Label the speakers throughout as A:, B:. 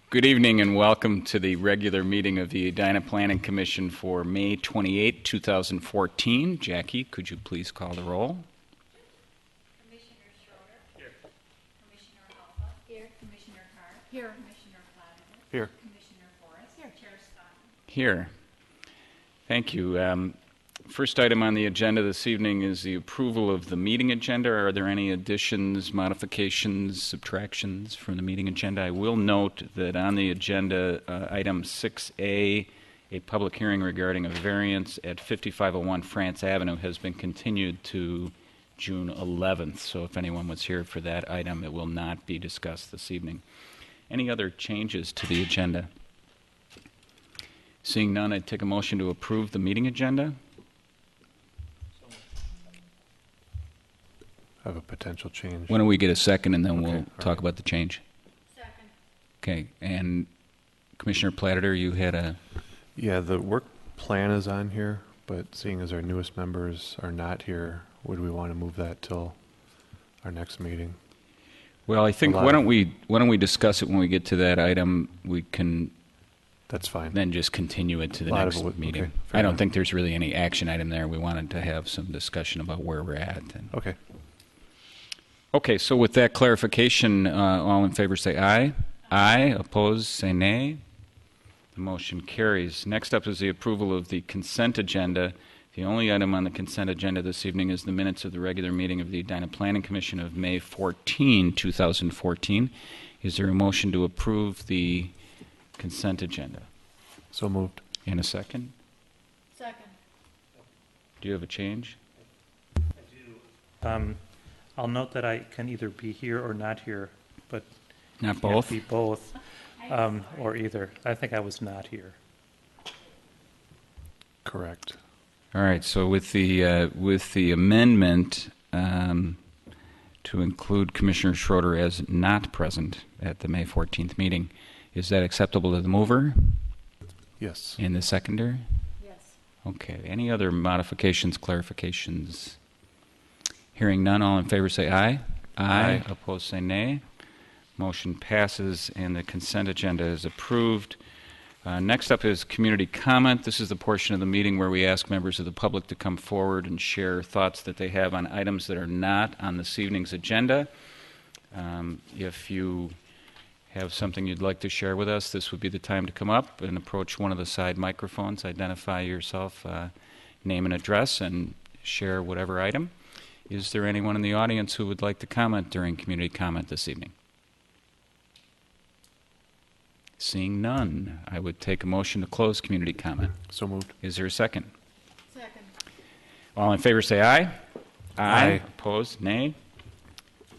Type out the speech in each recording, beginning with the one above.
A: Good evening and welcome to the regular meeting of the Edina Planning Commission for May 28, 2014. Jackie, could you please call the roll?
B: Commissioner Schroeder? Here. Commissioner Alpha? Here. Commissioner Carr? Here. Commissioner Flatter?
C: Here.
B: Commissioner Forrest? Here. Chair Scott?
A: Here. Thank you. First item on the agenda this evening is the approval of the meeting agenda. Are there any additions, modifications, subtractions from the meeting agenda? I will note that on the agenda, item 6A, a public hearing regarding a variance at 5501 France Avenue has been continued to June 11th. So if anyone was here for that item, it will not be discussed this evening. Any other changes to the agenda? Seeing none, I'd take a motion to approve the meeting agenda.
C: I have a potential change.
A: Why don't we get a second and then we'll talk
C: right.
A: about the change?
B: Second.
A: Okay, and Commissioner Platter, you had a...
C: Yeah, the work plan is on here, but seeing as our newest members are not here, would we want to move that till our next meeting?
A: Well, I think why don't we discuss it when we get to that item? We can
C: That's fine.
A: then just continue it to the next meeting.
C: Okay,
A: I don't
C: enough.
A: think there's really any action item there. We wanted to have some discussion about where we're at.
C: Okay.
A: Okay, so with that clarification, all in favor say aye. Aye. Opposed, say nay. The motion carries. Next up is the approval of the consent agenda. The only item on the consent agenda this evening is the minutes of the regular meeting of the Edina Planning Commission of May 14, 2014. Is there a motion to approve the consent agenda?
C: So moved.
A: And a second?
B: Second.
A: Do you have a change?
D: I do. I'll note that I can either be here or not here, but
A: Not
D: can't
A: both?
D: be both, or either. I think I was not here.
C: Correct.
A: All right, so with the amendment to include Commissioner Schroeder as not present at the May 14th meeting, is that acceptable to the mover
C: Yes.
A: and the seconder?
B: Yes.
A: Okay, any other modifications, clarifications? Hearing none, all in favor say aye. Aye. Opposed say nay. Motion passes and the consent agenda is approved. Next up is community comment. This is the portion of the meeting where we ask members of the public to come forward and share thoughts that they have on items that are not on this evening's agenda. If you have something you'd like to share with us, this would be the time to come up and approach one of the side microphones, identify yourself, name and address, and share whatever item. Is there anyone in the audience who would like to comment during community comment this evening? Seeing none, I would take a motion to close community comment.
C: So moved.
A: Is there a second?
B: Second.
A: All in favor say aye.
C: Aye.
A: Opposed, nay.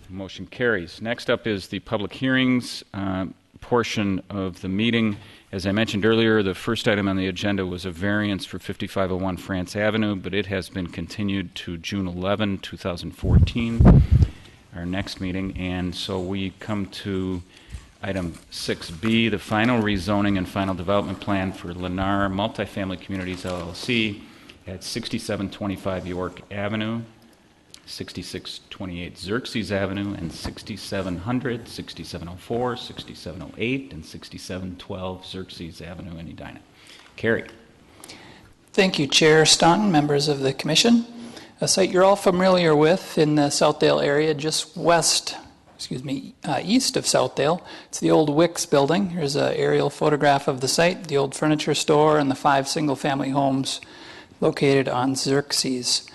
A: The motion carries. Next up is the public hearings portion of the meeting. As I mentioned earlier, the first item on the agenda was a variance for 5501 France Avenue, but it has been continued to June 11, 2014, our next meeting. And so we come to item 6B, the final rezoning and final development plan for Lennar Multifamily Communities, LLC at 6725 York Avenue, 6628 Xerxes Avenue, and 6700, 6704, 6708, and 6712 Xerxes Avenue in Edina. Carrie.
E: Thank you, Chair Staunton, members of the Commission. A site you're all familiar with in the Southdale area, just east of Southdale. It's the old Wicks building. Here's an aerial photograph of the site, the old furniture store, and the 5 single-family homes located on Xerxes.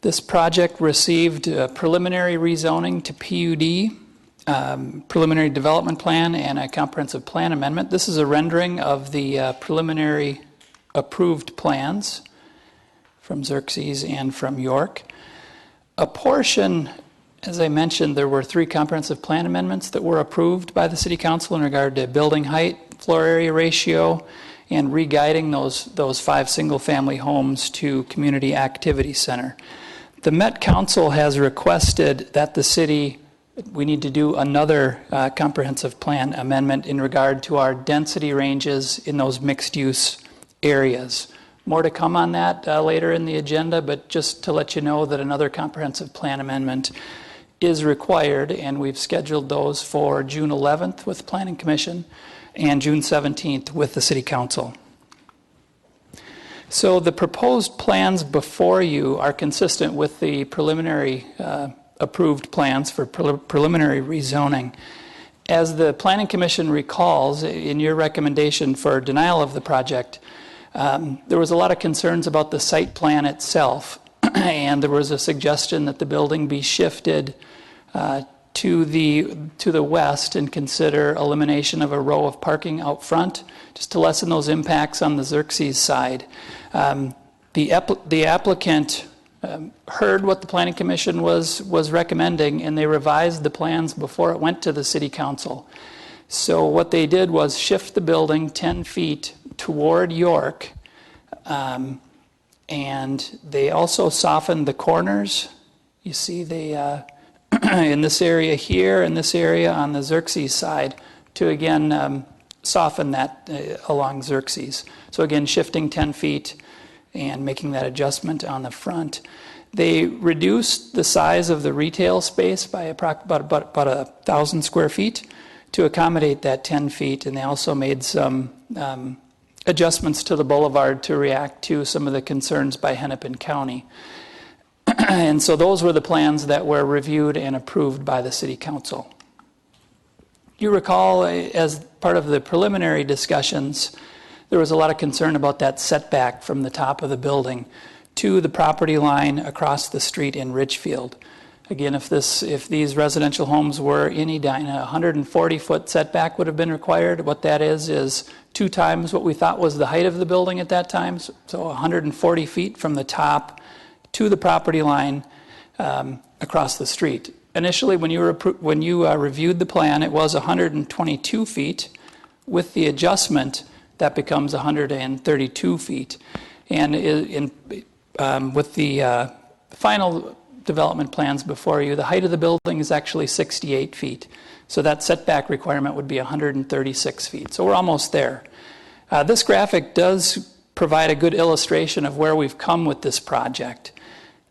E: This project received preliminary rezoning to PUD, preliminary development plan, and a comprehensive plan amendment. This is a rendering of the preliminary approved plans from Xerxes and from York. A portion, as I mentioned, there were 3 comprehensive plan amendments that were approved by the City Council in regard to building height, floor area ratio, and re-guiding those 5 single-family homes to Community Activity Center. The Met Council has requested that the city, we need to do another comprehensive plan amendment in regard to our density ranges in those mixed-use areas. More to come on that later in the agenda, but just to let you know that another comprehensive plan amendment is required, and we've scheduled those for June 11th with the Planning Commission and June 17th with the City Council. So the proposed plans before you are consistent with the preliminary approved plans for preliminary rezoning. As the Planning Commission recalls, in your recommendation for denial of the project, there was a lot of concerns about the site plan itself, and there was a suggestion that the building be shifted to the west and consider elimination of a row of parking out front, just to lessen those impacts on the Xerxes side. The applicant heard what the Planning Commission was recommending, and they revised the plans before it went to the City Council. So what they did was shift the building 10 feet toward York, and they also softened the corners. You see they in this area here and this area on the Xerxes side to again soften that along Xerxes. So again, shifting 10 feet and making that adjustment on the front. They reduced the size of the retail space by about 1,000 square feet to accommodate that 10 feet, and they also made some adjustments to the boulevard to react to some of the concerns by Hennepin County. And so those were the plans that were reviewed and approved by the City Council. You recall, as part of the preliminary discussions, there was a lot of concern about that setback from the top of the building to the property line across the street in Ridgefield. Again, if these residential homes were in Edina, a 140-foot setback would have been required. What that is 2 times what we thought was the height of the building at that time, so 140 feet from the top to the property line across the street. Initially, when you reviewed the plan, it was 122 feet. With the adjustment, that becomes 132 feet. And with the final development plans before you, the height of the building is actually 68 feet. So that setback requirement would be 136 feet. So we're almost there. This graphic does provide a good illustration of where we've come with this project.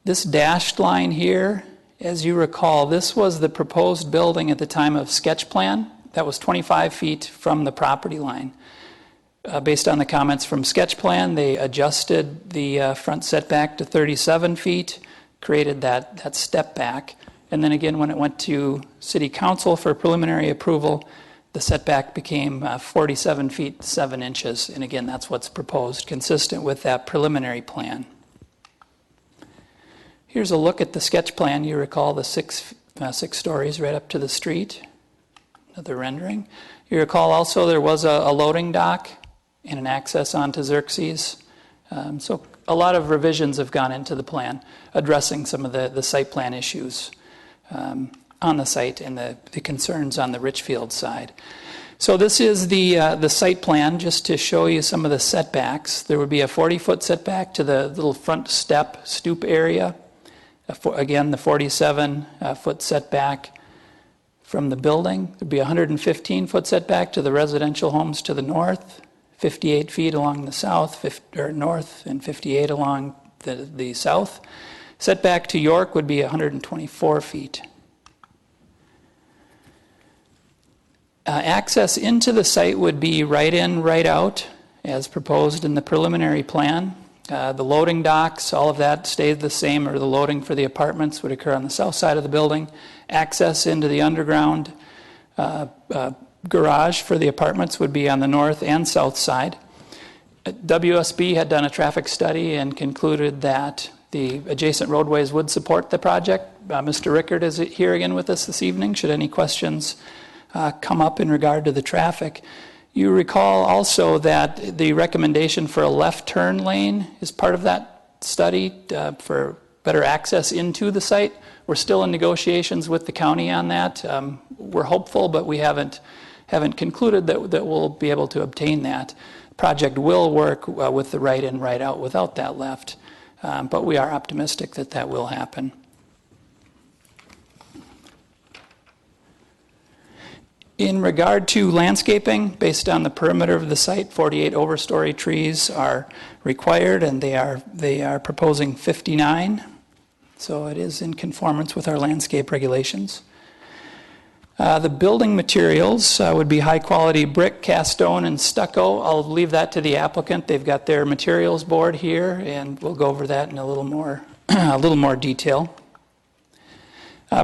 E: This dashed line here, as you recall, this was the proposed building at the time of sketch plan. That was 25 feet from the property line. Based on the comments from sketch plan, they adjusted the front setback to 37 feet, created that step back. And then again, when it went to City Council for preliminary approval, the setback became 47 feet 7 inches. And again, that's what's proposed, consistent with that preliminary plan. Here's a look at the sketch plan. You recall the six stories right up to the street. Another rendering. You recall also there was a loading dock and an access onto Xerxes. So a lot of revisions have gone into the plan, addressing some of the site plan issues on the site and the concerns on the Richfield side. So this is the site plan, just to show you some of the setbacks. There would be a 40-foot setback to the little front step stoop area. Again, the 47-foot setback from the building. There'd be a 115-foot setback to the residential homes to the north, 58 feet along the south, north, and 58 along the south. Setback to York would be 124 feet. Access into the site would be right in, right out, as proposed in the preliminary plan. The loading docks, all of that stayed the same, or the loading for the apartments would occur on the south side of the building. Access into the underground garage for the apartments would be on the north and south side. WSB had done a traffic study and concluded that the adjacent roadways would support the project. Mr. Rickard is here again with us this evening, should any questions come up in regard to the traffic. You recall also that the recommendation for a left turn lane is part of that study for better access into the site. We're still in negotiations with the county on that. We're hopeful, but we haven't concluded that we'll be able to obtain that. Project will work with the right in, right out without that left, but we are optimistic that that will happen. In regard to landscaping, based on the perimeter of the site, 48 overstory trees are required, and they are proposing 59. So it is in conformance with our landscape regulations. The building materials would be high-quality brick, cast stone, and stucco. I'll leave that to the applicant. They've got their materials board here, and we'll go over that in a little more, a little more detail.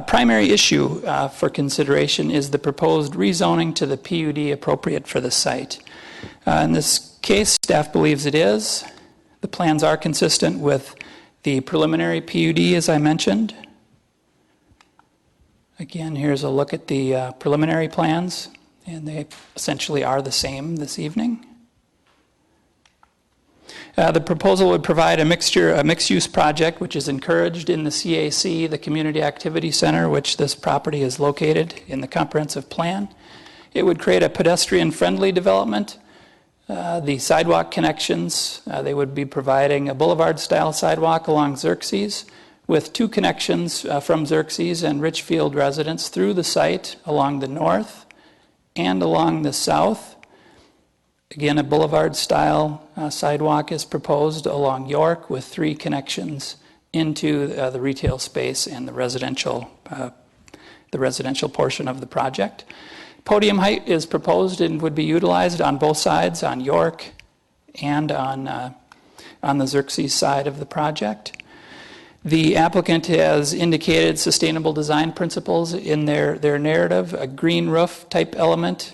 E: Primary issue for consideration is the proposed rezoning to the PUD appropriate for the site. In this case, staff believes it is. The plans are consistent with the preliminary PUD, as I mentioned. Again, here's a look at the preliminary plans, and they essentially are the same this evening. The proposal would provide a mixed-use project, which is encouraged in the CAC, the Community Activity Center, which this property is located in the comprehensive plan. It would create a pedestrian-friendly development. The sidewalk connections, they would be providing a boulevard-style sidewalk along Xerxes, with 2 connections from Xerxes and Richfield residents through the site along the north and along the south. Again, a boulevard-style sidewalk is proposed along York with 3 connections into the retail space and the residential portion of the project. Podium height is proposed and would be utilized on both sides, on York and on the Xerxes side of the project. The applicant has indicated sustainable design principles in their narrative, a green roof type element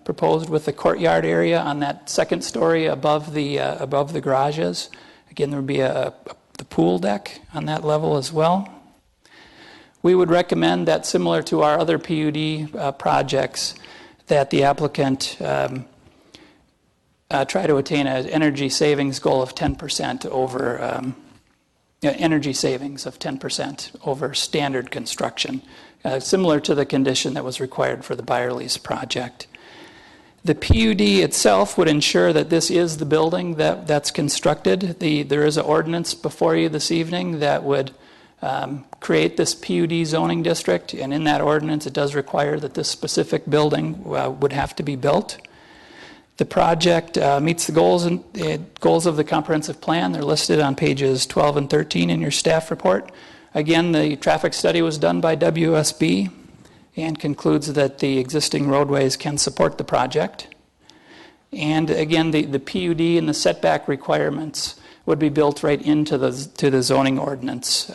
E: proposed with the courtyard area on that second story above the garages. Again, there would be the pool deck on that level as well. We would recommend that, similar to our other PUD projects, that the applicant try to attain an energy savings goal of 10% over energy savings of 10% over standard construction, similar to the condition that was required for the Byerly's project. The PUD itself would ensure that this is the building that's constructed. There is an ordinance before you this evening that would create this PUD zoning district, and in that ordinance it does require that this specific building would have to be built. The project meets the goals of the comprehensive plan. They're listed on pages 12 and 13 in your staff report. Again, the traffic study was done by WSB and concludes that the existing roadways can support the project. And again, the PUD and the setback requirements would be built right into the zoning ordinance.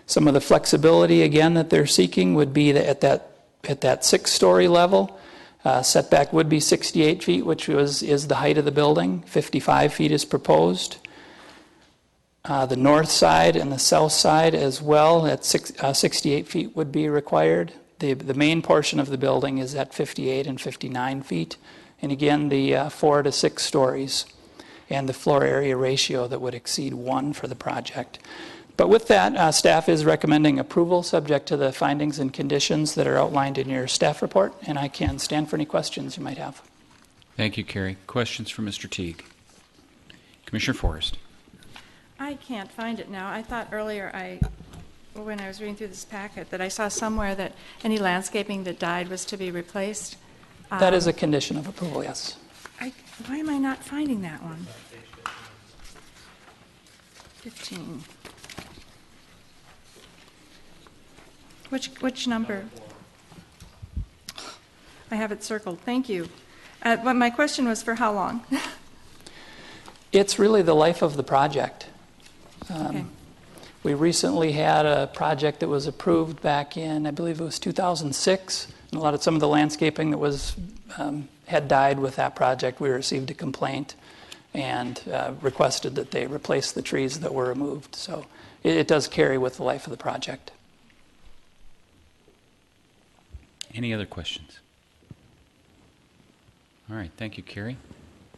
E: Some of the flexibility, again, that they're seeking would be at that 6-story level. Setback would be 68 feet, which is the height of the building. 55 feet is proposed. The north side and the south side as well, at 68 feet would be required. The main portion of the building is at 58 and 59 feet. And again, the 4 to 6 stories and the floor area ratio that would exceed 1 for the project. But with that, staff is recommending approval subject to the findings and conditions that are outlined in your staff report, and I can stand for any questions you might have.
A: Thank you, Kerry. Questions for Mr. Teague? Commissioner Forrest.
B: I can't find it now. I thought earlier when I was reading through this packet that I saw somewhere that any landscaping that died was to be replaced.
E: That is a condition of approval, yes.
B: Why am I not finding that one? 15. Which number? I have it circled. Thank you. But my question was for how long?
E: It's really the life of the project.
B: Okay.
E: We recently had a project that was approved back in, I believe it was 2006. And some of the landscaping that was had died with that project. We received a complaint and requested that they replace the trees that were removed. So it does carry with the life of the project.
A: Any other questions? All right, thank you, Kerry.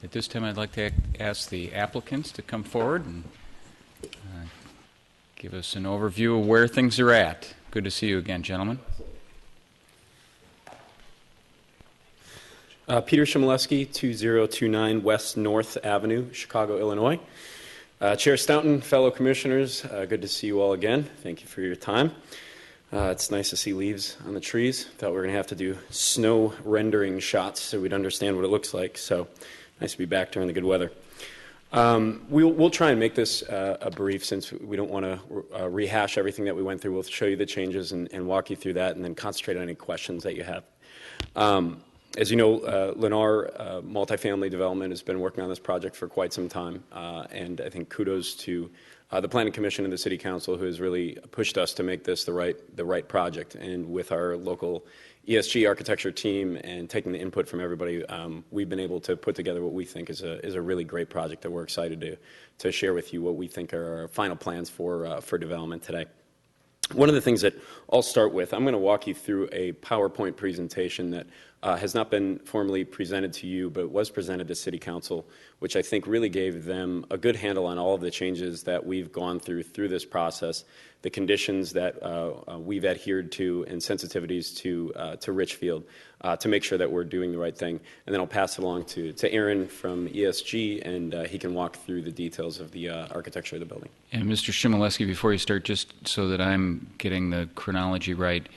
A: At this time, I'd like to ask the applicants to come forward and give us an overview of where things are at. Good to see you again, gentlemen.
F: Peter Shimoleski, 2029 West North Avenue, Chicago, Illinois. Chair Staunton, fellow commissioners, good to see you all again. Thank you for your time. It's nice to see leaves on the trees. Thought we were going to have to do snow rendering shots so we'd understand what it looks like. So nice to be back during the good weather. We'll try and make this a brief, since we don't want to rehash everything that we went through. We'll show you the changes and walk you through that, and then concentrate on any questions that you have. As you know, Lennar Multifamily Development has been working on this project for quite some time, and I think kudos to the Planning Commission and the City Council, who has really pushed us to make this the right project. And with our local ESG architecture team and taking the input from everybody, we've been able to put together what we think is a really great project that we're excited to share with you what we think are our final plans for development today. One of the things that I'll start with, I'm going to walk you through a PowerPoint presentation that has not been formally presented to you, but was presented to City Council, which I think really gave them a good handle on all of the changes that we've gone through this process, the conditions that we've adhered to, and sensitivities to Richfield to make sure that we're doing the right thing. And then I'll pass it along to Aaron from ESG, and he can walk through the details of the architecture of the building.
A: And Mr. Shimoleski, before you start, just so that I'm getting the chronology right,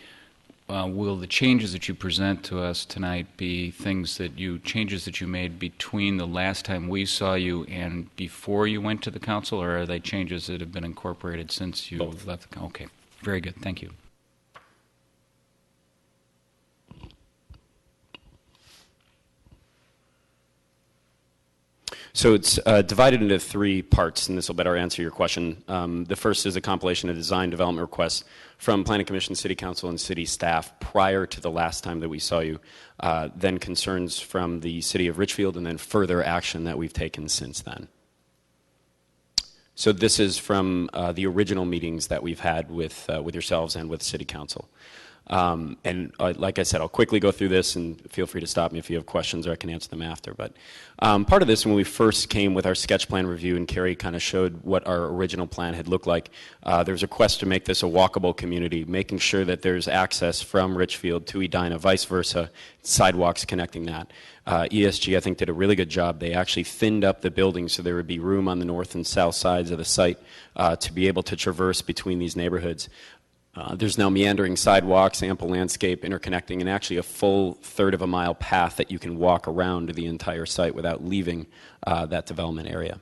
A: will the changes that you present to us tonight be changes that you made between the last time we saw you and before you went to the council, or are they changes that have been incorporated since you
F: Both.
A: left the council? Okay, very good. Thank you.
F: So it's divided into three parts, and this will better answer your question. The first is a compilation of design development requests from Planning Commission, City Council, and City staff prior to the last time that we saw you, then concerns from the City of Richfield, and then further action that we've taken since then. So this is from the original meetings that we've had with yourselves and with City Council. Like I said, I'll quickly go through this, and feel free to stop me if you have questions, or I can answer them after. But part of this, when we first came with our sketch plan review, and Carrie kind of showed what our original plan had looked like, there was a quest to make this a walkable community, making sure that there's access from Richfield to Edina, vice versa, sidewalks connecting that. ESG, I think, did a really good job. They actually thinned up the building so there would be room on the north and south sides of the site to be able to traverse between these neighborhoods. There's now meandering sidewalks, ample landscape interconnecting, and actually a full third of a mile path that you can walk around the entire site without leaving that development area.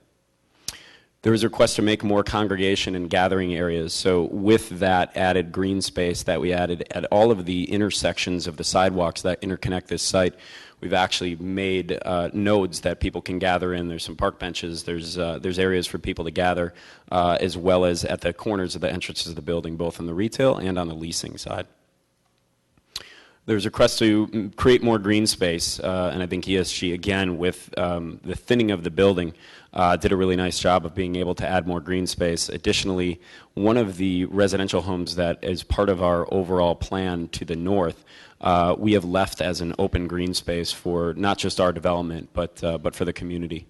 F: There was a request to make more congregation and gathering areas. So with that added green space that we added at all of the intersections of the sidewalks that interconnect this site, we've actually made nodes that people can gather in. There's some park benches. There's areas for people to gather, as well as at the corners of the entrances of the building, both on the retail and on the leasing side. There's a request to create more green space, and I think ESG, again, with the thinning of the building, did a really nice job of being able to add more green space. Additionally, one of the residential homes that is part of our overall plan to the north, we have left as an open green space for not just our development, but for the community.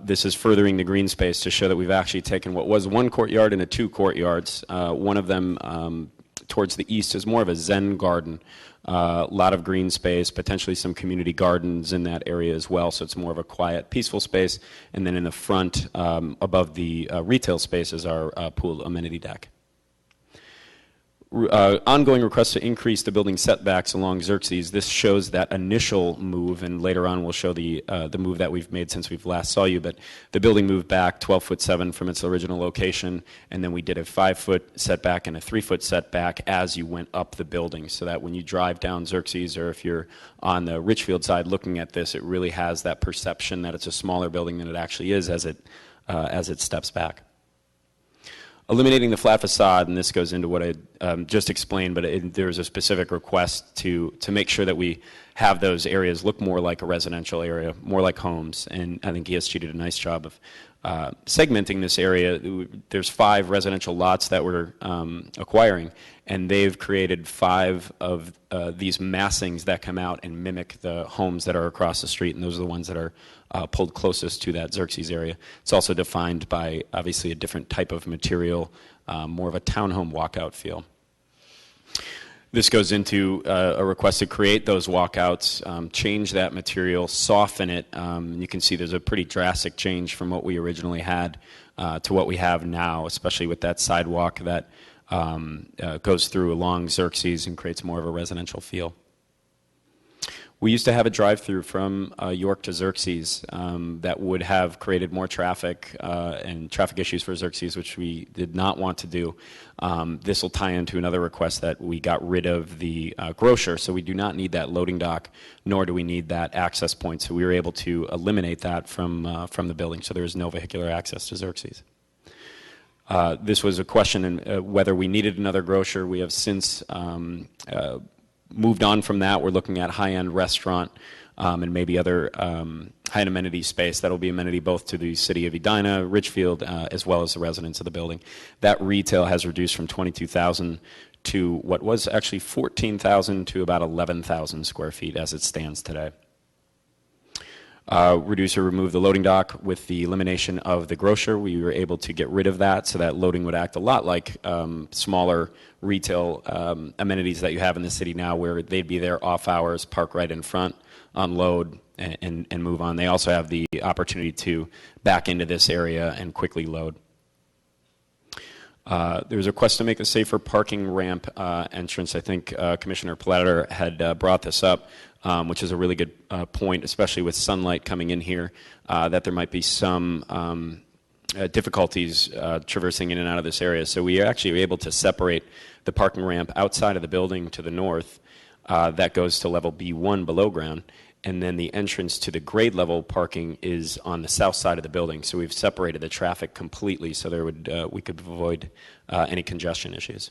F: This is furthering the green space to show that we've actually taken what was one courtyard into two courtyards. One of them towards the east is more of a Zen garden. A lot of green space, potentially some community gardens in that area as well, so it's more of a quiet, peaceful space. And then in the front, above the retail space, is our pool amenity deck. Ongoing requests to increase the building setbacks along Xerxes. This shows that initial move, and later on we'll show the move that we've made since we've last saw you. But the building moved back 12'7" from its original location, and then we did a 5-foot setback and a 3-foot setback as you went up the building, so that when you drive down Xerxes, or if you're on the Richfield side looking at this, it really has that perception that it's a smaller building than it actually is as it steps back. Eliminating the flat facade, and this goes into what I just explained, but there's a specific request to make sure that we have those areas look more like a residential area, more like homes, and I think ESG did a nice job of segmenting this area. There's 5 residential lots that we're acquiring, and they've created 5 of these massings that come out and mimic the homes that are across the street, and those are the ones that are pulled closest to that Xerxes area. It's also defined by, obviously, a different type of material, more of a townhome walkout feel. This goes into a request to create those walkouts, change that material, soften it. You can see there's a pretty drastic change from what we originally had to what we have now, especially with that sidewalk that goes through along Xerxes and creates more of a residential feel. We used to have a drive-through from York to Xerxes that would have created more traffic and traffic issues for Xerxes, which we did not want to do. This will tie into another request that we got rid of the grocer, so we do not need that loading dock, nor do we need that access point. So we were able to eliminate that from the building, so there is no vehicular access to Xerxes. This was a question in whether we needed another grocer. We have since moved on from that. We're looking at high-end restaurant and maybe other high-end amenity space that will be amenity both to the city of Edina, Richfield, as well as the residents of the building. That retail has reduced from 22,000 to what was actually 14,000 to about 11,000 square feet as it stands today. Reducer removed the loading dock with the elimination of the grocer. We were able to get rid of that, so that loading would act a lot like smaller retail amenities that you have in the city now, where they'd be there off hours, park right in front, unload, and move on. They also have the opportunity to back into this area and quickly load. There was a request to make a safer parking ramp entrance. I think Commissioner Platter had brought this up, which is a really good point, especially with sunlight coming in here, that there might be some difficulties traversing in and out of this area. So we actually were able to separate the parking ramp outside of the building to the north that goes to level B1 below ground, and then the entrance to the grade level parking is on the south side of the building. So we've separated the traffic completely so there would we could avoid any congestion issues.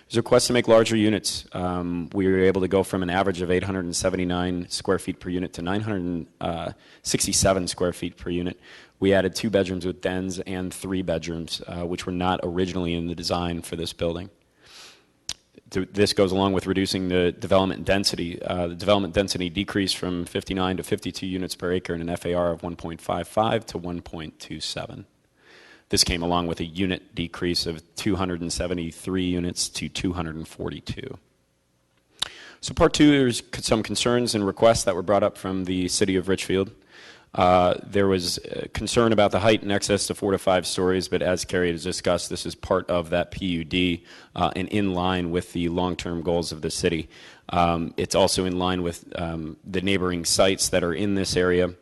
F: There's a request to make larger units. We were able to go from an average of 879 square feet per unit to 967 square feet per unit. We added 2 bedrooms with dens and 3 bedrooms, which were not originally in the design for this building. This goes along with reducing the development density. The development density decreased from 59 to 52 units per acre and an FAR of 1.55 to 1.27. This came along with a unit decrease of 273 units to 242. So part 2, there's some concerns and requests that were brought up from the city of Richfield. There was concern about the height in excess to 4 to 5 stories, but as Carrie has discussed, this is part of that PUD and in line with the long-term goals of the city. It's also in line with the neighboring sites that are in this area,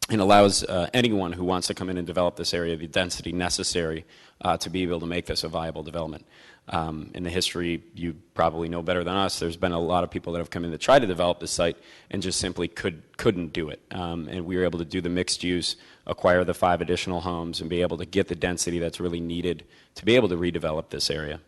F: and allows anyone who wants to come in and develop this area the density necessary to be able to make this a viable development. In the history, you probably know better than us, there's been a lot of people that have come in to try to develop this site and just simply couldn't do it. And we were able to do the mixed use, acquire the 5 additional homes, and be able to get the density that's really needed to be able to redevelop this area.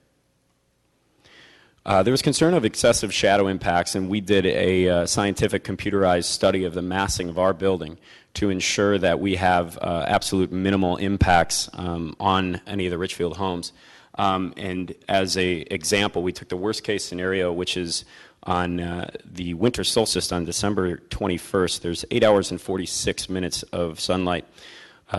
F: There was concern of excessive shadow impacts, and we did a scientific computerized study of the massing of our building to ensure that we have absolute minimal impacts on any of the Richfield homes. And as an example, we took the worst case scenario, which is on the winter solstice on December 21st. There's 8 hours and 46 minutes of sunlight.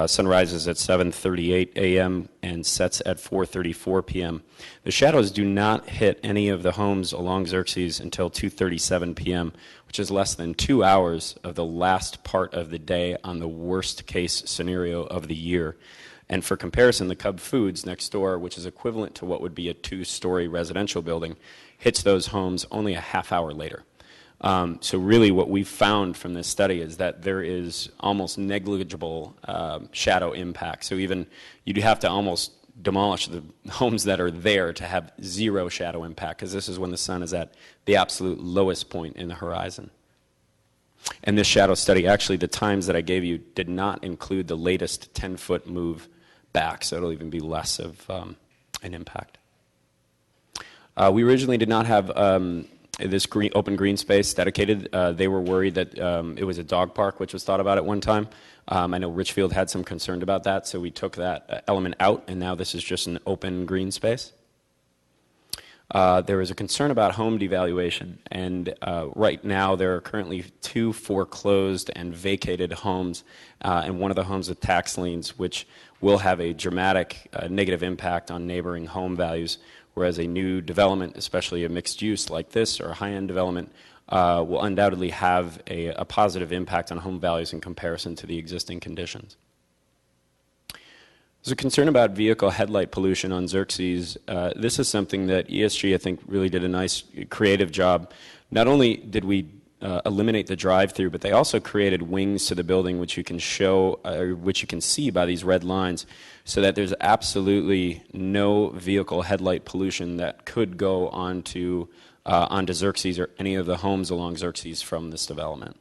F: Sun rises at 7:38 a.m. and sets at 4:34 p.m. The shadows do not hit any of the homes along Xerxes until 2:37 p.m., which is less than 2 hours of the last part of the day on the worst case scenario of the year. And for comparison, the Cub Foods next door, which is equivalent to what would be a 2-story residential building, hits those homes only a half hour later. So really what we've found from this study is that there is almost negligible shadow impact. So even you'd have to almost demolish the homes that are there to have zero shadow impact, because this is when the sun is at the absolute lowest point in the horizon. And this shadow study, actually the times that I gave you did not include the latest 10-foot move back, so it'll even be less of an impact. We originally did not have this open green space dedicated. They were worried that it was a dog park, which was thought about at one time. I know Richfield had some concern about that, so we took that element out, and now this is just an open green space. There was a concern about home devaluation, and right now there are currently 2 foreclosed and vacated homes, and one of the homes with tax liens, which will have a dramatic negative impact on neighboring home values, whereas a new development, especially a mixed use like this or a high-end development, will undoubtedly have a positive impact on home values in comparison to the existing conditions. There's a concern about vehicle headlight pollution on Xerxes. This is something that ESG, I think, really did a nice creative job. Not only did we eliminate the drive-through, but they also created wings to the building, which you can which you can see by these red lines, so that there's absolutely no vehicle headlight pollution that could go onto Xerxes or any of the homes along Xerxes from this development.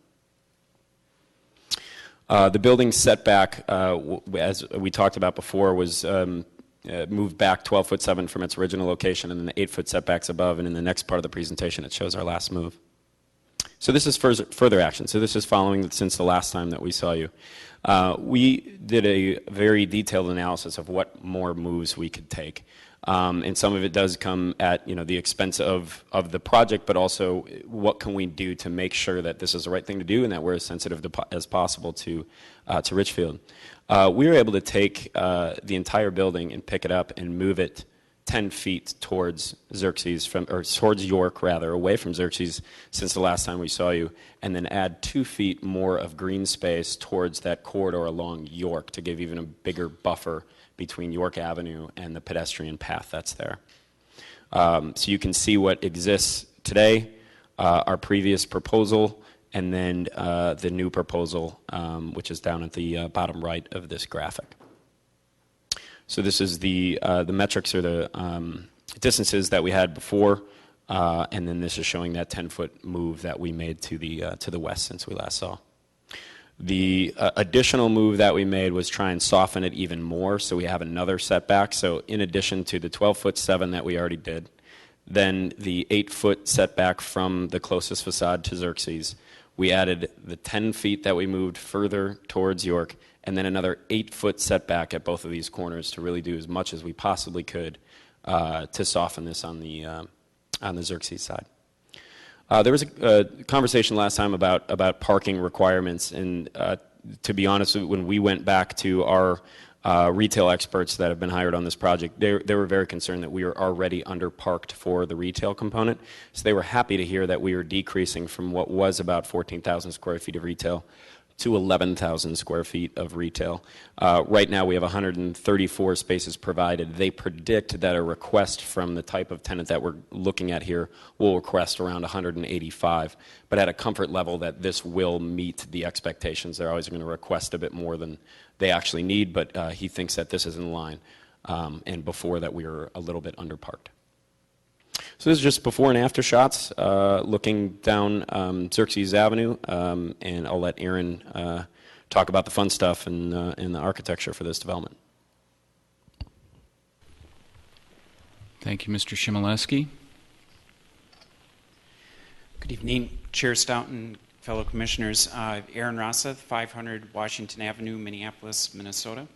F: The building setback, as we talked about before, was moved back 12'7" from its original location, and then the 8-foot setbacks above. And in the next part of the presentation, it shows our last move. So this is further action. So this is following since the last time that we saw you. We did a very detailed analysis of what more moves we could take. And some of it does come at the expense of the project, but also what can we do to make sure that this is the right thing to do and that we're as sensitive as possible to Richfield. We were able to take the entire building and pick it up and move it 10 feet towards Xerxes, towards York rather, away from Xerxes since the last time we saw you, and then add 2 feet more of green space towards that corridor along York to give even a bigger buffer between York Avenue and the pedestrian path that's there. So you can see what exists today, our previous proposal, and then the new proposal, which is down at the bottom right of this graphic. So this is the metrics or the distances that we had before, and then this is showing that 10-foot move that we made to the west since we last saw. The additional move that we made was try and soften it even more, so we have another setback. So in addition to the 12'7" that we already did, then the 8-foot setback from the closest facade to Xerxes, we added the 10 feet that we moved further towards York, and then another 8-foot setback at both of these corners to really do as much as we possibly could to soften this on the Xerxes side. There was a conversation last time about parking requirements, and to be honest, when we went back to our retail experts that have been hired on this project, they were very concerned that we were already underparked for the retail component. So they were happy to hear that we were decreasing from what was about 14,000 square feet of retail to 11,000 square feet of retail. Right now we have 134 spaces provided. They predict that a request from the type of tenant that we're looking at here will request around 185, but at a comfort level that this will meet the expectations. They're always going to request a bit more than they actually need, but he thinks that this is in line, and before that we were a little bit underparked. So this is just before and after shots, looking down Xerxes Avenue, and I'll let Aaron talk about the fun stuff and the architecture for this development.
A: Thank you, Mr. Shimeleski.
G: Good evening, Chair Stoughton, fellow commissioners. Aaron Rosseth, 500 Washington Avenue, Minneapolis, Minnesota.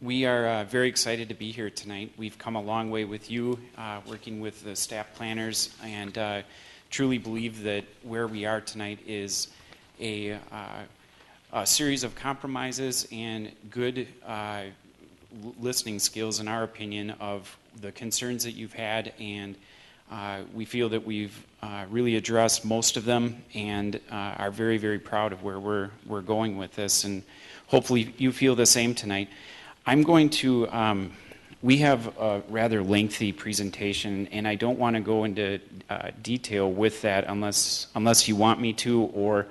G: We are very excited to be here tonight. We've come a long way with you, working with the staff planners, and truly believe that where we are tonight is a series of compromises and good listening skills, in our opinion, of the concerns that you've had, and we feel that we've really addressed most of them, and are very, very proud of where we're going with this, and hopefully you feel the same tonight. I'm going to, we have a rather lengthy presentation, and I don't want to go into detail with that unless you want me to, or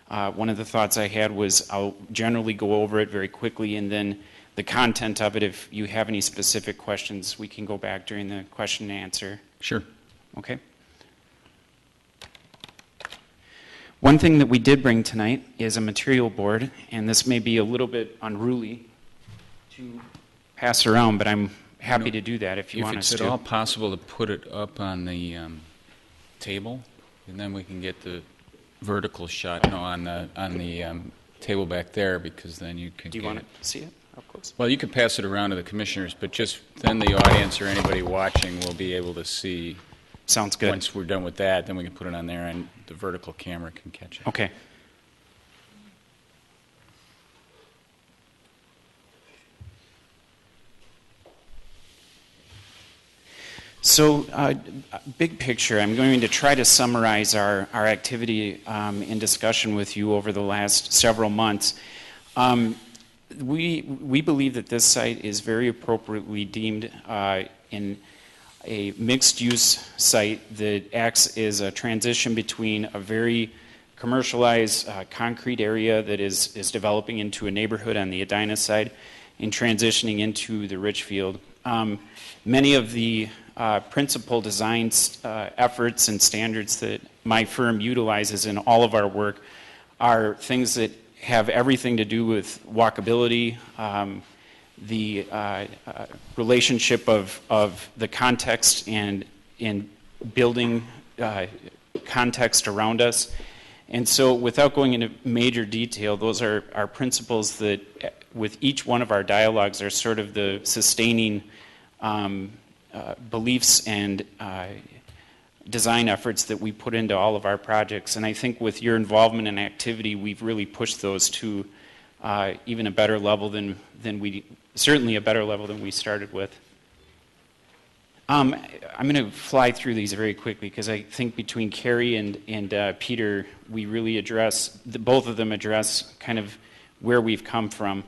G: one of the thoughts I had was I'll generally go over it very quickly, and then the content of it, if you have any specific questions, we can go back during the question and answer.
A: Sure.
G: Okay. One thing that we did bring tonight is a material board, and this may be a little bit unruly to pass around, but I'm happy to do that if you want us to.
A: If it's at all possible to put it up on the table, and then we can get the vertical shot on the table back there, because then you can.
G: Do you want to see it up close?
A: Well, you could pass it around to the commissioners, but just then the audience or anybody watching will be able to see.
G: Sounds good.
A: Once we're done with that, then we can put it on there, and the vertical camera can catch it.
G: Okay. So, big picture, I'm going to try to summarize our activity in discussion with you over the last several months. We believe that this site is very appropriately deemed in a mixed-use site that acts as a transition between a very commercialized concrete area that is developing into a neighborhood on the Edina side and transitioning into the Richfield. Many of the principal design efforts and standards that my firm utilizes in all of our work are things that have everything to do with walkability, the relationship of the context and in building context around us. And so without going into major detail, those are our principles that with each one of our dialogues are sort of the sustaining beliefs and design efforts that we put into all of our projects. And I think with your involvement and activity, we've really pushed those to even a better level than we, certainly a better level than we started with. I'm going to fly through these very quickly because I think between Carrie and Peter, we really address, both of them address kind of where we've come from.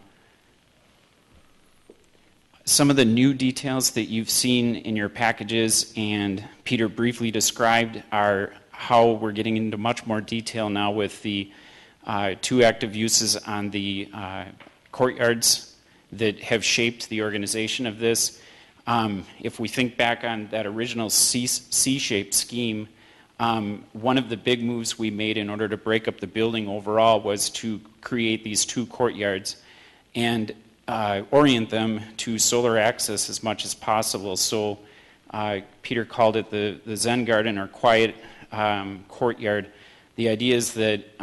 G: Some of the new details that you've seen in your packages and Peter briefly described are how we're getting into much more detail now with the 2 active uses on the courtyards that have shaped the organization of this. If we think back on that original C-shaped scheme, one of the big moves we made in order to break up the building overall was to create these 2 courtyards and orient them to solar access as much as possible. So Peter called it the Zen Garden or Quiet Courtyard. The idea is that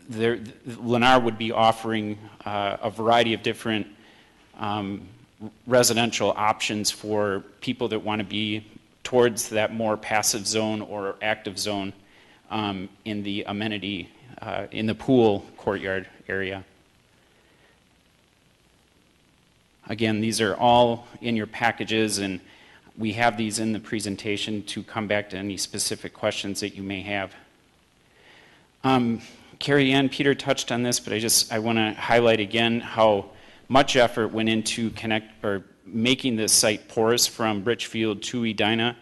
G: Lennar would be offering a variety of different residential options for people that want to be towards that more passive zone or active zone in the amenity, in the pool courtyard area. Again, these are all in your packages, and we have these in the presentation to come back to any specific questions that you may have. Carrie Ann, Peter touched on this, but I want to highlight again how much effort went into making this site porous from Richfield to Edina.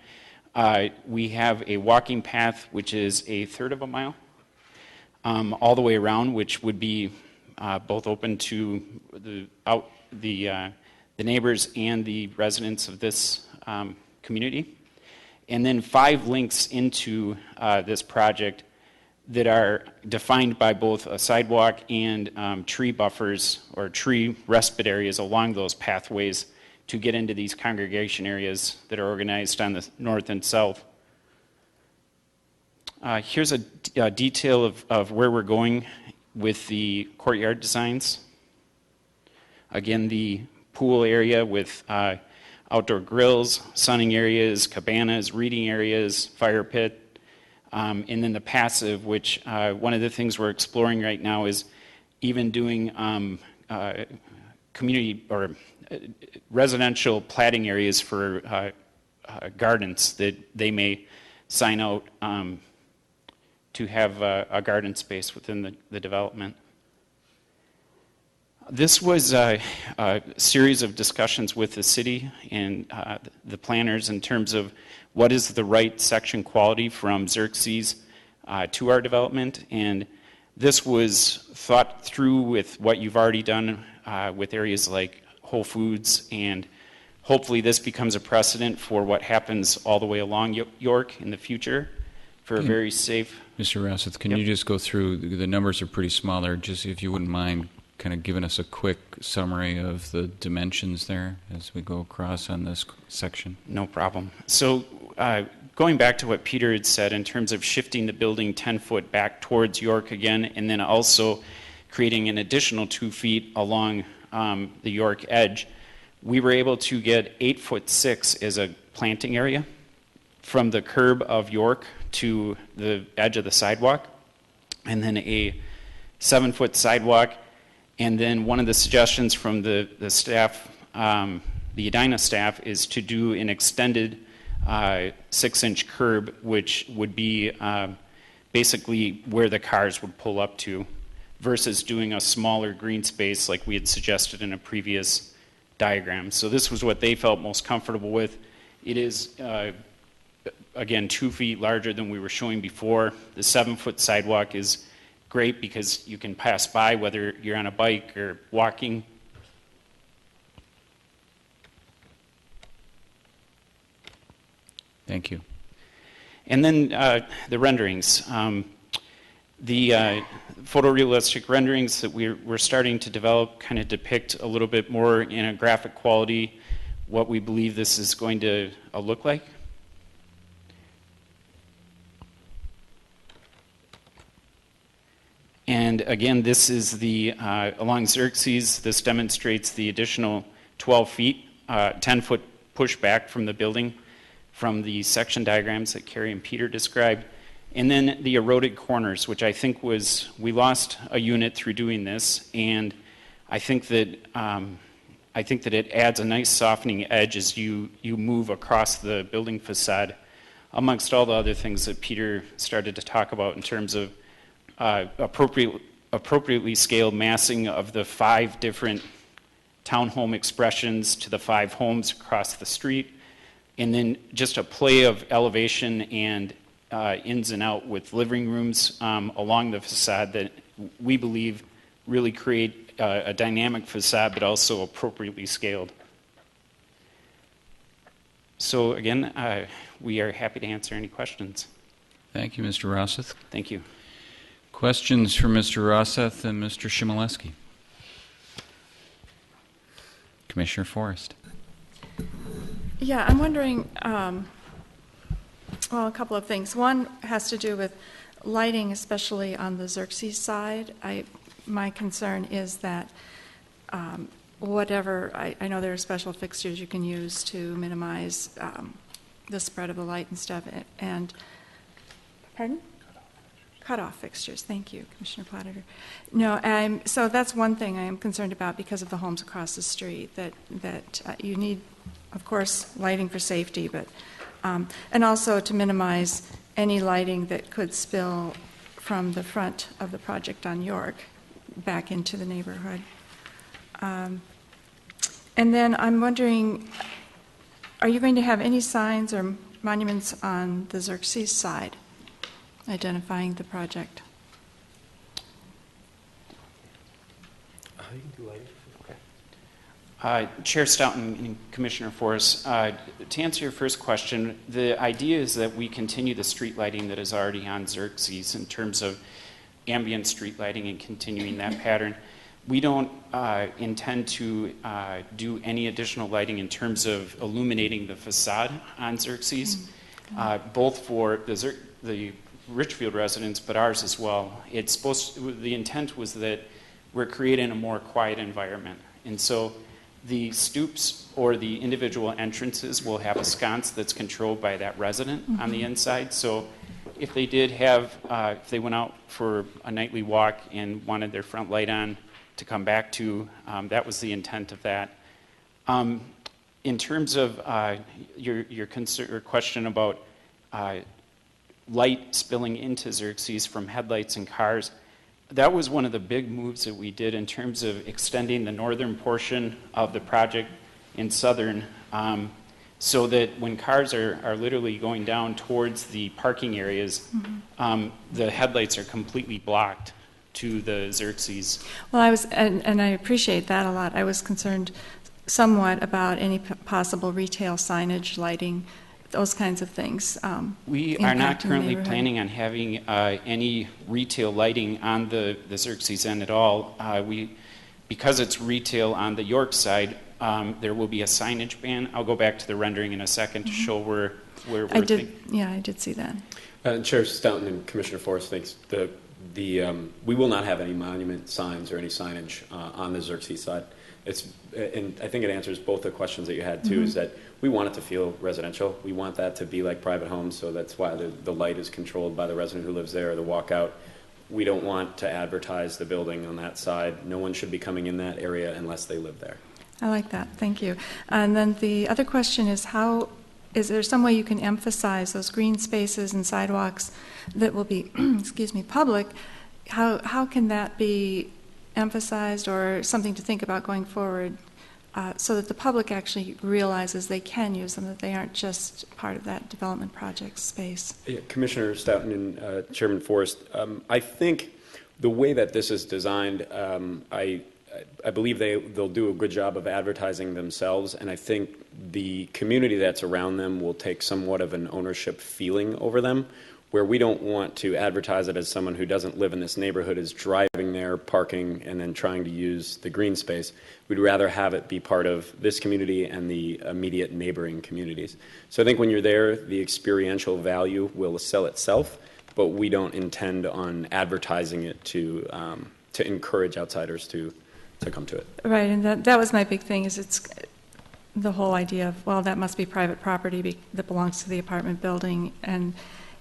G: We have a walking path which is 1/3 of a mile all the way around, which would be both open to the neighbors and the residents of this community. And then 5 links into this project that are defined by both a sidewalk and tree buffers or tree respite areas along those pathways to get into these congregation areas that are organized on the north and south. Here's a detail of where we're going with the courtyard designs. Again, the pool area with outdoor grills, sunning areas, cabanas, reading areas, fire pit, and then the passive, which one of the things we're exploring right now is even doing community or residential platting areas for gardens that they may sign out to have a garden space within the development. This was a series of discussions with the city and the planners in terms of what is the right section quality from Xerxes to our development. And this was thought through with what you've already done with areas like Whole Foods, and hopefully this becomes a precedent for what happens all the way along York in the future for a very safe.
A: Mr. Rosseth, can you just go through, the numbers are pretty small there, just if you wouldn't mind kind of giving us a quick summary of the dimensions there as we go across on this section?
G: No problem. So going back to what Peter had said in terms of shifting the building 10 foot back towards York again, and then also creating an additional 2 feet along the York edge, we were able to get 8'6" as a planting area from the curb of York to the edge of the sidewalk, and then a 7-foot sidewalk. And then one of the suggestions from the staff, the Edina staff, is to do an extended 6-inch curb, which would be basically where the cars would pull up to, versus doing a smaller green space like we had suggested in a previous diagram. So this was what they felt most comfortable with, It is, again, 2 feet larger than we were showing before. The 7-foot sidewalk is great because you can pass by whether you're on a bike or walking.
A: Thank you.
G: And then the renderings. The photorealistic renderings that we're starting to develop kind of depict a little bit more in a graphic quality what we believe this is going to look like. And again, this is the, along Xerxes, this demonstrates the additional 12 feet, 10-foot pushback from the building from the section diagrams that Carrie and Peter described. And then the eroded corners, which I think was, we lost a unit through doing this, and I think that it adds a nice softening edge as you move across the building facade, amongst all the other things that Peter started to talk about in terms of appropriately scaled massing of the 5 different townhome expressions to the 5 homes across the street, and then just a play of elevation and ins and out with living rooms along the facade that we believe really create a dynamic facade, but also appropriately scaled. So again, we are happy to answer any questions.
A: Thank you, Mr. Rosseth.
G: Thank you.
A: Questions for Mr. Rosseth and Mr. Shimoleski? Commissioner Forrest.
B: Yeah, I'm wondering, well, a couple of things. One has to do with lighting, especially on the Xerxes side. My concern is that whatever, I know there are special fixtures you can use to minimize the spread of the light and stuff. And, pardon? Cutoff fixtures. Thank you, Commissioner Platter. No, so that's one thing I am concerned about because of the homes across the street, that you need, of course, lighting for safety, but and also to minimize any lighting that could spill from the front of the project on York back into the neighborhood. And then I'm wondering, are you going to have any signs or monuments on the Xerxes side identifying the project?
F: You can do lighting.
G: Chair Stoughton and Commissioner Forrest, to answer your first question, the idea is that we continue the street lighting that is already on Xerxes in terms of ambient street lighting and continuing that pattern. We don't intend to do any additional lighting in terms of illuminating the facade on Xerxes, both for the Richfield residents, but ours as well. The intent was that we're creating a more quiet environment. And so the stoops or the individual entrances will have a sconce that's controlled by that resident on the inside. So if they did have, if they went out for a nightly walk and wanted their front light on to come back to, that was the intent of that. In terms of your question about light spilling into Xerxes from headlights and cars, that was one of the big moves that we did in terms of extending the northern portion of the project in southern, so that when cars are literally going down towards the parking areas, the headlights are completely blocked to the Xerxes.
B: Well, and I appreciate that a lot. I was concerned somewhat about any possible retail signage, lighting, those kinds of things.
G: We are not currently planning on having any retail lighting on the Xerxes end at all. Because it's retail on the York side, there will be a signage ban. I'll go back to the rendering in a second to show where we're thinking.
B: Yeah, I did see that.
F: Chair Stoughton and Commissioner Forrest thinks we will not have any monument signs or any signage on the Xerxes side. And I think it answers both the questions that you had too, is that we want it to feel residential. We want that to be like private homes, so that's why the light is controlled by the resident who lives there or the walkout. We don't want to advertise the building on that side. No one should be coming in that area unless they live there.
B: I like that. Thank you. And then the other question is, is there some way you can emphasize those green spaces and sidewalks that will be, excuse me, public? How can that be emphasized, or something to think about going forward so that the public actually realizes they can use them, that they aren't just part of that development project space.
F: Yeah, Commissioner Stoughton and Chairman Forrest, I think the way that this is designed, I believe they'll do a good job of advertising themselves, and I think the community that's around them will take somewhat of an ownership feeling over them, where we don't want to advertise it as someone who doesn't live in this neighborhood is driving there, parking, and then trying to use the green space. We'd rather have it be part of this community and the immediate neighboring communities. So I think when you're there, the experiential value will sell itself, but we don't intend on advertising it to encourage outsiders to come to it.
B: Right, and that was my big thing, is it's the whole idea of, well, that must be private property that belongs to the apartment building, and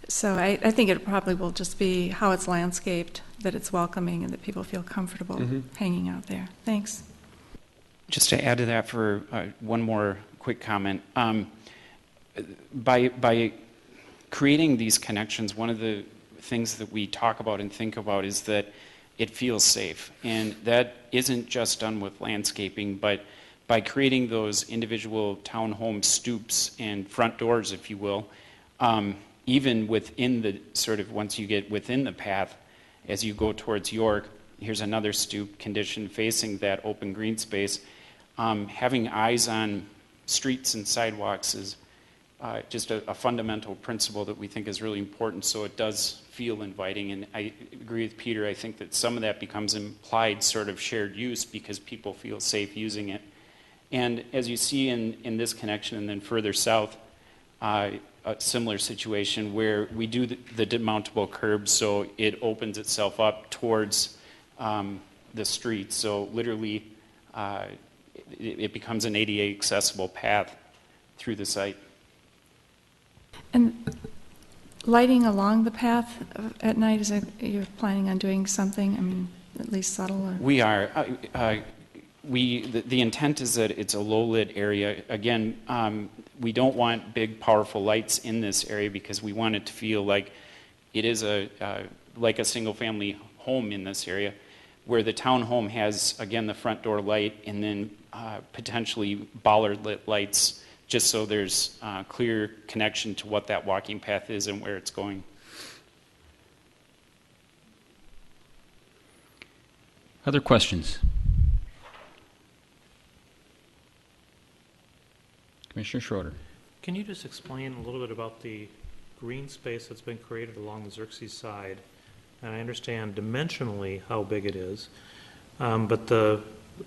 B: so I think it probably will just be how it's landscaped, that it's welcoming and that people feel comfortable hanging out there. Thanks.
G: Just to add to that for one more quick comment, by creating these connections, one of the things that we talk about and think about is that it feels safe. And that isn't just done with landscaping, but by creating those individual townhome stoops and front doors, if you will, even within the sort of, once you get within the path, as you go towards York, here's another stoop condition facing that open green space. Having eyes on streets and sidewalks is just a fundamental principle that we think is really important, so it does feel inviting. And I agree with Peter. I think that some of that becomes implied sort of shared use because people feel safe using it. And as you see in this connection and then further south, a similar situation where we do the demountable curb, so it opens itself up towards the street. So literally, it becomes an ADA accessible path through the site.
B: And lighting along the path at night, is that you're planning on doing something? I mean, at least subtle? Or?
G: We are. The intent is that it's a low-lit area. Again, we don't want big, powerful lights in this area because we want it to feel like it is like a single-family home in this area, where the townhome has, again, the front door light and then potentially bollard-lit lights, just so there's clear connection to what that walking path is and where it's going.
A: Other questions? Commissioner Schroeder.
D: Can you just explain a little bit about the green space that's been created along the Xerxes side? And I understand dimensionally how big it is, but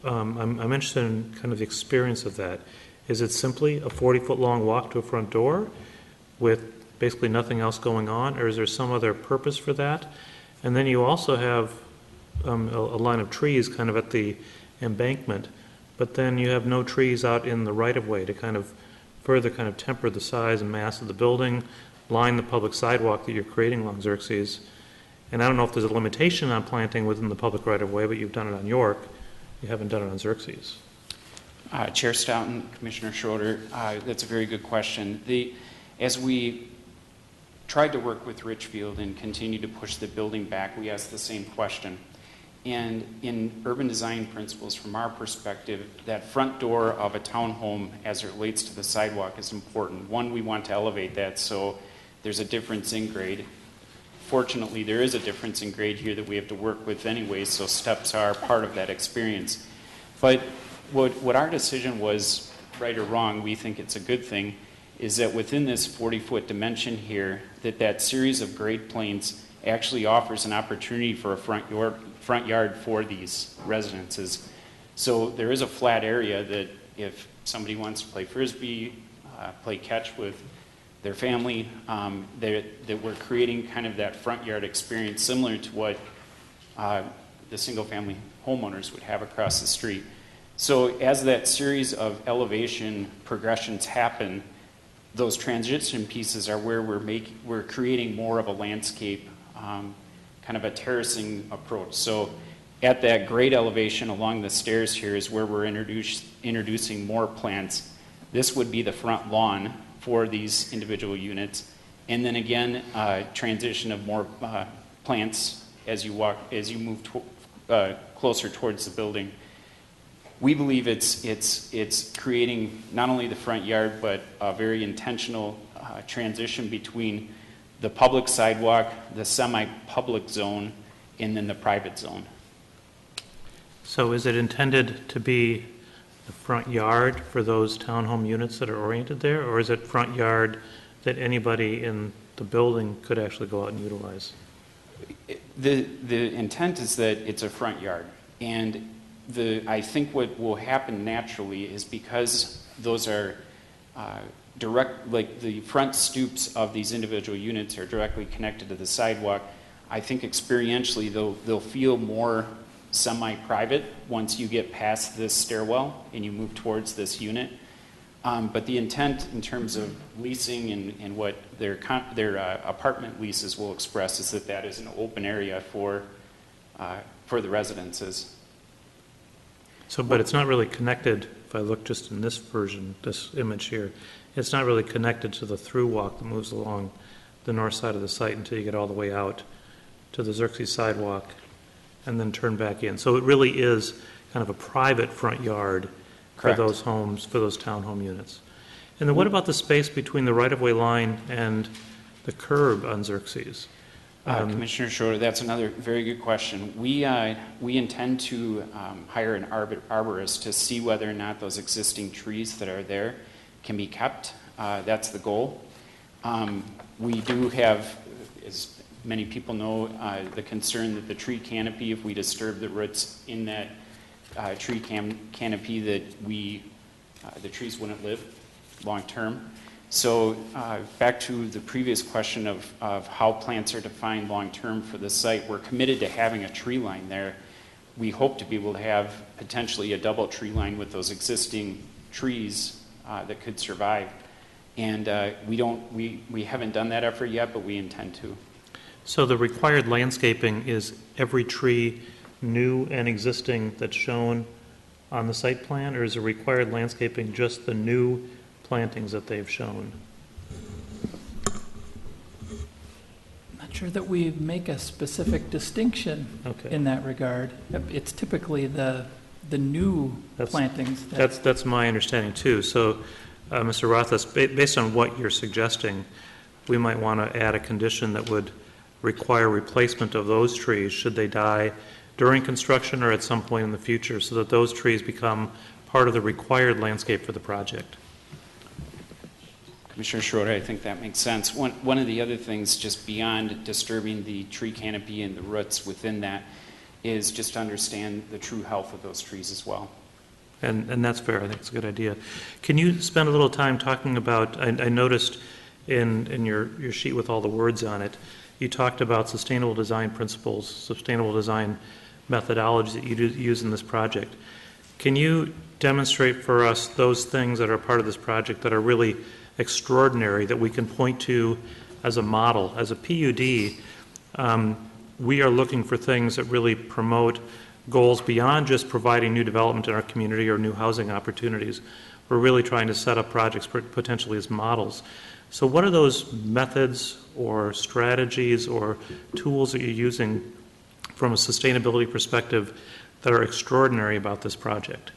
D: I'm interested in kind of the experience of that. Is it simply a 40-foot long walk to a front door with basically nothing else going on, or is there some other purpose for that? And then you also have a line of trees kind of at the embankment, but then you have no trees out in the right-of-way to kind of further kind of temper the size and mass of the building, line the public sidewalk that you're creating along Xerxes. And I don't know if there's a limitation on planting within the public right-of-way, but you've done it on York. You haven't done it on Xerxes.
G: Chair Stoughton, Commissioner Schroeder, that's a very good question. As we tried to work with Richfield and continue to push the building back, we asked the same question. And in urban design principles, from our perspective, that front door of a townhome as it relates to the sidewalk is important. One, we want to elevate that so there's a difference in grade. Fortunately, there is a difference in grade here that we have to work with anyway, so steps are part of that experience. But what our decision was, right or wrong, we think it's a good thing, is that within this 40-foot dimension here, that series of grade planes actually offers an opportunity for a front yard for these residences. So there is a flat area that if somebody wants to play Frisbee, play catch with their family, that we're creating kind of that front yard experience similar to what the single-family homeowners would have across the street. So as that series of elevation progressions happen, those transition pieces are where we're creating more of a landscape, kind of a terracing approach. So at that grade elevation along the stairs here is where we're introducing more plants. This would be the front lawn for these individual units. And then again, transition of more plants as you move closer towards the building. we believe it's creating not only the front yard, but a very intentional transition between the public sidewalk, the semi-public zone, and then the private zone.
D: So is it intended to be the front yard for those townhome units that are oriented there, or is it front yard that anybody in the building could actually go out and utilize?
G: The intent is that it's a front yard, and I think what will happen naturally is because those are direct, like the front stoops of these individual units are directly connected to the sidewalk. I think experientially they'll feel more semi-private once you get past this stairwell and you move towards this unit. But the intent in terms of leasing and what their apartment leases will express is that is an open area for the residences.
D: So, but it's not really connected, if I look just in this version, this image here, it's not really connected to the through walk that moves along the north side of the site until you get all the way out to the Xerxes sidewalk and then turn back in. So it really is kind of a private front yard
G: Correct.
D: for those homes, for those townhome units. And then what about the space between the right-of-way line and the curb on Xerxes?
G: Commissioner Schroeder, that's another very good question. We intend to hire an arborist to see whether or not those existing trees that are there can be kept. That's the goal. We do have, as many people know, the concern that the tree canopy, if we disturb the roots in that tree canopy, that the trees wouldn't live long term. So back to the previous question of how plants are defined long term for the site, we're committed to having a tree line there. We hope to be able to have potentially a double tree line with those existing trees that could survive. And we haven't done that effort yet, but we intend to.
D: So the required landscaping is every tree, new and existing, that's shown on the site plan, or is the required landscaping just the new plantings that they've shown?
E: Not sure that we make a specific distinction
D: Okay.
E: in that regard. It's typically the new plantings.
D: That's my understanding too. So, Mr. Rothfuss, based on what you're suggesting, we might want to add a condition that would require replacement of those trees should they die during construction or at some point in the future, so that those trees become part of the required landscape for the project.
G: Commissioner Schroeder, I think that makes sense. One of the other things, just beyond disturbing the tree canopy and the roots within that, is just to understand the true health of those trees as well.
D: And that's fair. I think it's a good idea. Can you spend a little time talking about, I noticed in your sheet with all the words on it, you talked about sustainable design principles, sustainable design methodologies that you use in this project. Can you demonstrate for us those things that are part of this project that are really extraordinary that we can point to as a model? As a PUD, we are looking for things that really promote goals beyond just providing new development in our community or new housing opportunities. We're really trying to set up projects potentially as models. So what are those methods or strategies or tools that you're using from a sustainability perspective that are extraordinary about this project?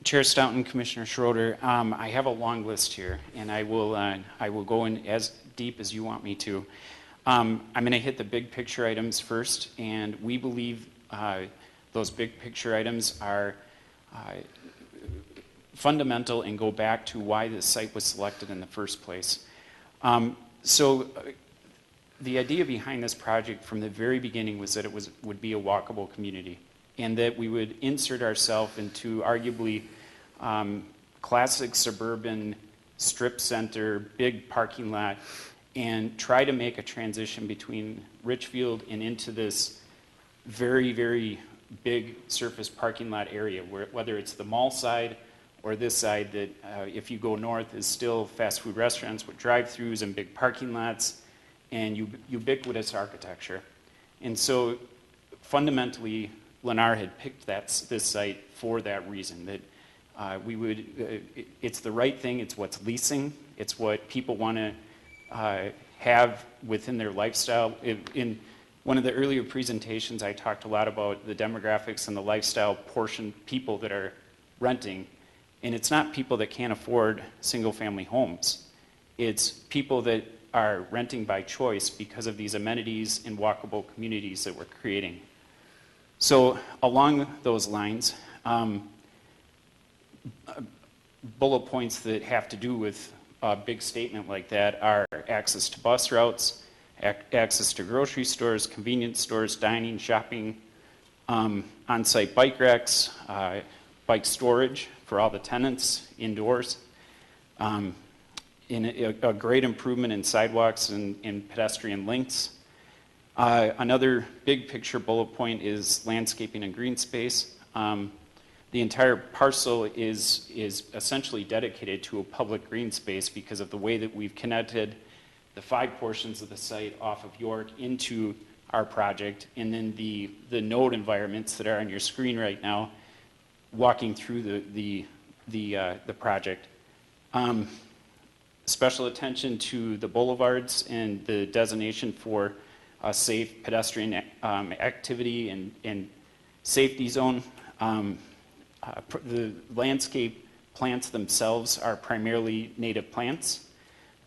G: Chair Stoughton, Commissioner Schroeder, I have a long list here, and I will go in as deep as you want me to. I'm going to hit the big picture items first, and we believe those big picture items are fundamental and go back to why this site was selected in the first place. So the idea behind this project from the very beginning was that it would be a walkable community, and that we would insert ourselves into arguably classic suburban strip center, big parking lot, and try to make a transition between Richfield and into this very, very big surface parking lot area, whether it's the mall side or this side that, if you go north, is still fast food restaurants with drive-thrus and big parking lots and ubiquitous architecture. And so fundamentally, Lennar had picked this site for that reason, that it's the right thing, it's what's leasing, it's what people want to have within their lifestyle. one of the earlier presentations, I talked a lot about the demographics and the lifestyle portion, people that are renting. And it's not people that can't afford single-family homes. It's people that are renting by choice because of these amenities and walkable communities that we're creating. So along those lines, bullet points that have to do with a big statement like that are access to bus routes, access to grocery stores, convenience stores, dining, shopping, on-site bike racks, bike storage for all the tenants indoors, in a great improvement in sidewalks and pedestrian links. Another big picture bullet point is landscaping and green space. The entire parcel is essentially dedicated to a public green space because of the way that we've connected the 5 portions of the site off of York into our project, and then the node environments that are on your screen right now, walking through the project. Special attention to the boulevards and the designation for a safe pedestrian activity and safety zone. The landscape plants themselves are primarily native plants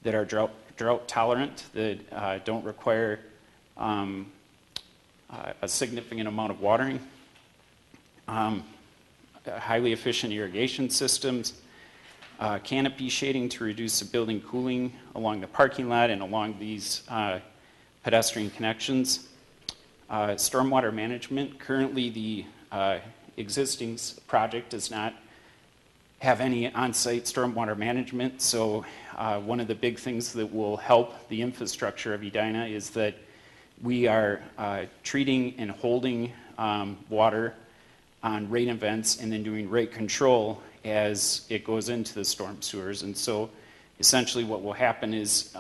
G: that are drought tolerant, that don't require a significant amount of watering. Highly efficient irrigation systems, canopy shading to reduce the building cooling along the parking lot and along these pedestrian connections. Stormwater management. Currently, the existing project does not have any on-site stormwater management, so one of the big things that will help the infrastructure of Edina is that we are treating and holding water on rate events and then doing rate control as it goes into the storm sewers. And so essentially what will happen is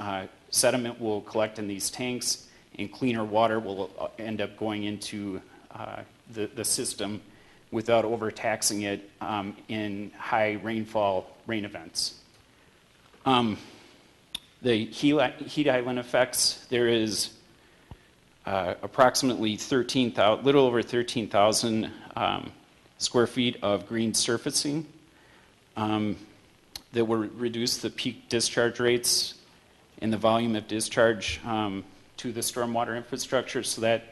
G: sediment will collect in these tanks and cleaner water will end up going into the system without overtaxing it in high rainfall rain events. The heat island effects, there is approximately little over 13,000 square feet of green surfacing that will reduce the peak discharge rates and the volume of discharge to the stormwater infrastructure. So that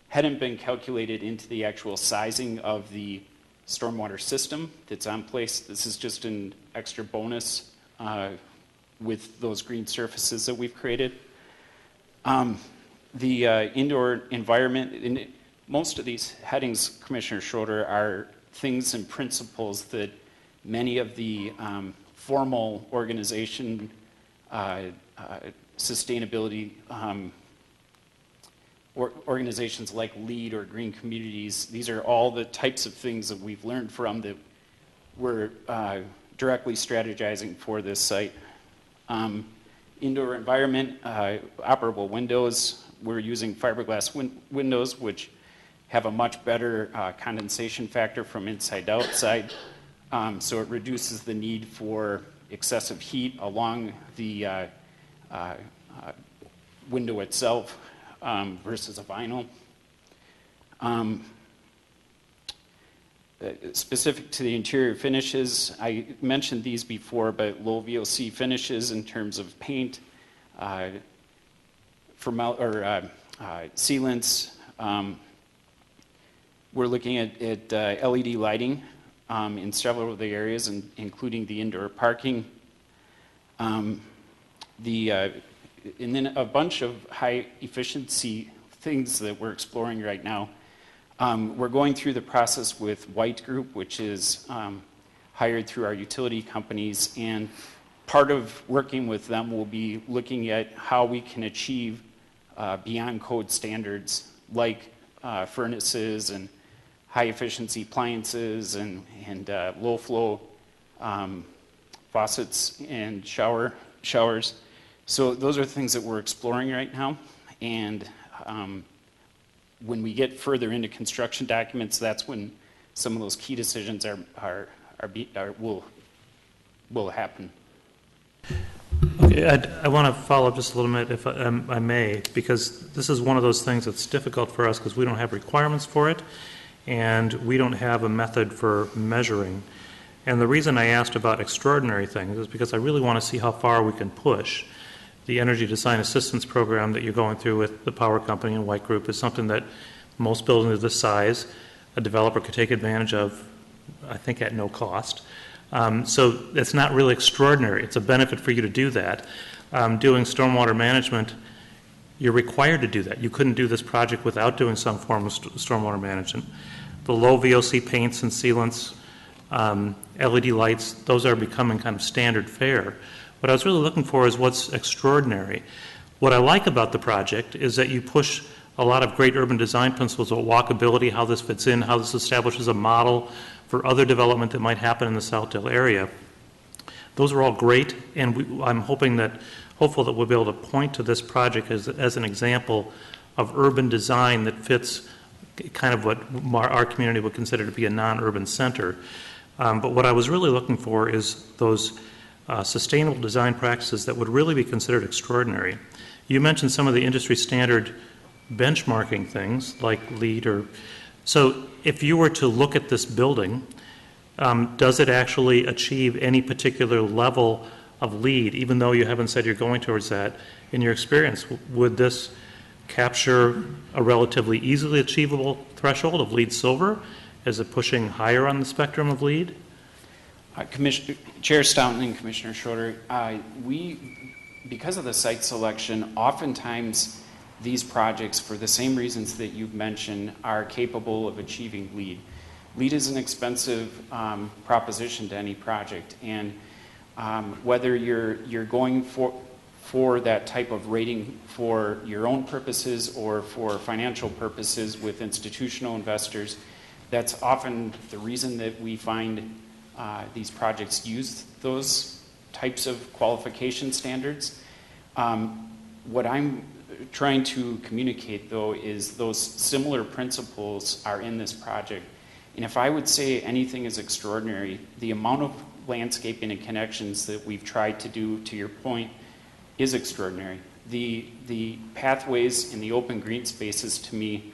G: hadn't been calculated into the actual sizing of the stormwater system that's on place. This is just an extra bonus with those green surfaces that we've created. The indoor environment, most of these headings, Commissioner Schroeder, are things and principles that many of the formal organization sustainability organizations like LEAD or Green Communities, these are all the types of things that we've learned from that we're directly strategizing for this site. Indoor environment, operable windows. We're using fiberglass windows, which have a much better condensation factor from inside to outside. So it reduces the need for excessive heat along the window itself versus a vinyl. Specific to the interior finishes, I mentioned these before, but low VOC finishes in terms of paint, sealants. We're looking at LED lighting in several of the areas, including the indoor parking. And then a bunch of high efficiency things that we're exploring right now. We're going through the process with White Group, which is hired through our utility companies, and part of working with them will be looking at how we can achieve beyond code standards like furnaces and high efficiency appliances and low flow faucets and showers. So those are things that we're exploring right now, and when we get further into construction documents, that's when some of those key decisions will happen.
D: Okay, I want to follow up just a little bit, if I may, because this is one of those things that's difficult for us because we don't have requirements for it, and we don't have a method for measuring. And the reason I asked about extraordinary things is because I really want to see how far we can push. The Energy Design Assistance Program that you're going through with the power company and White Group is something that most buildings of this size, a developer could take advantage of, I think, at no cost. So it's not really extraordinary. It's a benefit for you to do that. Doing stormwater management, you're required to do that. You couldn't do this project without doing some form of stormwater management. The low VOC paints and sealants, LED lights, those are becoming kind of standard fare. What I was really looking for is what's extraordinary. What I like about the project is that you push a lot of great urban design principles of walkability, how this fits in, how this establishes a model for other development that might happen in the Southdale area. Those are all great, and I'm hopeful that we'll be able to point to this project as an example of urban design that fits kind of what our community would consider to be a non-urban center. But what I was really looking for is those sustainable design practices that would really be considered extraordinary. You mentioned some of the industry standard benchmarking things like LEED so if you were to look at this building, does it actually achieve any particular level of LEED, even though you haven't said you're going towards that? In your experience, would this capture a relatively easily achievable threshold of LEED Silver? Is it pushing higher on the spectrum of LEED?
G: Chair Staunton and Commissioner Schroeder, because of the site selection, oftentimes these projects, for the same reasons that you've mentioned, are capable of achieving LEED. LEED is an expensive proposition to any project, and whether you're going for that type of rating for your own purposes or for financial purposes with institutional investors, that's often the reason that we find these projects use those types of qualification standards. What I'm trying to communicate, though, is those similar principles are in this project. And if I would say anything is extraordinary, the amount of landscaping and connections that we've tried to do, to your point, is extraordinary. The pathways in the open green spaces, to me,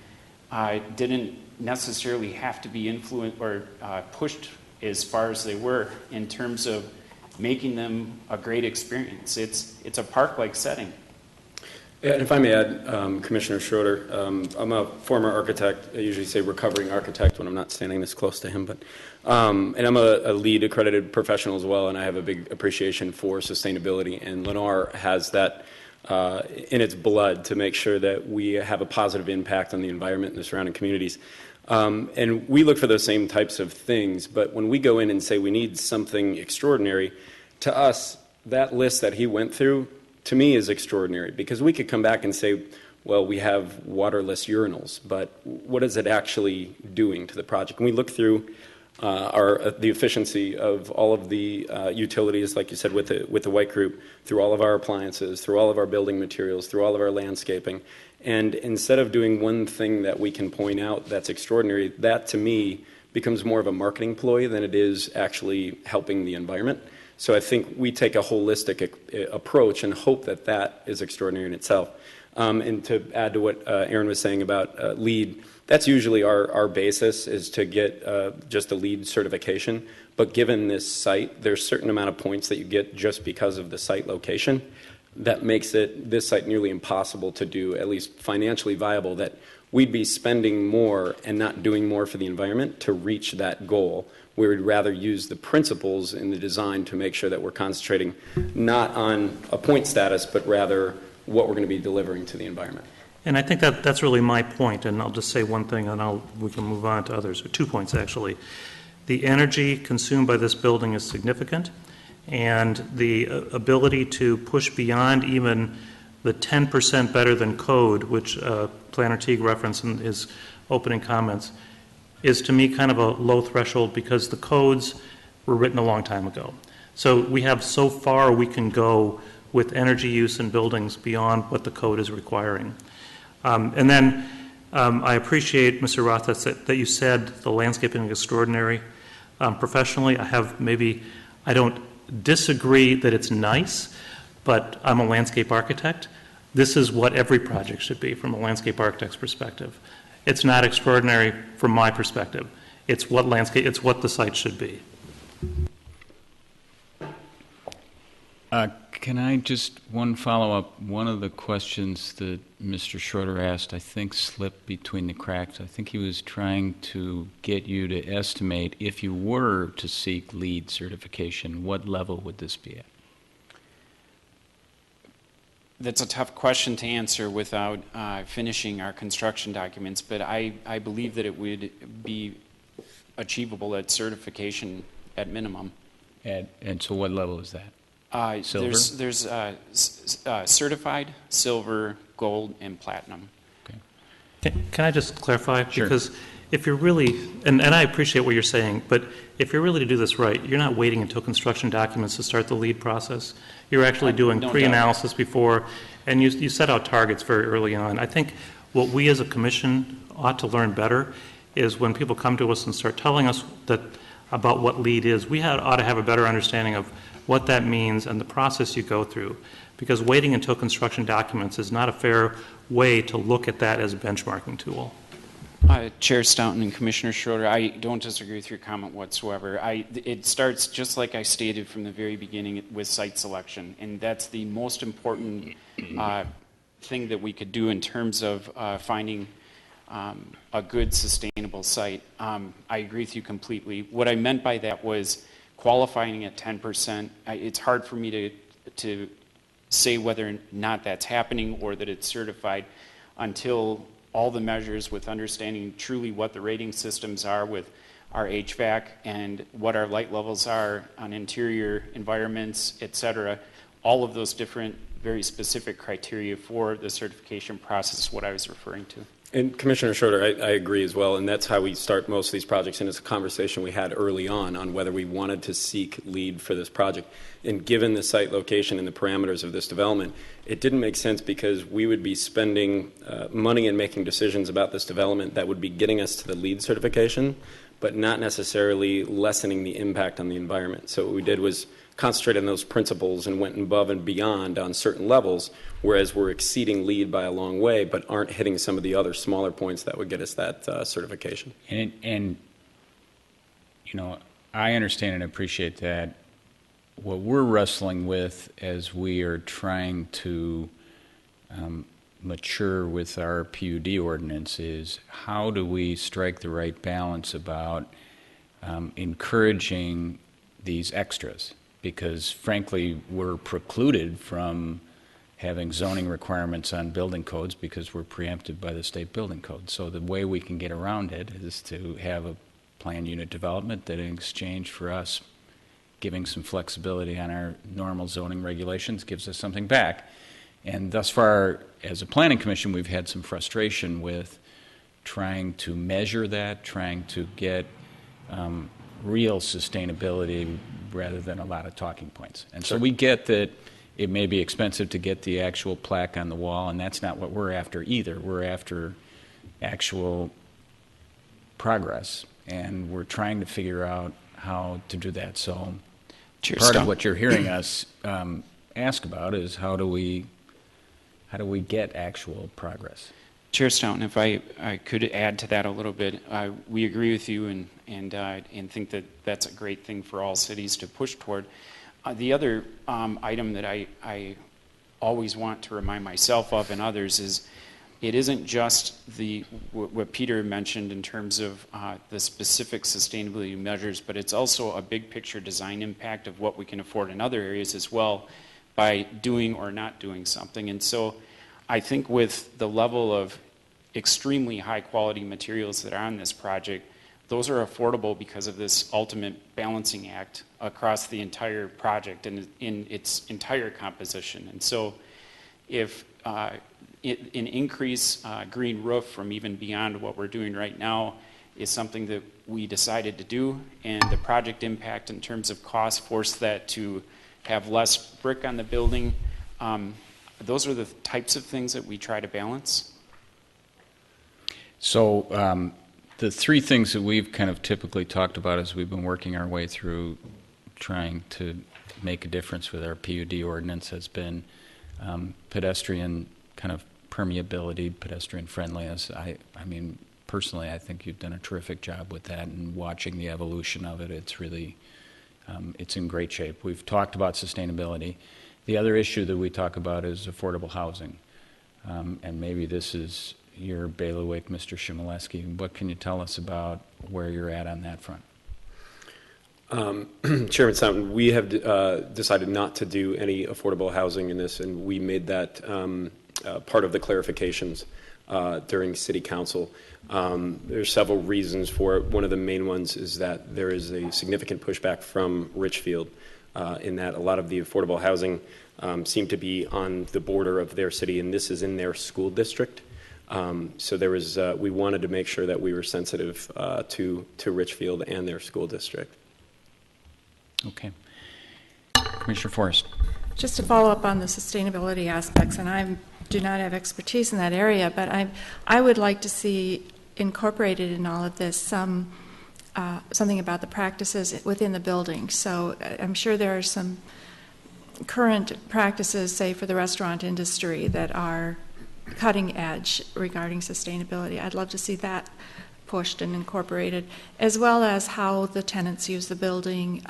G: didn't necessarily have to be influenced or pushed as far as they were in terms of making them a great experience. It's a park-like setting.
F: Yeah, and if I may add, Commissioner Schroeder, I'm a former architect. I usually say recovering architect when I'm not standing this close to him, but and I'm a LEED accredited professional as well, and I have a big appreciation for sustainability, and Lennar has that in its blood to make sure that we have a positive impact on the environment and the surrounding communities. And we look for those same types of things, but when we go in and say we need something extraordinary, to us, that list that he went through, to me, is extraordinary, because we could come back and say, well, we have waterless urinals, but what is it actually doing to the project? And we look through the efficiency of all of the utilities, like you said, with the White Group, through all of our appliances, through all of our building materials, through all of our landscaping. And instead of doing one thing that we can point out that's extraordinary, that to me becomes more of a marketing ploy than it is actually helping the environment. So I think we take a holistic approach and hope that that is extraordinary in itself. And to add to what Aaron was saying about LEED, that's usually our basis, is to get just a LEED certification. But given this site, there's a certain amount of points that you get just because of the site location that makes this site nearly impossible to do, at least financially viable, that we'd be spending more and not doing more for the environment to reach that goal. We would rather use the principles in the design to make sure that we're concentrating not on a point status, but rather what we're going to be delivering to the environment.
D: And I think that's really my point, and I'll just say one thing and we can move on to others, or 2 points actually. The energy consumed by this building is significant, and the ability to push beyond even the 10% better than code, which Planner Teague referenced in his opening comments, is to me kind of a low threshold, because the codes were written a long time ago. So we have so far we can go with energy use in buildings beyond what the code is requiring. And then I appreciate, Mr. Roth, that you said the landscaping is extraordinary. Professionally, I don't disagree that it's nice, but I'm a landscape architect. This is what every project should be from a landscape architect's perspective. It's not extraordinary from my perspective. It's what the site should be.
A: Can I just, one follow-up, one of the questions that Mr. Schroeder asked, I think slipped between the cracks. I think he was trying to get you to estimate, if you were to seek LEED certification, what level would this be at?
G: That's a tough question to answer without finishing our construction documents, but I believe that it would be achievable at certification at minimum.
A: And so what level is that? Silver?
G: There's certified, silver, gold, and platinum.
A: Okay.
D: Can I just clarify?
A: Sure.
D: Because if you're really, and I appreciate what you're saying, but if you're really to do this right, you're not waiting until construction documents to start the LEED process. You're actually doing
G: No
D: pre-analysis before, and you set out targets very early on. I think what we as a commission ought to learn better is when people come to us and start telling us about what LEED is, we ought to have a better understanding of what that means and the process you go through. Because waiting until construction documents is not a fair way to look at that as a benchmarking tool.
G: Chair Staunton and Commissioner Schroeder, I don't disagree with your comment whatsoever. It starts just like I stated from the very beginning with site selection, and that's the most important thing that we could do in terms of finding a good, sustainable site. I agree with you completely. What I meant by that was qualifying at 10%. It's hard for me to say whether or not that's happening or that it's certified until all the measures with understanding truly what the rating systems are with our HVAC and what our light levels are on interior environments, et cetera. All of those different, very specific criteria for the certification process is what I was referring to.
F: And Commissioner Schroeder, I agree as well, and that's how we start most of these projects, and it's a conversation we had early on whether we wanted to seek LEED for this project. And given the site location and the parameters of this development, it didn't make sense because we would be spending money and making decisions about this development that would be getting us to the LEED certification, but not necessarily lessening the impact on the environment. So what we did was concentrate on those principles and went above and beyond on certain levels, whereas we're exceeding LEED by a long way, but aren't hitting some of the other smaller points that would get us that certification.
A: And you know, I understand and appreciate that. What we're wrestling with as we are trying to mature with our PUD ordinance is how do we strike the right balance about encouraging these extras? Because frankly, we're precluded from having zoning requirements on building codes because we're preempted by the state building code. So the way we can get around it is to have a planned unit development that in exchange for us giving some flexibility on our normal zoning regulations gives us something back. And thus far, as a planning commission, we've had some frustration with trying to measure that, trying to get real sustainability rather than a lot of talking points. And so we get that it may be expensive to get the actual plaque on the wall, and that's not what we're after either. We're after actual progress, and we're trying to figure out how to do that. So part of what you're hearing us ask about is how do we get actual progress?
G: Chair Staunton, if I could add to that a little bit, we agree with you and think that that's a great thing for all cities to push toward. The other item that I always want to remind myself of and others is it isn't just what Peter mentioned in terms of the specific sustainability measures, but it's also a big picture design impact of what we can afford in other areas as well by doing or not doing something. And so I think with the level of extremely high quality materials that are on this project, those are affordable because of this ultimate balancing act across the entire project and in its entire composition. And so if an increase green roof from even beyond what we're doing right now is something that we decided to do, and the project impact in terms of cost forced that to have less brick on the building, those are the types of things that we try to balance.
A: So the three things that we've kind of typically talked about as we've been working our way through trying to make a difference with our PUD ordinance has been pedestrian kind of permeability, pedestrian friendliness. I mean, personally, I think you've done a terrific job with that, and watching the evolution of it, it's really, it's in great shape. We've talked about sustainability. The other issue that we talk about is affordable housing. And maybe this is your bailiwick, Mr. Shimoleski. What can you tell us about where you're at on that front?
F: Chairman Sounton, we have decided not to do any affordable housing in this, and we made that part of the clarifications during City Council. There's several reasons for it. One of the main ones is that there is a significant pushback from Richfield in that a lot of the affordable housing seem to be on the border of their city, and this is in their school district. So there was, we wanted to make sure that we were sensitive to Richfield and their school district.
A: Okay. Commissioner Forrest.
B: Just to follow up on the sustainability aspects, and I do not have expertise in that area, but I would like to see incorporated in all of this something about the practices within the building. So I'm sure there are some current practices, say for the restaurant industry, that are cutting edge regarding sustainability. I'd love to see that pushed and incorporated, as well as how the tenants use the building,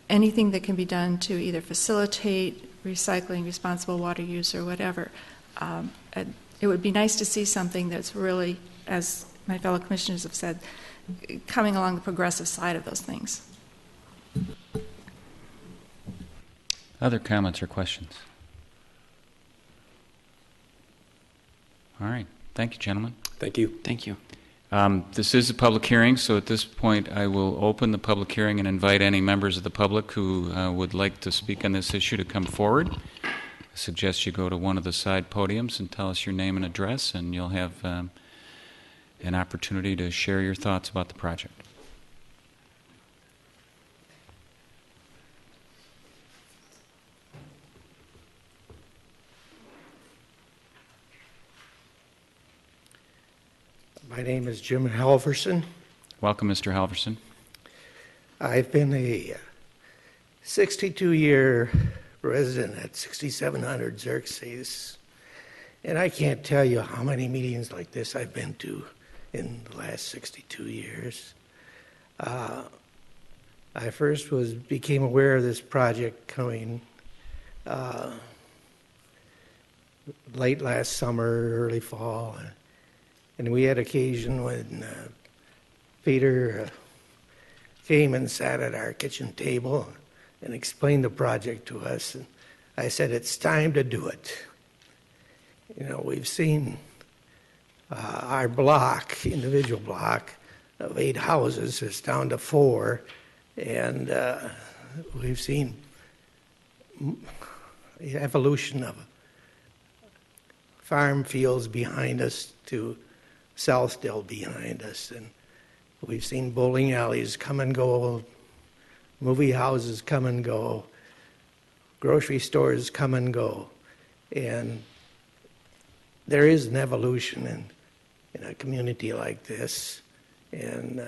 B: anything that can be done to either facilitate recycling, responsible water use, or whatever. It would be nice to see something that's really, as my fellow commissioners have said, coming along the progressive side of those things.
A: Other comments or questions? All right. Thank you, gentlemen.
F: Thank you.
G: Thank you.
A: This is a public hearing, so at this point I will open the public hearing and invite any members of the public who would like to speak on this issue to come forward. I suggest you go to one of the side podiums and tell us your name and address, and you'll have an opportunity to share your thoughts about the project.
H: My name is Jim Halverson.
A: Welcome, Mr. Halverson.
H: I've been a 62-year resident at 6700 Xerxes, and I can't tell you how many meetings like this I've been to in the last 62 years. I first became aware of this project coming late last summer, early fall, and we had occasion when Peter came and sat at our kitchen table and explained the project to us. And I said, it's time to do it. You know, we've seen our block, individual block of 8 houses is down to 4. And we've seen the evolution of farm fields behind us to Southdale behind us, and we've seen bowling alleys come and go, movie houses come and go, grocery stores come and go, and there is an evolution in a community like this, and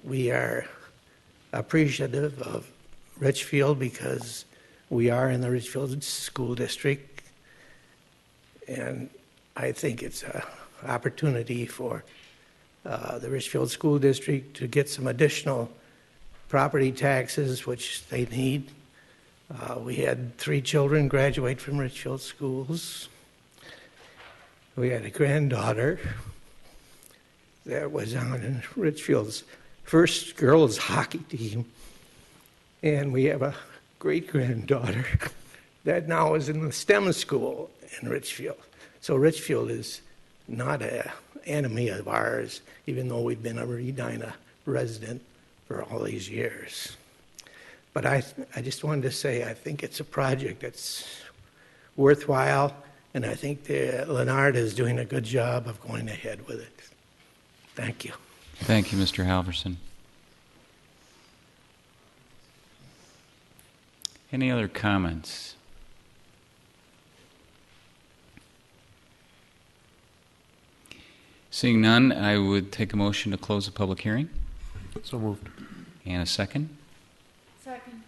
H: we are appreciative of Richfield because we are in the Richfield School District, and I think it's a opportunity for the Richfield School District to get some additional property taxes, which they need. We had 3 children graduate from Richfield schools. We had a granddaughter that was on Richfield's first girls hockey team. And we have a great-granddaughter that now is in the STEM school in Richfield. So Richfield is not an enemy of ours, even though we've been a Edina resident for all these years. But I just wanted to say I think it's a project that's worthwhile, and I think Leonard is doing a good job of going ahead with it. Thank you.
A: Thank you, Mr. Halverson. Any other comments? Seeing none, I would take a motion to close the public hearing.
C: So moved.
A: And a second.
B: Second.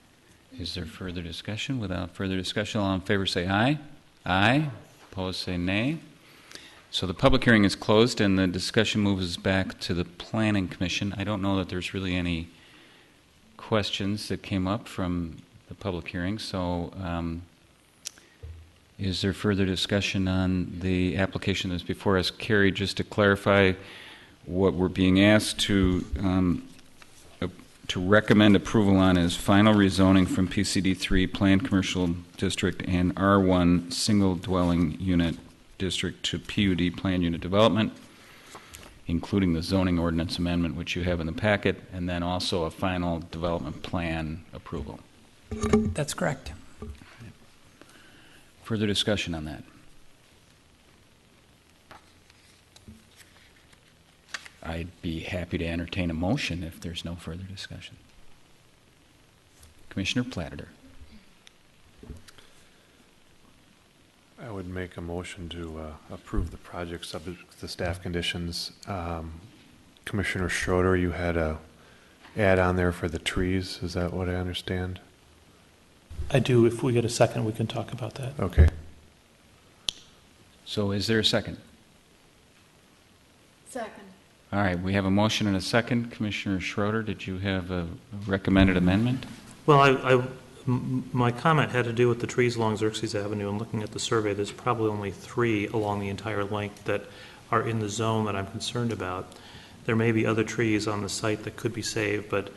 A: Is there further discussion? Without further discussion, all in favor say aye. Aye. Opposed say nay. So the public hearing is closed and the discussion moves back to the Planning Commission. I don't know that there's really any questions that came up from the public hearing, so is there further discussion on the application that's before us? Carrie, just to clarify, what we're being asked to recommend approval on is final rezoning from PCD3 Planned Commercial District and R1 Single Dwelling Unit District to PUD Planned Unit Development, including the zoning ordinance amendment which you have in the packet, and then also a final development plan approval.
E: That's correct.
A: Further discussion on that? I'd be happy to entertain a motion if there's no further discussion. Commissioner Platter.
C: I would make a motion to approve the project subject to the staff conditions. Commissioner Schroeder, you had a add on there for the trees. Is that what I understand?
D: I do. If we get a second, we can talk about that.
C: Okay.
A: So is there a second?
B: Second.
A: All right, we have a motion and a second. Commissioner Schroeder, did you have a recommended amendment?
D: Well, my comment had to do with the trees along Xerxes Avenue, and looking at the survey, there's probably only 3 along the entire length that are in the zone that I'm concerned about. There may be other trees on the site that could be saved, but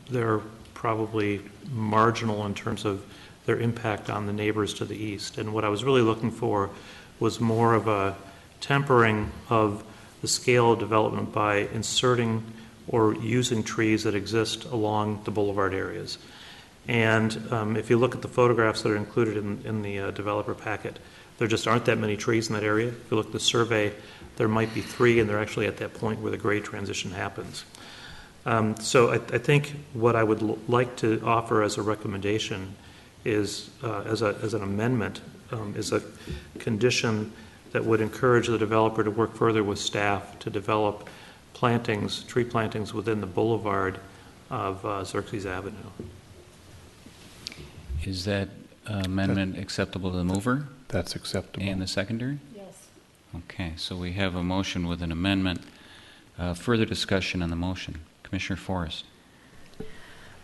D: they're probably marginal in terms of their impact on the neighbors to the east. And what I was really looking for was more of a tempering of the scale of development by inserting or using trees that exist along the boulevard areas. And if you look at the photographs that are included in the developer packet, there just aren't that many trees in that area. If you look at the survey, there might be 3, and they're actually at that point where the grade transition happens. So I think what I would like to offer as a recommendation is, as an amendment, is a condition that would encourage the developer to work further with staff to develop plantings, tree plantings within the boulevard of Xerxes Avenue.
A: Is that amendment acceptable to the mover
C: That's acceptable.
A: and the seconder?
B: Yes.
A: Okay, so we have a motion with an amendment. Further discussion on the motion. Commissioner Forrest.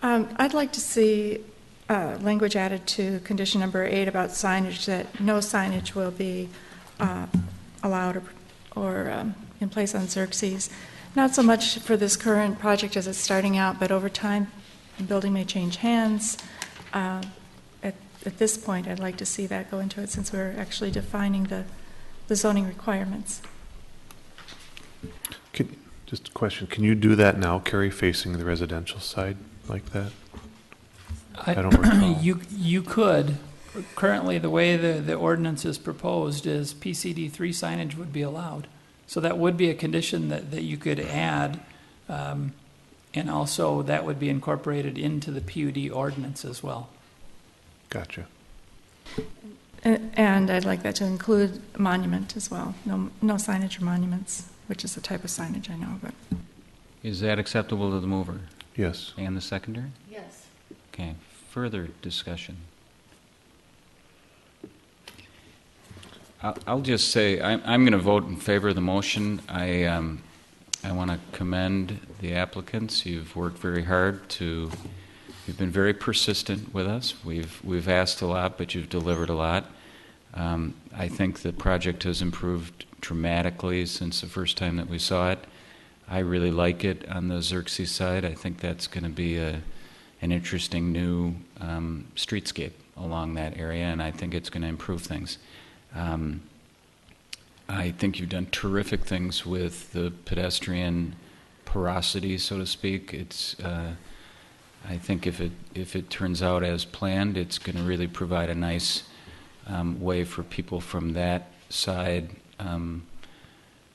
B: I'd like to see language added to condition number 8 about signage, that no signage will be allowed or in place on Xerxes. Not so much for this current project as it's starting out, but over time, the building may change hands. At this point, I'd like to see that go into it since we're actually defining the zoning requirements.
C: Just a question. Can you do that now, Carrie, facing the residential side like that? I don't recall.
E: You could. Currently, the way the ordinance is proposed is PCD3 signage would be allowed. So that would be a condition that you could add, and also that would be incorporated into the PUD ordinance as well.
C: Gotcha.
B: And I'd like that to include monument as well. No signage or monuments, which is a type of signage I know, but.
A: Is that acceptable to the mover
C: Yes.
A: and the seconder?
B: Yes.
A: Okay, further discussion. I'll just say I'm going to vote in favor of the motion. I want to commend the applicants. You've worked very hard you've been very persistent with us. We've asked a lot, but you've delivered a lot. I think the project has improved dramatically since the first time that we saw it. I really like it on the Xerxes side. I think that's going to be an interesting new streetscape along that area, and I think it's going to improve things. I think you've done terrific things with the pedestrian porosity, so to speak. I think if it turns out as planned, it's going to really provide a nice way for people from that side, from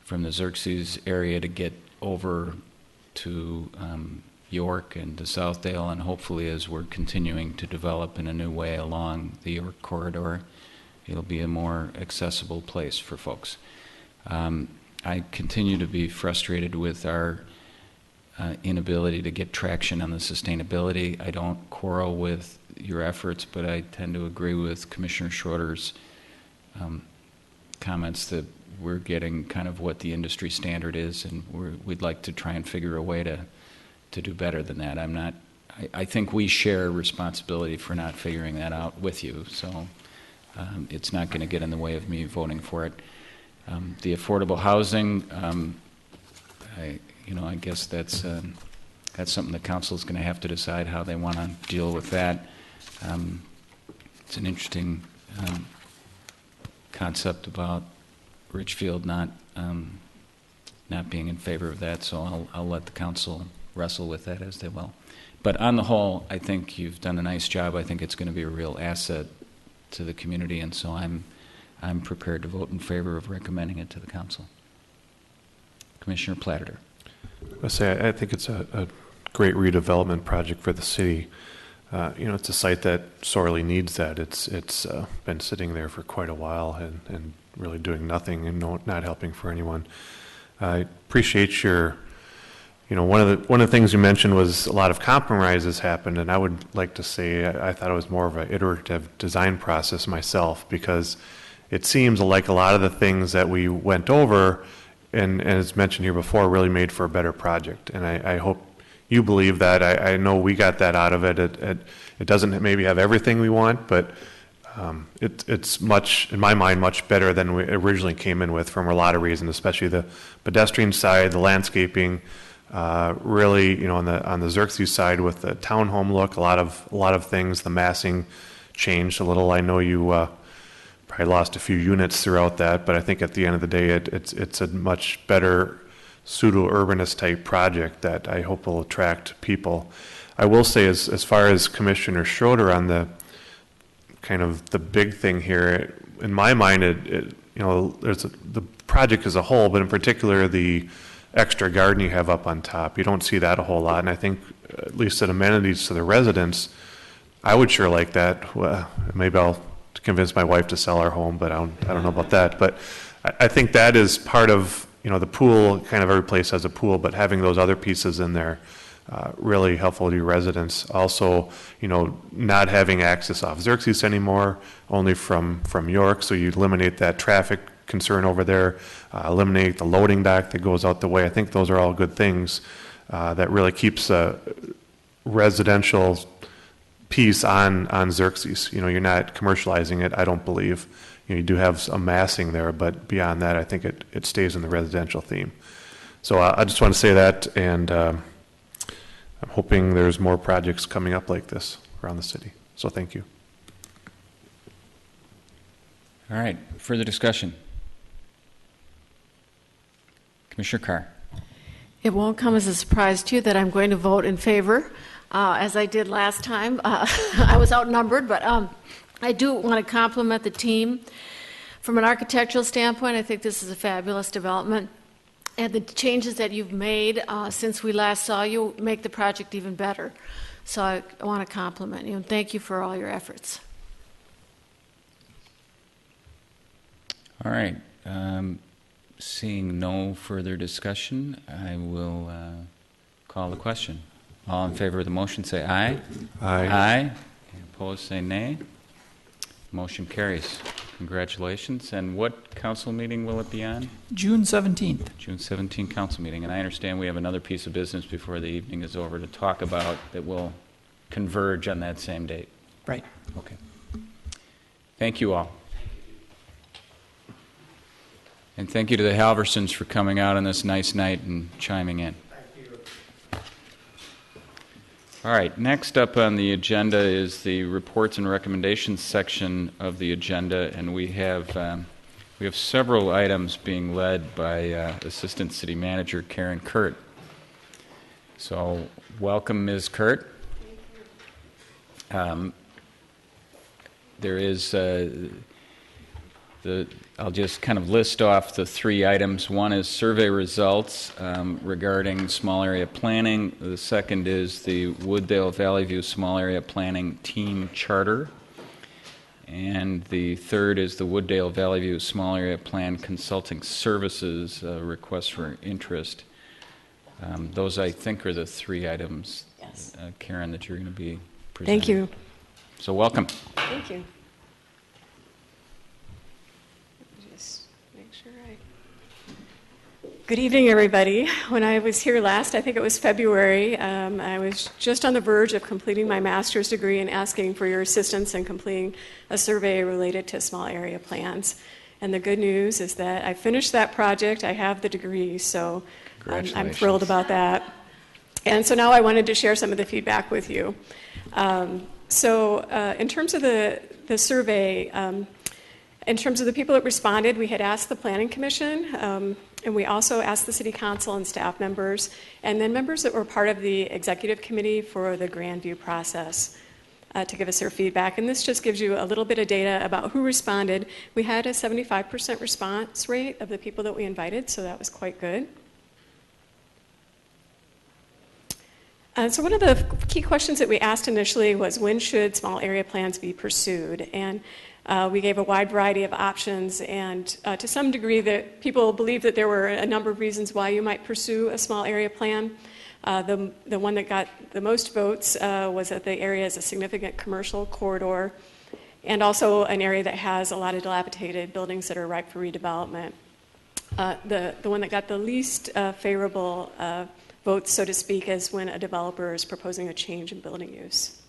A: the Xerxes area, to get over to York and to Southdale, and hopefully as we're continuing to develop in a new way along the York corridor, it'll be a more accessible place for folks. I continue to be frustrated with our inability to get traction on the sustainability. I don't quarrel with your efforts, but I tend to agree with Commissioner Schroeder's comments that we're getting kind of what the industry standard is, and we'd like to try and figure a way to do better than that. I think we share responsibility for not figuring that out with you, so it's not going to get in the way of me voting for it. The affordable housing, I guess that's something the council is going to have to decide how they want to deal with that. It's an interesting concept about Richfield not being in favor of that, so I'll let the council wrestle with that as they will. But on the whole, I think you've done a nice job. I think it's going to be a real asset to the community, and so I'm prepared to vote in favor of recommending it to the council. Commissioner Platter.
C: I think it's a great redevelopment project for the city. It's a site that sorely needs that. It's been sitting there for quite a while and really doing nothing and not helping for anyone. I appreciate your, one of the things you mentioned was a lot of compromises happened, and I would like to say I thought it was more of an iterative design process myself, because it seems like a lot of the things that we went over and as mentioned here before, really made for a better project. And I hope you believe that. I know we got that out of it. It doesn't maybe have everything we want, but it's much, in my mind, much better than we originally came in with, from a lot of reasons, especially the pedestrian side, the landscaping, really, on the Xerxes side with the townhome look, a lot of things. The massing changed a little. I know you probably lost a few units throughout that, but I think at the end of the day, it's a much better pseudo-urbanist type project that I hope will attract people. I will say, as far as Commissioner Schroeder on the kind of the big thing here, in my mind, there's the project as a whole, but in particular the extra garden you have up on top. You don't see that a whole lot, and I think at least at amenities to the residents, I would sure like that. Well, maybe I'll convince my wife to sell our home, but I don't know about that. But I think that is part of, the pool. Kind of every place has a pool, but having those other pieces in there really helpful to your residents. Also, not having access off Xerxes anymore, only from York, so you eliminate that traffic concern over there, eliminate the loading dock that goes out the way. I think those are all good things that really keeps a residential piece on Xerxes. You're not commercializing it, I don't believe. You do have some massing there, but beyond that, I think it stays in the residential theme. So I just want to say that, and I'm hoping there's more projects coming up like this around the city. So thank you.
A: All right, further discussion. Commissioner Carr.
I: It won't come as a surprise to you that I'm going to vote in favor, as I did last time. I was outnumbered, but I do want to compliment the team. From an architectural standpoint, I think this is a fabulous development. And the changes that you've made since we last saw you make the project even better. So I want to compliment you and thank you for all your efforts.
A: All right. Seeing no further discussion, I will call the question. All in favor of the motion say aye.
C: Aye.
A: Aye. Opposed say nay. Motion carries. Congratulations. And what council meeting will it be on?
E: June 17th.
A: June 17th council meeting. And I understand we have another piece of business before the evening is over to talk about that will converge on that same date.
E: Right.
A: Okay. Thank you all. And thank you to the Halversons for coming out on this nice night and chiming in. All right, next up on the agenda is the reports and recommendations section of the agenda, and we have several items being led by Assistant City Manager Karen Kurt. So, welcome, Ms. Kurt. There is I'll just kind of list off the three items. One is survey results regarding small area planning. The second is the Wooddale Valley View Small Area Planning Team Charter. And the third is the Wooddale Valley View Small Area Plan Consulting Services request for interest. Those, I think, are the three items,
J: Yes.
A: Karen, that you're going to be presenting.
J: Thank you.
A: So welcome.
J: Thank you. Just make sure I. Good evening, everybody. When I was here last, I think it was February, I was just on the verge of completing my master's degree and asking for your assistance in completing a survey related to small area plans. And the good news is that I finished that project. I have the degree, so I'm thrilled about that. And so now I wanted to share some of the feedback with you. In terms of the survey, in terms of the people that responded, we had asked the Planning Commission, and we also asked the City Council and staff members, and then members that were part of the Executive Committee for the Grandview process to give us their feedback. And this just gives you a little bit of data about who responded. We had a 75% response rate of the people that we invited, so that was quite good. So one of the key questions that we asked initially was, when should small area plans be pursued? And we gave a wide variety of options, and to some degree that people believe that there were a number of reasons why you might pursue a small area plan. The one that got the most votes was that the area is a significant commercial corridor and also an area that has a lot of dilapidated buildings that are ripe for redevelopment. The one that got the least favorable votes, so to speak, is when a developer is proposing a change in building use.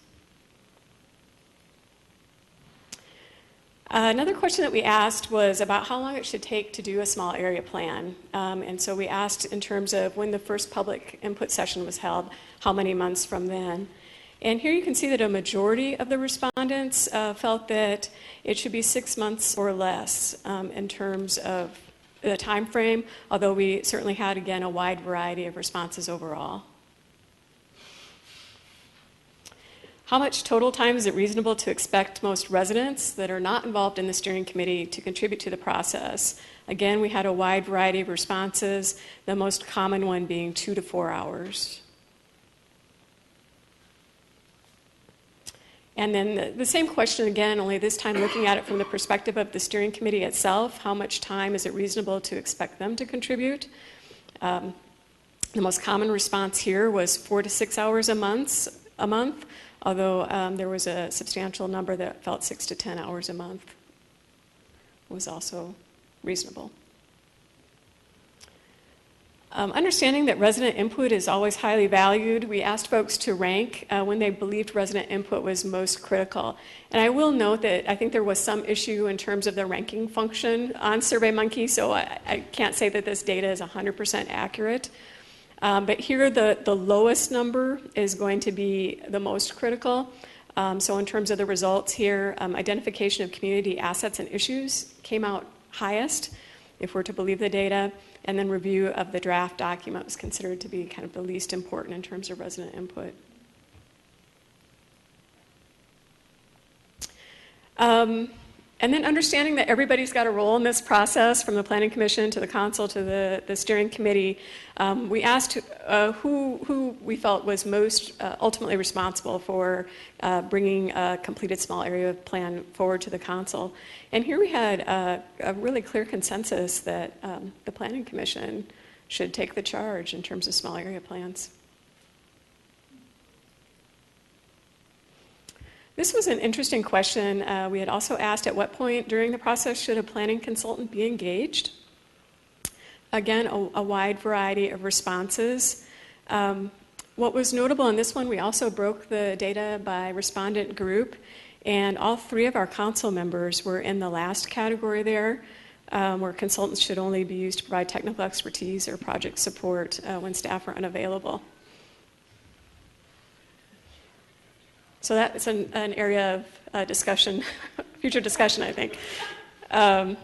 J: Another question that we asked was about how long it should take to do a small area plan. And so we asked in terms of when the first public input session was held, how many months from then. And here you can see that a majority of the respondents felt that it should be 6 months or less in terms of the time frame, although we certainly had, again, a wide variety of responses overall. How much total time is it reasonable to expect most residents that are not involved in the steering committee to contribute to the process? Again, we had a wide variety of responses, the most common one being 2 to 4 hours. And then the same question again, only this time looking at it from the perspective of the steering committee itself. How much time is it reasonable to expect them to contribute? The most common response here was 4 to 6 hours a month, although there was a substantial number that felt 6 to 10 hours a month was also reasonable. Understanding that resident input is always highly valued, we asked folks to rank when they believed resident input was most critical. And I will note that I think there was some issue in terms of the ranking function on SurveyMonkey, so I can't say that this data is 100% accurate. But here the lowest number is going to be the most critical. So in terms of the results here, identification of community assets and issues came out highest, if we're to believe the data, and then review of the draft document was considered to be kind of the least important in terms of resident input. And then understanding that everybody's got a role in this process, from the Planning Commission to the Council to the Steering Committee, we asked who we felt was most ultimately responsible for bringing a completed small area plan forward to the Council. And here we had a really clear consensus that the Planning Commission should take the charge in terms of small area plans. This was an interesting question. We had also asked at what point during the process should a planning consultant be engaged? Again, a wide variety of responses. What was notable in this one, we also broke the data by respondent group, and all 3 of our council members were in the last category there, where consultants should only be used to provide technical expertise or project support when staff are unavailable. So that's an area of discussion, future discussion, I think. And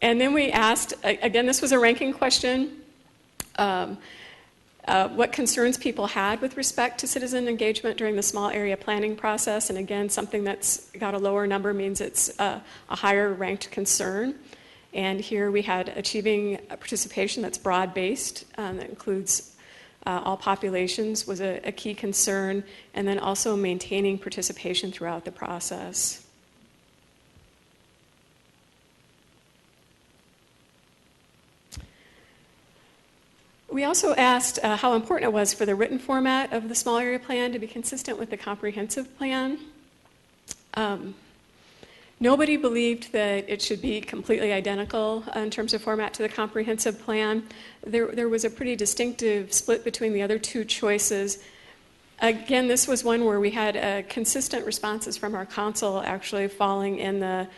J: then we asked, again, this was a ranking question, what concerns people had with respect to citizen engagement during the small area planning process. And again, something that's got a lower number means it's a higher ranked concern. And here we had achieving a participation that's broad-based, that includes all populations was a key concern, and then also maintaining participation throughout the process. We also asked how important it was for the written format of the small area plan to be consistent with the comprehensive plan. Nobody believed that it should be completely identical in terms of format to the comprehensive plan. There was a pretty distinctive split between the other two choices. Again, this was one where we had consistent responses from our council actually falling in the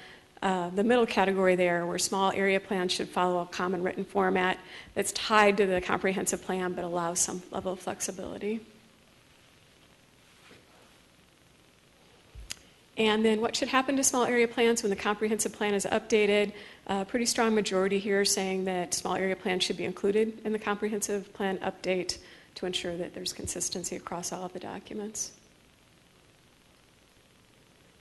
J: middle category there, where small area plans should follow a common written format that's tied to the comprehensive plan but allows some level of flexibility. And then what should happen to small area plans when the comprehensive plan is updated? A pretty strong majority here saying that small area plans should be included in the comprehensive plan update to ensure that there's consistency across all of the documents.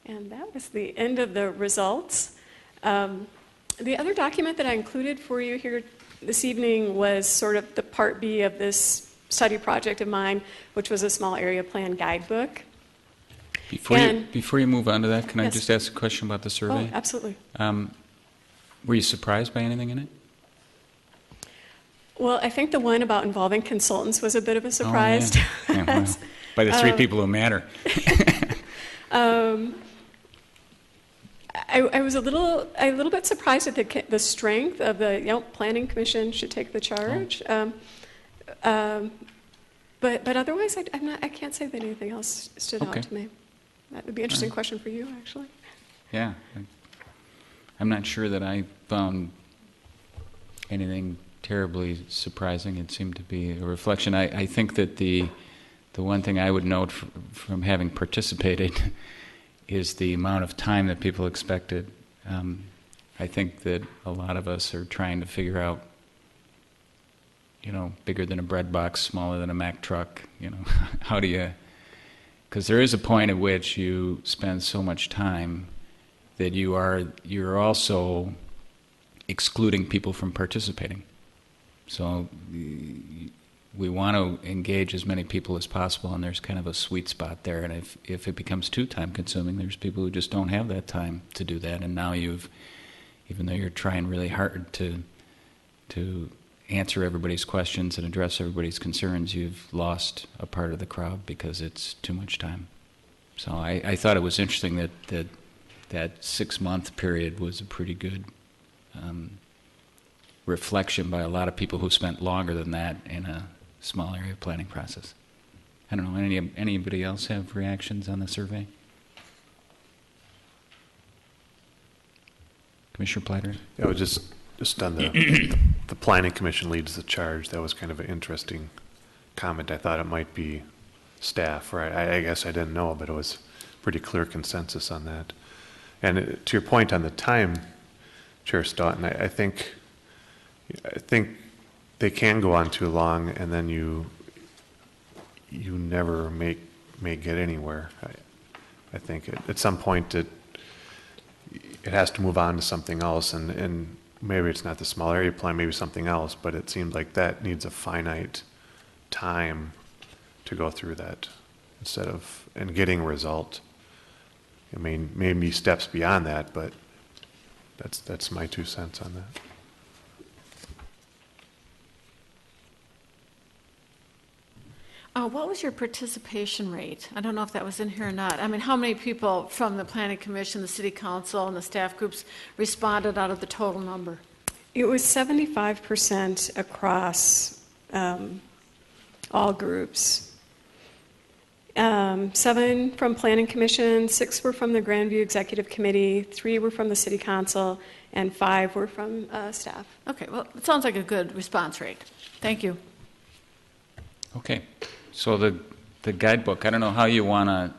J: And that was the end of the results. The other document that I included for you here this evening was sort of the part B of this study project of mine, which was a small area plan guidebook.
A: Before you move on to that, can I
J: Yes.
A: just ask a question about the survey?
J: Oh, absolutely.
A: Were you surprised by anything in it?
J: Well, I think the one about involving consultants was a bit of a surprise.
A: Oh, yeah. Yeah, well, by the three people who matter.
J: I was a little bit surprised at the strength of the planning commission should take the charge. But otherwise, I can't say that anything else stood
A: Okay.
J: out to me. That would be an interesting question for you, actually.
A: Yeah. I'm not sure that I found anything terribly surprising. It seemed to be a reflection. I think that the one thing I would note from having participated is the amount of time that people expected. I think that a lot of us are trying to figure out, bigger than a bread box, smaller than a Mack truck, how do you... Because there is a point at which you spend so much time that you're also excluding people from participating. So we want to engage as many people as possible, and there's kind of a sweet spot there. And if it becomes too time-consuming, there's people who just don't have that time to do that. And now even though you're trying really hard to answer everybody's questions and address everybody's concerns, you've lost a part of the crowd because it's too much time. So I thought it was interesting that 6-month period was a pretty good reflection by a lot of people who spent longer than that in a small area planning process. I don't know, anybody else have reactions on the survey? Commissioner Platter?
C: Yeah, I was just on the planning commission leads the charge. That was kind of an interesting comment. I thought it might be staff, or I guess I didn't know, but it was pretty clear consensus on that. And to your point on the time, Chair Stoughton, I think they can go on too long, and then you never may get anywhere. I think at some point it has to move on to something else, and maybe it's not the small area plan, maybe something else, but it seems like that needs a finite time to go through that and getting a result. I mean, maybe steps beyond that, but that's my 2 cents on that.
I: What was your participation rate? I don't know if that was in here or not. I mean, how many people from the Planning Commission, the City Council, and the staff groups responded out of the total number?
J: It was 75% across all groups. 7 from Planning Commission, 6 were from the Grandview Executive Committee, 3 were from the City Council, and 5 were from staff.
I: Okay, well, it sounds like a good response rate. Thank you.
A: Okay. So the guidebook, I don't know how you want to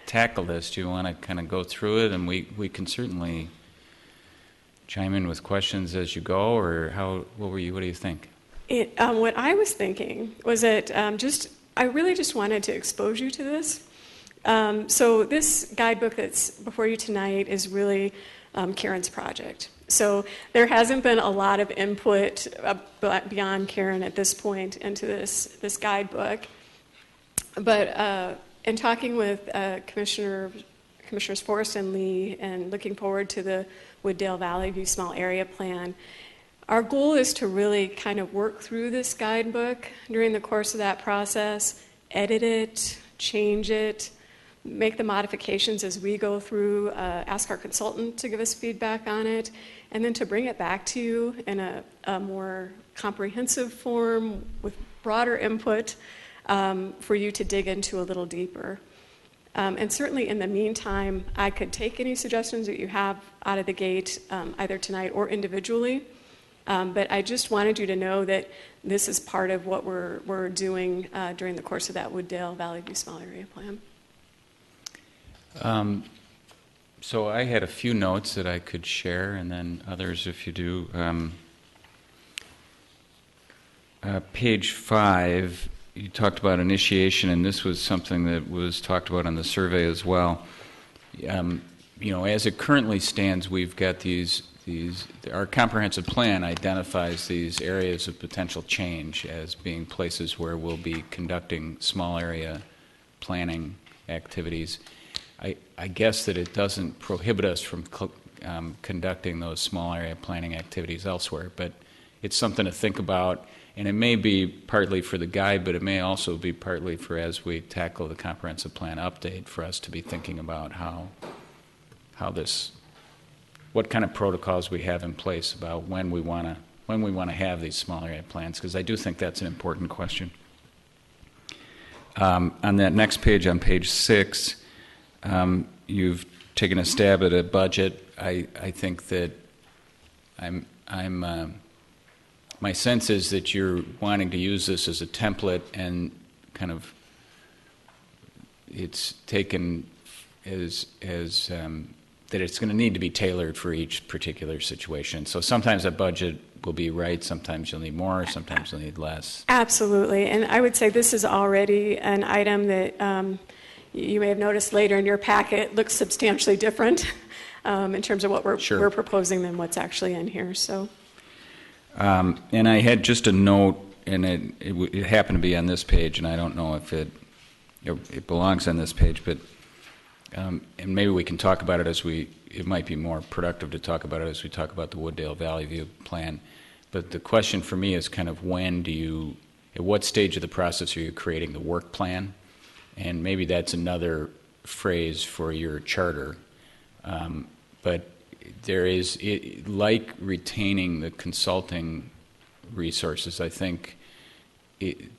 A: tackle this. Do you want to kind of go through it, and we can certainly chime in with questions as you go, or what do you think?
J: What I was thinking was that I really just wanted to expose you to this. So this guidebook that's before you tonight is really Karen's project. So there hasn't been a lot of input beyond Karen at this point into this guidebook. But in talking with Commissioners Forrest and Lee, and looking forward to the Wooddale Valley View Small Area Plan, Our goal is to really kind of work through this guidebook during the course of that process, edit it, change it, make the modifications as we go through, ask our consultant to give us feedback on it, and then to bring it back to you in a more comprehensive form with broader input for you to dig into a little deeper. And certainly in the meantime, I could take any suggestions that you have out of the gate, either tonight or individually. But I just wanted you to know that this is part of what we're doing during the course of that Wooddale Valley View Small Area Plan.
A: So I had a few notes that I could share, and then others if you do. Page 5, you talked about initiation, and this was something that was talked about on the survey as well. As it currently stands, we've got our comprehensive plan identifies these areas of potential change as being places where we'll be conducting small area planning activities. I guess that it doesn't prohibit us from conducting those small area planning activities elsewhere, but it's something to think about, and it may be partly for the guide, but it may also be partly for, as we tackle the comprehensive plan update, for us to be thinking about what kind of protocols we have in place about when we want to have these small area plans, because I do think that's an important question. On that next page, on page 6, you've taken a stab at a budget. I think that my sense is that you're wanting to use this as a template, and kind of it's taken as that it's going to need to be tailored for each particular situation. So sometimes a budget will be right, sometimes you'll need more, sometimes you'll need less.
J: Absolutely, and I would say this is already an item that you may have noticed later in your packet looks substantially different in terms of what we're proposing than what's actually in here. So,
A: and I had just a note, and it happened to be on this page, and I don't know if it belongs on this page, but and maybe we can talk about it it might be more productive to talk about it as we talk about the Wooddale Valley View plan. But the question for me is kind of at what stage of the process are you creating the work plan? And maybe that's another phrase for your charter. But there is, like retaining the consulting resources, I think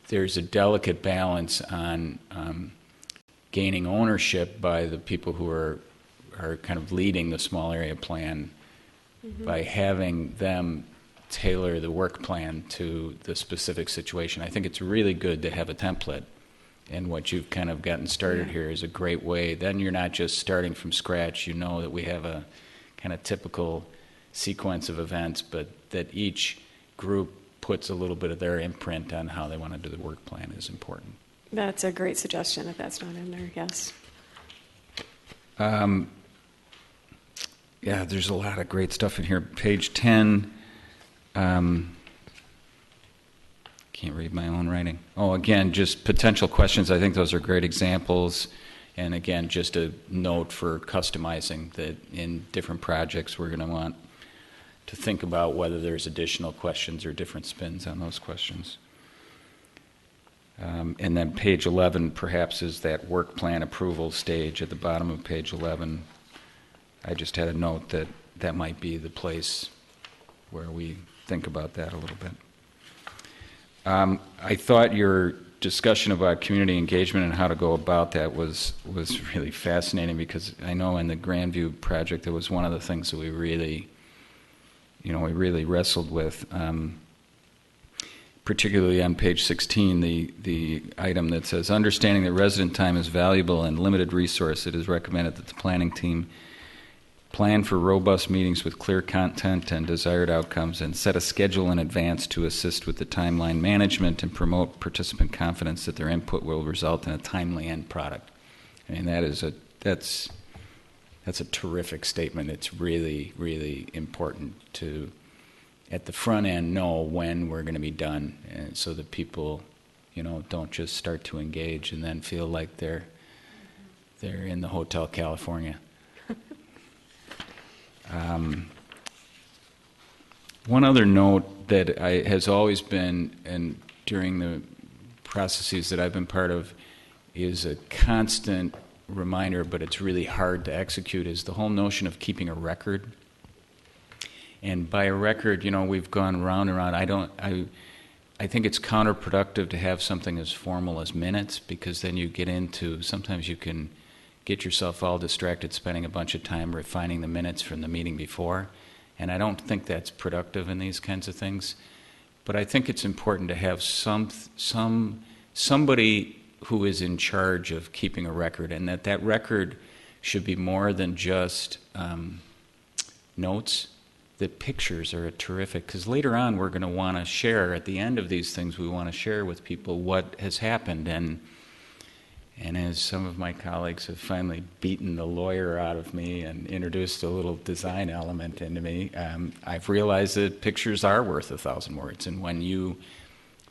A: there's a delicate balance on gaining ownership by the people who are kind of leading the small area plan, by having them tailor the work plan to the specific situation. I think it's really good to have a template, and what you've kind of gotten started here is a great way. Then you're not just starting from scratch. You know that we have a kind of typical sequence of events, but that each group puts a little bit of their imprint on how they want to do the work plan is important.
J: that's a great suggestion if that's not in there, yes.
A: Yeah, there's a lot of great stuff in here. Page 10, can't read my own writing. Oh, again, just potential questions. I think those are great examples. And again, just a note for customizing that in different projects we're going to want to think about whether there's additional questions or different spins on those questions. And then page 11 perhaps is that work plan approval stage at the bottom of page 11. I just had a note that that might be the place where we think about that a little bit. I thought your discussion about community engagement and how to go about that was really fascinating, because I know in the Grandview project it was one of the things that we really wrestled with. Particularly on page 16, the item that says, understanding that resident time is valuable and limited resource, it is recommended that the planning team plan for robust meetings with clear content and desired outcomes, and set a schedule in advance to assist with the timeline management and promote participant confidence that their input will result in a timely end product. I mean, that's a terrific statement. It's really, really important to, at the front end, know when we're going to be done, and so that people, don't just start to engage and then feel like they're in the Hotel California. One other note that has always been, and during the processes that I've been part of, is a constant reminder, but it's really hard to execute, is the whole notion of keeping a record. And by a record, we've gone round and round. I think it's counterproductive to have something as formal as minutes, because then you get into, sometimes you can get yourself all distracted spending a bunch of time refining the minutes from the meeting before. And I don't think that's productive in these kinds of things. But I think it's important to have somebody who is in charge of keeping a record, and that record should be more than just notes. The pictures are terrific, because later on we're going to want to share, at the end of these things, we want to share with people what has happened. And as some of my colleagues have finally beaten the lawyer out of me and introduced a little design element into me, I've realized that pictures are worth 1,000 words. And when you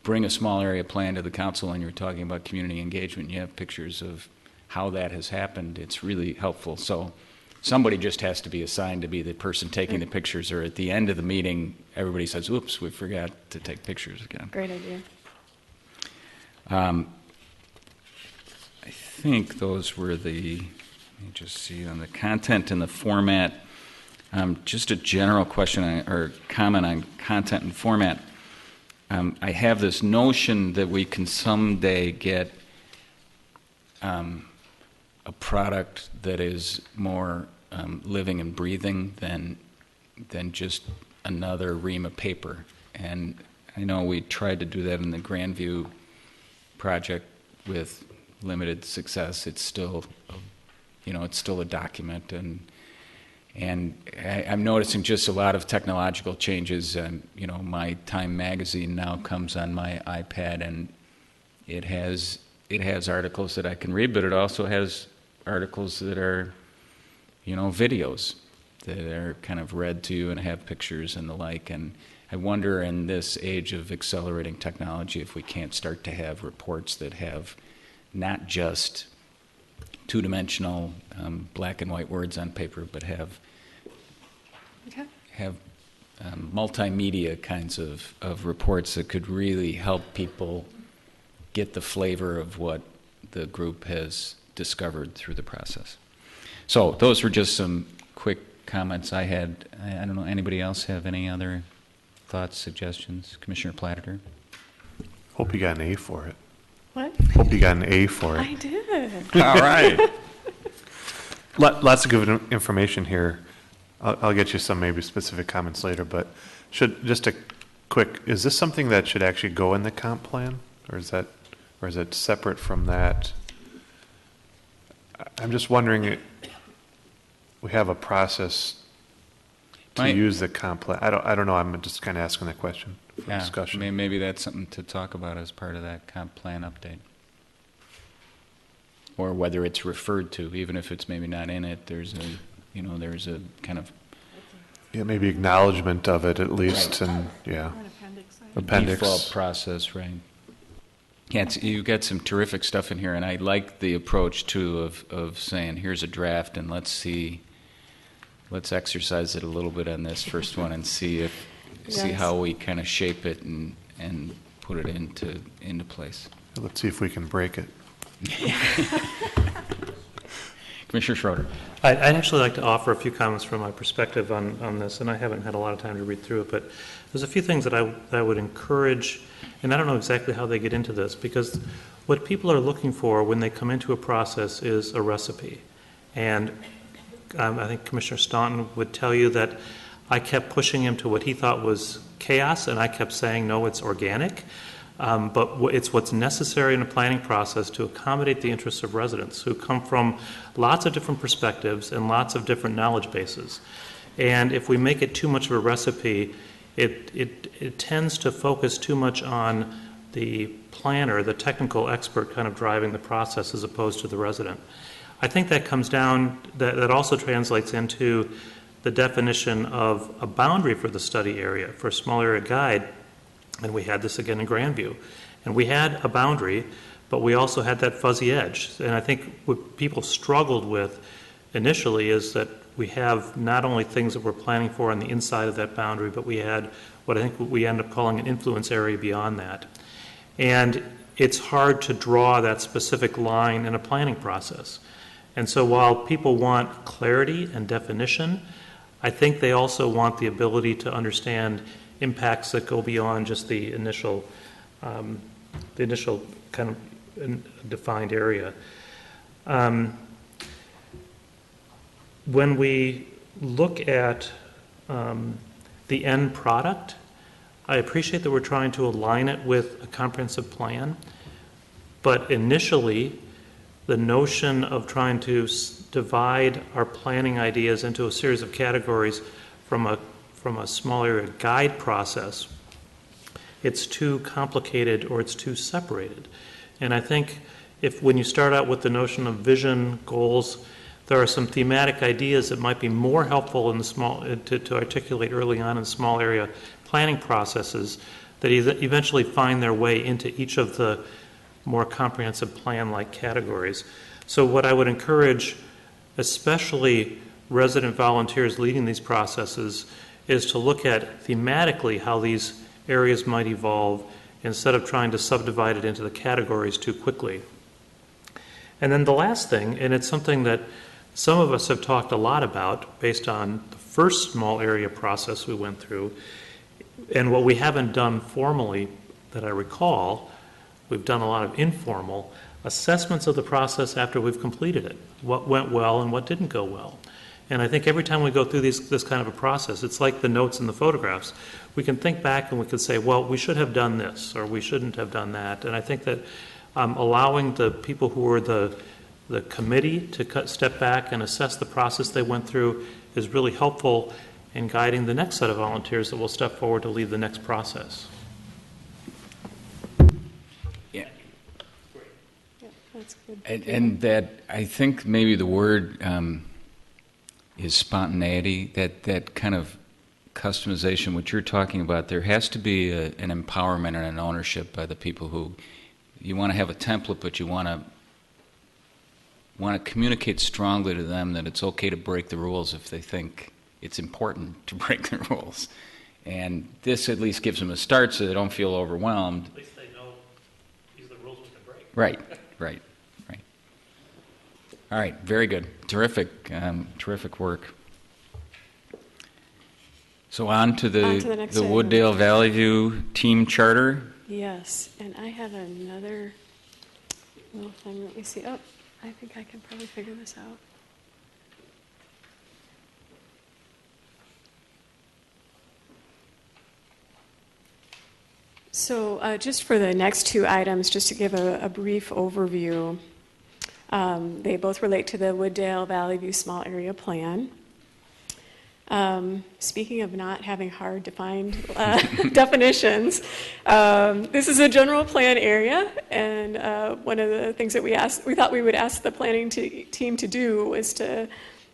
A: bring a small area plan to the council and you're talking about community engagement, you have pictures of how that has happened. It's really helpful. So somebody just has to be assigned to be the person taking the pictures, or at the end of the meeting, everybody says, oops, we forgot to take pictures again.
J: Great idea.
A: I think those were let me just see, on the content and the format. Just a general question or comment on content and format. I have this notion that we can someday get a product that is more living and breathing than just another ream of paper. And I know we tried to do that in the Grandview project with limited success. It's still, it's still a document, and I'm noticing just a lot of technological changes. My Time magazine now comes on my iPad, and it has articles that I can read, but it also has articles that are, videos that are kind of read to you and have pictures and the like. And I wonder, in this age of accelerating technology, if we can't start to have reports that have not just two-dimensional black and white words on paper, but have multimedia kinds of reports that could really help people get the flavor of what the group has discovered through the process. So those were just some quick comments I had. I don't know, anybody else have any other thoughts, suggestions? Commissioner Platter?
C: Hope you got an A for it.
J: What?
C: Hope you got an A for it.
J: I did.
A: All right.
C: Lots of good information here. I'll get you some maybe specific comments later, but is this something that should actually go in the comp plan, or is it separate from that? I'm just wondering, we have a process to use the comp plan. I don't know. I'm just kind of asking that question for discussion.
A: Maybe that's something to talk about as part of that comp plan update. Or whether it's referred to, even if it's maybe not in it, there's a kind of
C: maybe acknowledgement of it at least,
A: right.
C: And
B: Or an
C: appendix.
A: Default process, right? Yeah, you've got some terrific stuff in here, and I like the approach too of saying, here's a draft, and let's exercise it a little bit on this first one and see how we kind of shape it and put it into place.
C: Let's see if we can break it.
A: Commissioner Schroeder.
D: I'd actually like to offer a few comments from my perspective on this, and I haven't had a lot of time to read through it, but there's a few things that I would encourage, and I don't know exactly how they get into this, because what people are looking for when they come into a process is a recipe. And I think Commissioner Staunton would tell you that I kept pushing him to what he thought was chaos, and I kept saying, no, it's organic. But it's what's necessary in a planning process to accommodate the interests of residents who come from lots of different perspectives and lots of different knowledge bases. And if we make it too much of a recipe, it tends to focus too much on the planner, the technical expert kind of driving the process as opposed to the resident. I think that comes down, that also translates into the definition of a boundary for the study area, for a small area guide. And we had this again in Grandview. And we had a boundary, but we also had that fuzzy edge. And I think what people struggled with initially is that we have not only things that we're planning for on the inside of that boundary, but we had what I think we end up calling an influence area beyond that. And it's hard to draw that specific line in a planning process. And so while people want clarity and definition, I think they also want the ability to understand impacts that go beyond just the initial kind of defined area. When we look at the end product, I appreciate that we're trying to align it with a comprehensive plan, but initially, the notion of trying to divide our planning ideas into a series of categories from a small area guide process, it's too complicated or it's too separated. And I think when you start out with the notion of vision, goals, there are some thematic ideas that might be more helpful in the to articulate early on in small area planning processes that eventually find their way into each of the more comprehensive plan-like categories. So what I would encourage, especially resident volunteers leading these processes, is to look at thematically how these areas might evolve instead of trying to subdivide it into the categories too quickly. And then the last thing, and it's something that some of us have talked a lot about based on the first small area process we went through, and what we haven't done formally that I recall, we've done a lot of informal assessments of the process after we've completed it. What went well and what didn't go well. And I think every time we go through this kind of a process, it's like the notes and the photographs. We can think back and we can say, well, we should have done this or we shouldn't have done that. And I think that allowing the people who are the committee to step back and assess the process they went through is really helpful in guiding the next set of volunteers that will step forward to lead the next process.
A: Yeah.
J: That's good.
A: And that, I think maybe the word is spontaneity, that kind of customization, what you're talking about. There has to be an empowerment and an ownership by the people who, you want to have a template, but you want to communicate strongly to them that it's okay to break the rules if they think it's important to break the rules. And this at least gives them a start so they don't feel overwhelmed.
D: At least they know these are the rules we can break.
A: Right. All right, very good. Terrific work. So on to the
J: next item.
A: Wooddale Valley View Team Charter.
J: Yes, and I have another little thing. Let me see. Oh, I think I can probably figure this out. So just for the next two items, just to give a brief overview, they both relate to the Wooddale Valley View Small Area Plan. Speaking of not having hard defined definitions, this is a general plan area, and one of the things that we thought we would ask the planning team to do was to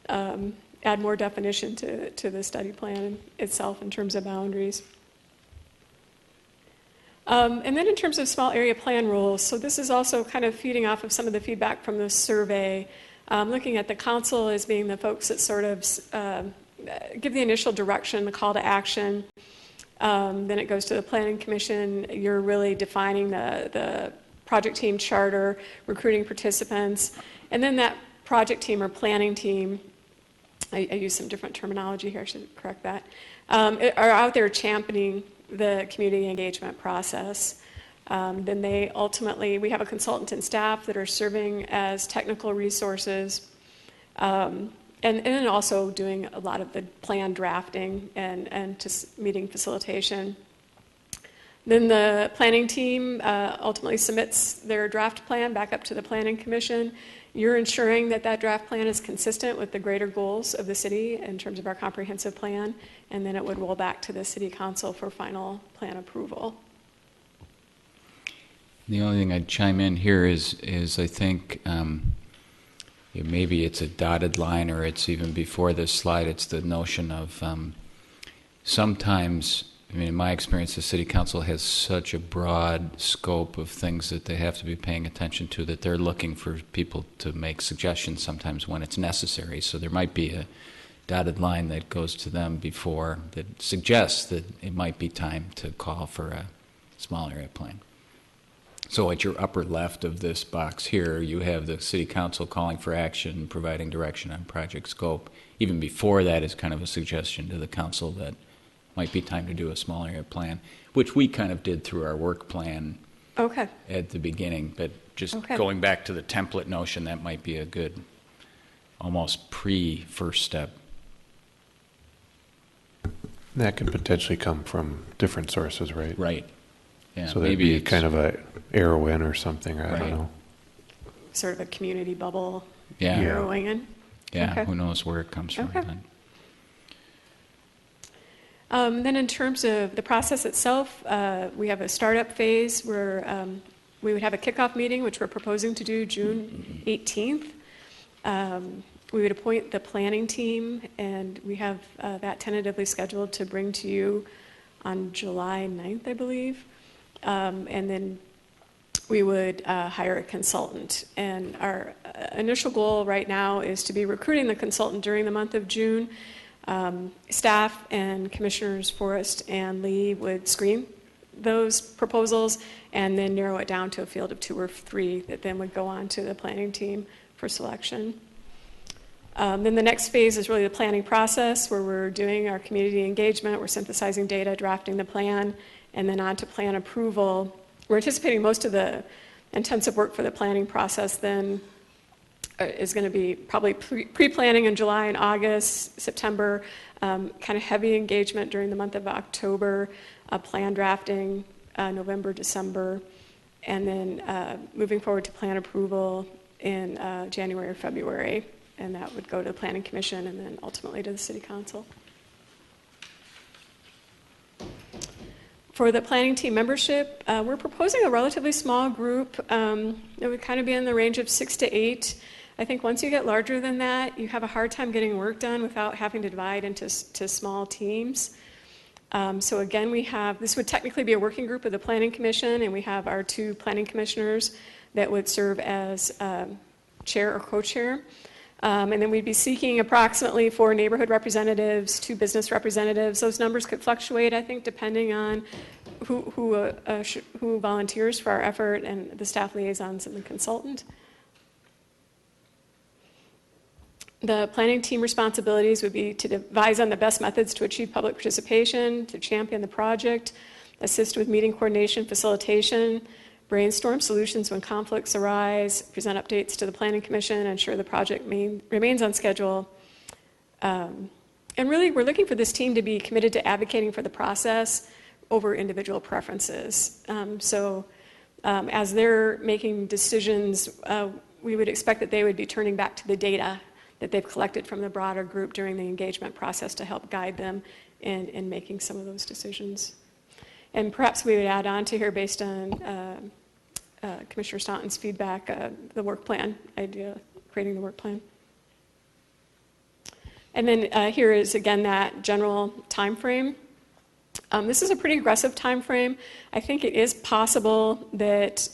J: add more definition to the study plan itself in terms of boundaries. And then in terms of small area plan rules, so this is also kind of feeding off of some of the feedback from the survey, looking at the council as being the folks that sort of give the initial direction, the call to action. Then it goes to the planning commission. You're really defining the project team charter, recruiting participants, and then that project team or planning team, I use some different terminology here, I should correct that, are out there championing the community engagement process. Then we have a consultant and staff that are serving as technical resources, and then also doing a lot of the plan drafting and just meeting facilitation. Then the planning team ultimately submits their draft plan back up to the planning commission. You're ensuring that draft plan is consistent with the greater goals of the city in terms of our comprehensive plan, and then it would roll back to the city council for final plan approval.
A: The only thing I'd chime in here is I think maybe it's a dotted line or it's even before this slide, it's the notion of sometimes, I mean, in my experience, the city council has such a broad scope of things that they have to be paying attention to that they're looking for people to make suggestions sometimes when it's necessary. So there might be dotted line that goes to them before that suggests that it might be time to call for a small area plan. So at your upper left of this box here, you have the City Council calling for action, providing direction on project scope. Even before that is kind of a suggestion to the council that might be time to do a small area plan, which we kind of did through our work plan
J: Okay.
A: at the beginning. But just
J: Okay.
A: going back to the template notion, that might be a good, almost pre-first step.
C: That could potentially come from different sources, right?
A: Right. Yeah,
C: So that'd
A: maybe
C: be
A: it's-
C: kind of a Arrowin or something, I
A: Right.
C: don't know.
J: Sort of a community bubble
A: Yeah.
J: narrowing in.
A: Yeah,
J: Okay.
A: who knows where it comes from
J: Okay.
A: then.
J: Then in terms of the process itself, we have a startup phase where we would have a kickoff meeting, which we're proposing to do June 18th. We would appoint the planning team, and we have that tentatively scheduled to bring to you on July 9th, I believe. And then we would hire a consultant. And our initial goal right now is to be recruiting the consultant during the month of June. Staff and Commissioners Forrest and Lee would screen those proposals and then narrow it down to a field of 2 or 3 that then would go on to the planning team for selection. Then the next phase is really the planning process, where we're doing our community engagement, we're synthesizing data, drafting the plan, and then on to plan approval. We're anticipating most of the intensive work for the planning process then is going to be probably pre-planning in July and August, September, kind of heavy engagement during the month of October, plan drafting November, December, and then moving forward to plan approval in January or February, and that would go to the Planning Commission and then ultimately to the City Council. For the planning team membership, we're proposing a relatively small group. It would kind of be in the range of 6 to 8. I think once you get larger than that, you have a hard time getting work done without having to divide into small teams. So again, this would technically be a working group of the Planning Commission, and we have our 2 planning commissioners that would serve as chair or co-chair. And then we'd be seeking approximately 4 neighborhood representatives, 2 business representatives. Those numbers could fluctuate, I think, depending on who volunteers for our effort, and the staff liaisons and the consultant. The planning team responsibilities would be to devise on the best methods to achieve public participation, to champion the project, assist with meeting coordination, facilitation, brainstorm solutions when conflicts arise, present updates to the Planning Commission, ensure the project remains on schedule. And really, we're looking for this team to be committed to advocating for the process over individual preferences. As they're making decisions, we would expect that they would be turning back to the data that they've collected from the broader group during the engagement process to help guide them in making some of those decisions. And perhaps we would add on to here, based on Commissioner Staunton's feedback, the work plan idea, creating the work plan. And then here is, again, that general time frame. This is a pretty aggressive time frame. I think it is possible that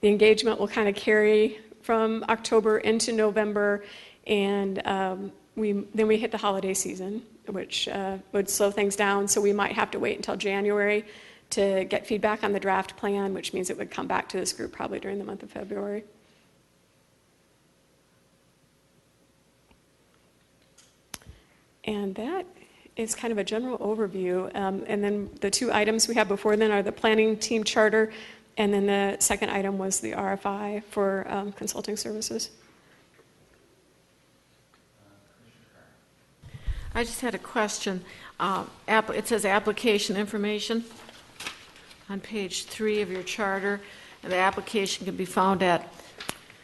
J: the engagement will kind of carry from October into November, and then we hit the holiday season, which would slow things down, so we might have to wait until January to get feedback on the draft plan, which means it would come back to this group probably during the month of February. And that is kind of a general overview. And then the 2 items we have before then are the planning team charter, and then the second item was the RFI for consulting services.
I: I just had a question. It says application information on page 3 of your charter. And the application can be found at,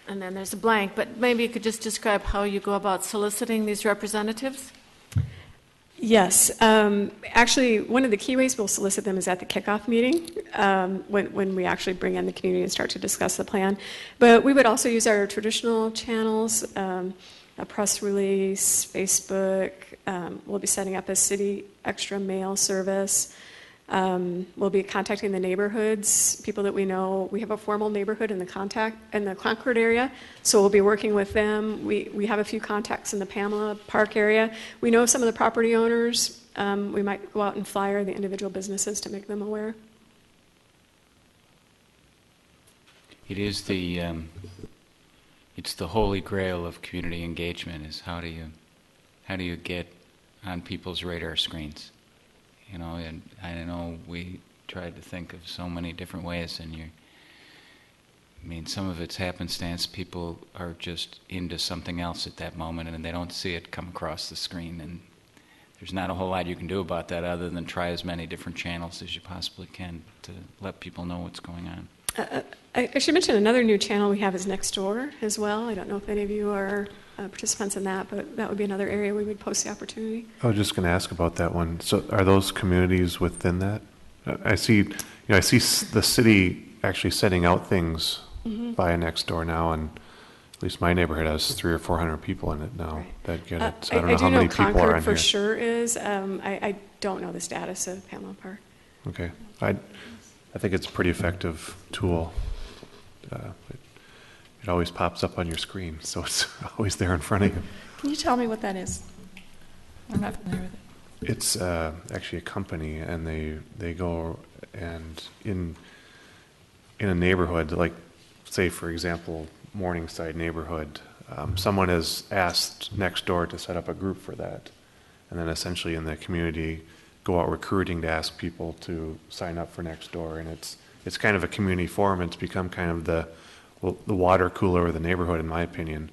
I: and then there's a blank, but maybe you could just describe how you go about soliciting these representatives?
J: Yes. Actually, one of the key ways we'll solicit them is at the kickoff meeting, when we actually bring in the community and start to discuss the plan. But we would also use our traditional channels, a press release, Facebook. We'll be setting up a city extra mail service. We'll be contacting the neighborhoods, people that we know. We have a formal neighborhood in the Concord area, so we'll be working with them. We have a few contacts in the Pamela Park area. We know some of the property owners. We might go out and flyer the individual businesses to make them aware.
A: It is it's the holy grail of community engagement. Is how do you get on people's radar screens? And I know we tried to think of so many different ways, and some of it's happenstance. People are just into something else at that moment, and they don't see it come across the screen. And there's not a whole lot you can do about that other than try as many different channels as you possibly can to let people know what's going on.
J: I should mention another new channel we have is Nextdoor as well. I don't know if any of you are participants in that, but that would be another area we would post the opportunity.
C: I was just going to ask about that one. So are those communities within that? I see the city actually setting out things via Nextdoor now, and at least my neighborhood has 300 or 400 people in it now that get it. So I don't know how many people are
J: Concord
C: on
J: for
C: here.
J: sure is. I don't know the status of Pamela Park.
C: Okay. I think it's a pretty effective tool. It always pops up on your screen, so it's always there in front of you.
B: Can you tell me what that is? I'm not familiar with it.
C: It's actually a company, and they go and in a neighborhood, like say for example Morningside neighborhood, someone has asked Nextdoor to set up a group for that, and then essentially in the community go out recruiting to ask people to sign up for Nextdoor, and it's kind of a community forum. It's become kind of the water cooler of the neighborhood, in my opinion.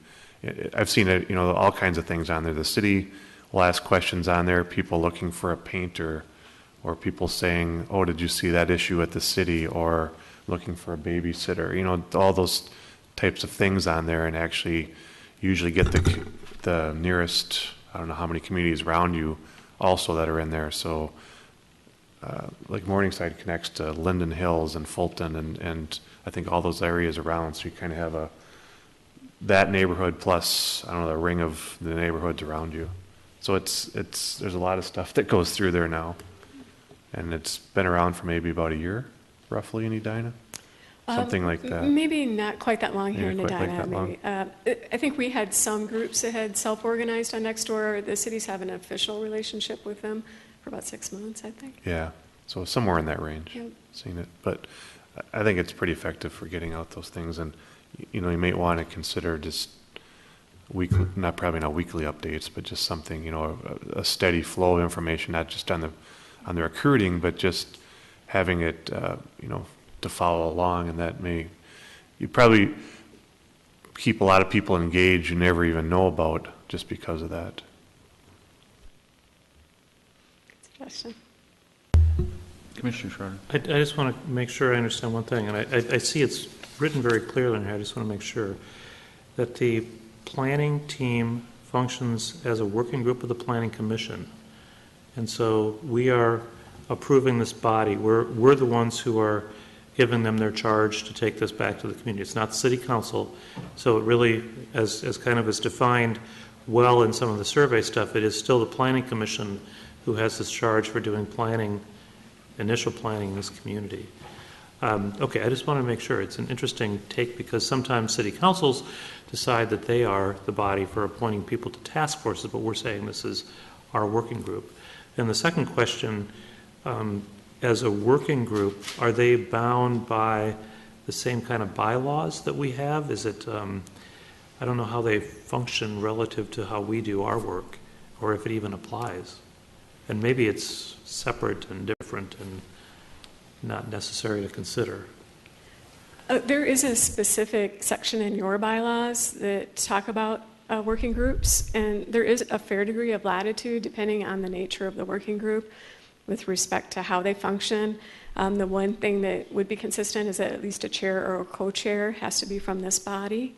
C: I've seen it, all kinds of things on there. The city will ask questions on there, people looking for a painter, or people saying, oh, did you see that issue at the city, or looking for a babysitter, all those types of things on there, and actually usually get the nearest, I don't know how many communities around you also that are in there. So like Morningside connects to Linden Hills and Fulton and I think all those areas around, so you kind of have that neighborhood plus, I don't know, the ring of the neighborhoods around you. So there's a lot of stuff that goes through there now, and it's been around for maybe about a year, roughly, in Edina, something like that.
J: Maybe not quite that long here in
C: Maybe quite
J: Edina.
C: like that
J: Maybe. I think we had some groups that had self-organized on Nextdoor. The cities have an official relationship with them for about 6 months, I think.
C: Yeah, so somewhere in that range,
J: Yep.
C: seen it. But I think it's pretty effective for getting out those things, and you may want to consider just weekly, probably not weekly updates, but just something, a steady flow of information, not just on the recruiting, but just having it, to follow along, and that you probably keep a lot of people engaged you never even know about just because of that.
J: Suggestion.
A: Commissioner Schroeder.
D: I just want to make sure I understand one thing, and I see it's written very clearly in here. I just want to make sure that the planning team functions as a working group of the Planning Commission. And so we are approving this body. We're the ones who are giving them their charge to take this back to the community. It's not City Council. So it really, as kind of is defined well in some of the survey stuff, it is still the Planning Commission who has this charge for doing initial planning in this community. Okay, I just want to make sure. It's an interesting take because sometimes city councils decide that they are the body for appointing people to task forces, but we're saying this is our working group. And the second question, as a working group, are they bound by the same kind of bylaws that we have? Is it, I don't know how they function relative to how we do our work, or if it even applies. And maybe it's separate and different and not necessary to consider.
J: There is a specific section in your bylaws that talk about working groups, and there is a fair degree of latitude depending on the nature of the working group with respect to how they function. The one thing that would be consistent is that at least a chair or a co-chair has to be from this body,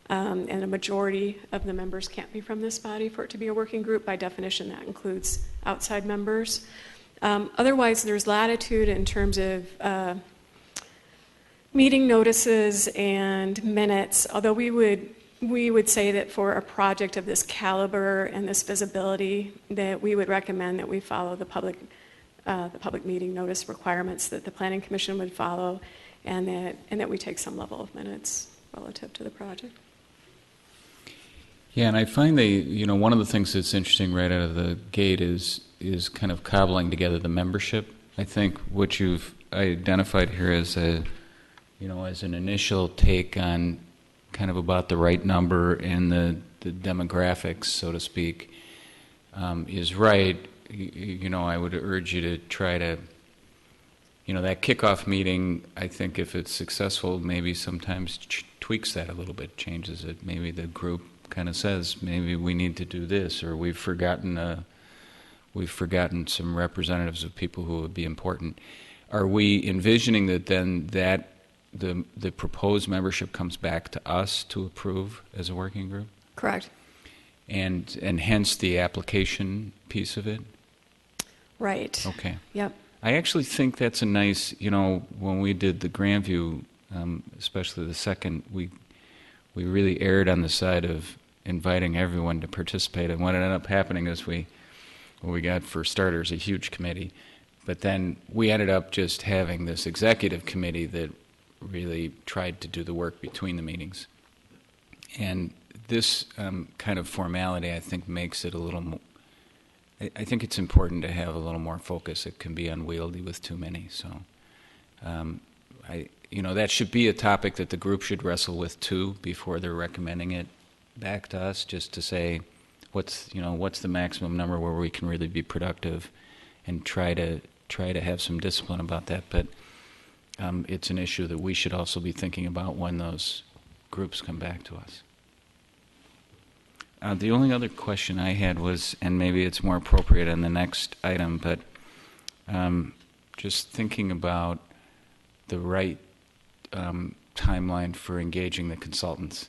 J: and a majority of the members can't be from this body for it to be a working group. By definition, that includes outside members. Otherwise, there's latitude in terms of meeting notices and minutes, although we would say that for a project of this caliber and this visibility, that we would recommend that we follow the public the public meeting notice requirements that the Planning Commission would follow, and that we take some level of minutes relative to the project.
A: Yeah, and I find one of the things that's interesting right out of the gate is kind of cobbling together the membership. I think what you've identified here as as an initial take on kind of about the right number and the demographics, so to speak, is right. I would urge you to try to, that kickoff meeting, I think if it's successful, maybe sometimes tweaks that a little bit, changes it. Maybe the group kind of says, maybe we need to do this, or we've forgotten some representatives of people who would be important. Are we envisioning that then that the proposed membership comes back to us to approve as a working group?
J: Correct.
A: And hence the application piece of it?
J: Right.
A: Okay.
J: Yep.
A: I actually think that's a nice, when we did the Grandview, especially the second, we really erred on the side of inviting everyone to participate. And what ended up happening is we got, for starters, a huge committee. But then we ended up just having this executive committee that really tried to do the work between the meetings. And this kind of formality, I think, makes it a little more, I think it's important to have a little more focus. It can be unwieldy with too many. So, that should be a topic that the group should wrestle with too before they're recommending it back to us, just to say what's the maximum number where we can really be productive, and try to have some discipline about that. But it's an issue that we should also be thinking about when those groups come back to us. The only other question I had was, and maybe it's more appropriate on the next item, but just thinking about the right timeline for engaging the consultants.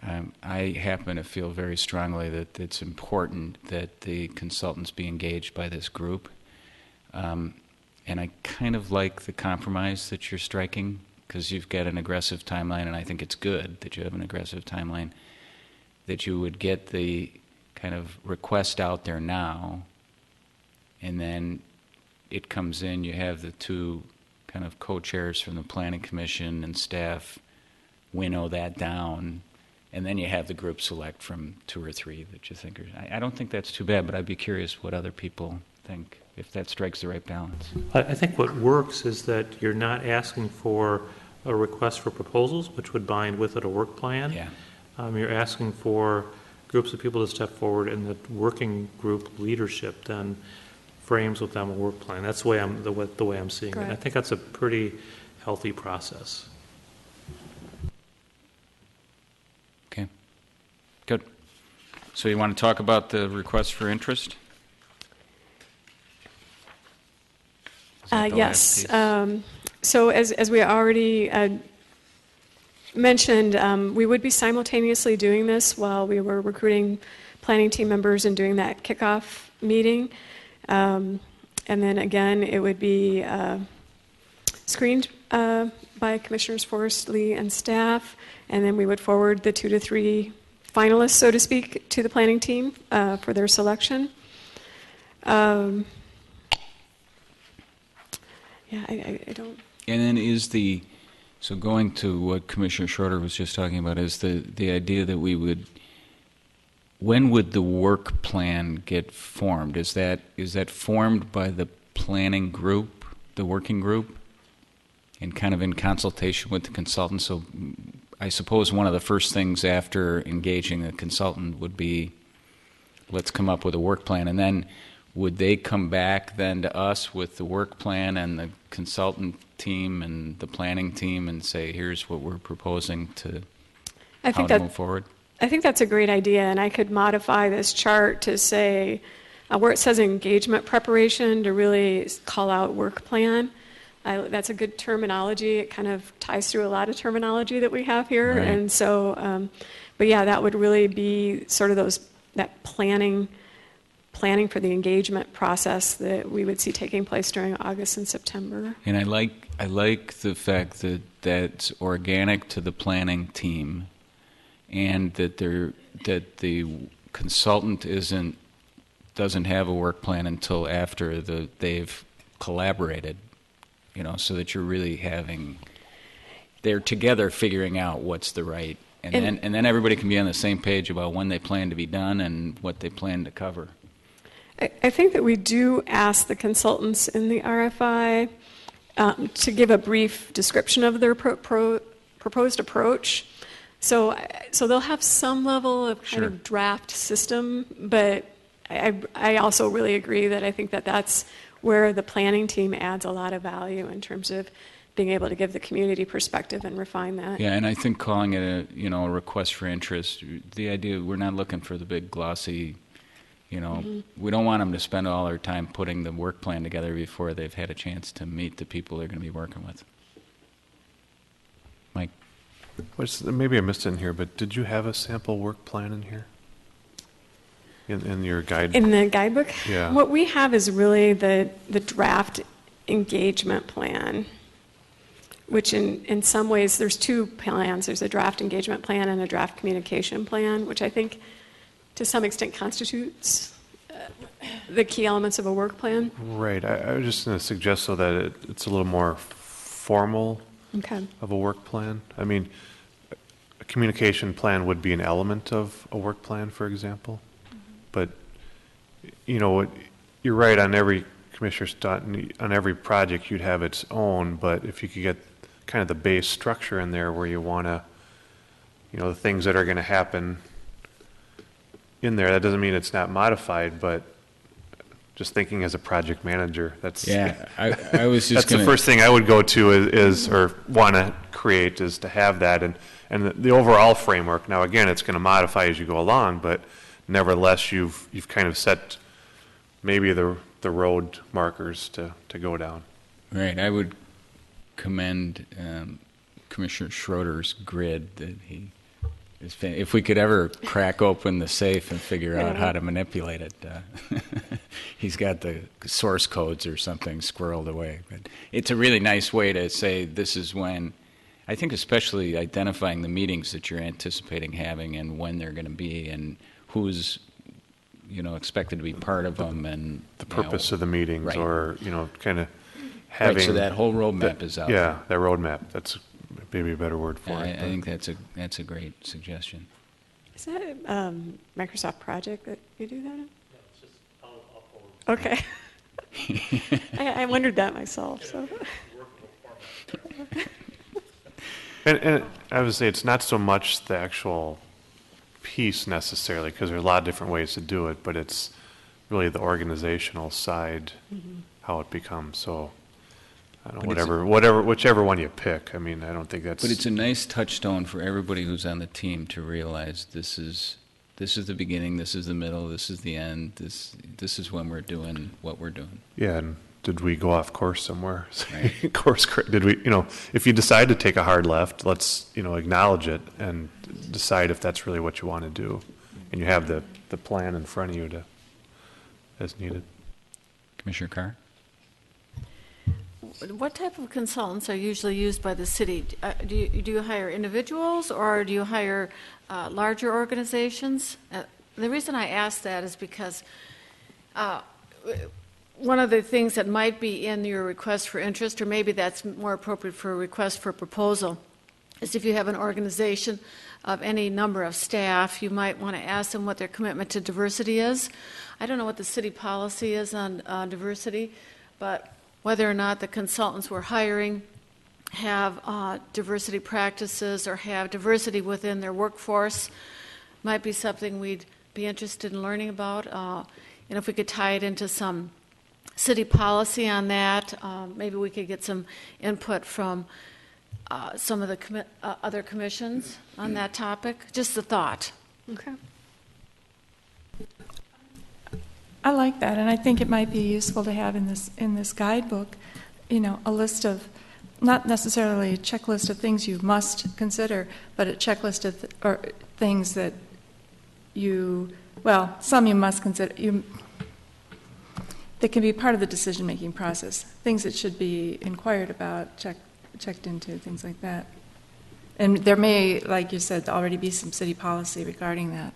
A: I happen to feel very strongly that it's important that the consultants be engaged by this group. And I kind of like the compromise that you're striking, because you've got an aggressive timeline, and I think it's good that you have an aggressive timeline, that you would get the kind of request out there now, and then it comes in, you have the two kind of co-chairs from the Planning Commission and staff winnow that down, and then you have the group select from 2 or 3 that you think are, I don't think that's too bad, but I'd be curious what other people think, if that strikes the right balance.
D: I think what works is that you're not asking for a request for proposals, which would bind with it a work plan.
A: Yeah.
D: You're asking for groups of people to step forward, and the working group leadership then frames with them a work plan. That's the way I'm seeing it.
J: Correct.
D: I think that's a pretty healthy process.
A: Okay, good. So you want to talk about the request for interest? Is that the last
J: Yes.
A: piece?
J: So as we already mentioned, we would be simultaneously doing this while we were recruiting planning team members and doing that kickoff meeting. And then again, it would be screened by Commissioners Forrest, Lee, and staff, and then we would forward the 2 to 3 finalists, so to speak, to the planning team for their selection. Yeah, I don't.
A: And then so going to what Commissioner Schroeder was just talking about, is the idea that when would the work plan get formed? Is that formed by the planning group, the working group, and kind of in consultation with the consultant? So I suppose one of the first things after engaging a consultant would be, let's come up with a work plan, and then would they come back then to us with the work plan and the consultant team and the planning team and say, here's what we're proposing to move forward?
J: I think that's a great idea, and I could modify this chart to say, where it says engagement preparation, to really call out work plan. That's a good terminology. It kind of ties through a lot of terminology that we have here.
A: Right.
J: And so, but yeah, that would really be sort of that planning for the engagement process that we would see taking place during August and September.
A: And I like the fact that that's organic to the planning team, and that the consultant doesn't have a work plan until after they've collaborated, so that you're really they're together figuring out what's the right, and then everybody can be on the same page about when they plan to be done and what they plan to cover.
J: I think that we do ask the consultants in the RFI to give a brief description of their proposed approach. So they'll have some level of kind of draft system, but I also really agree that I think that that's where the planning team adds a lot of value in terms of being able to give the community perspective and refine that.
A: Yeah, and I think calling it a request for interest, the idea, we're not looking for the big glossy, we don't want them to spend all their time putting the work plan together before they've had a chance to meet the people they're going to be working with. Mike?
C: Maybe I missed it in here, but did you have a sample work plan in here? In your guide?
J: In the guidebook?
C: Yeah.
J: What we have is really the draft engagement plan, which in some ways there's two plans. There's a draft engagement plan and a draft communication plan, which I think to some extent constitutes the key elements of a work plan.
C: Right. I was just going to suggest so that it's a little more formal of a work plan. I mean, a communication plan would be an element of a work plan, for example. But, you're right, on every on every project you'd have its own, but if you could get kind of the base structure in there where you want to, the things that are going to happen in there, that doesn't mean it's not modified, but just thinking as a project manager, that's
A: I was just
C: that's the first thing I would go to is or want to create is to have that and the overall framework. Now again, it's going to modify as you go along, but nevertheless you've kind of set maybe the road markers to go down.
A: Right. I would commend Commissioner Schroeder's grid that he is. If we could ever crack open the safe and figure out how to manipulate it, he's got the source codes or something squirreled away. But it's a really nice way to say this is when. I think especially identifying the meetings that you're anticipating having and when they're going to be and who's expected to be part of them and
C: the purpose of the meetings,
A: right.
C: Or kind of having.
A: Right, so that whole roadmap is out.
C: Yeah, that roadmap. That's maybe a better word for it.
A: I think that's a great suggestion.
J: Is that a Microsoft project that you do that in? No, it's just I'll forward. Okay. I wondered that myself. So.
C: And I would say it's not so much the actual piece necessarily, because there are a lot of different ways to do it, but it's really the organizational side, how it becomes. So, I don't know, whichever one you pick. I mean, I don't think that's.
A: But it's a nice touchstone for everybody who's on the team to realize this is the beginning, this is the middle, this is the end. This is when we're doing what we're doing.
C: Yeah, and did we go off course somewhere?
A: Right.
C: Did we? If you decide to take a hard left, let's acknowledge it and decide if that's really what you want to do, and you have the plan in front of you as needed.
A: Commissioner Carr?
I: What type of consultants are usually used by the city? Do you hire individuals or do you hire larger organizations? The reason I ask that is because one of the things that might be in your request for interest, or maybe that's more appropriate for a request for proposal, is if you have an organization of any number of staff, you might want to ask them what their commitment to diversity is. I don't know what the city policy is on diversity, but whether or not the consultants we're hiring have diversity practices or have diversity within their workforce might be something we'd be interested in learning about. And if we could tie it into some city policy on that, maybe we could get some input from some of the other commissions on that topic. Just a thought.
J: Okay.
B: I like that, and I think it might be useful to have in this guidebook, a list of, not necessarily a checklist of things you must consider, but a checklist of or things that some you must consider. That can be part of the decision-making process. Things that should be inquired about, checked into, things like that. And there may, like you said, already be some city policy regarding that.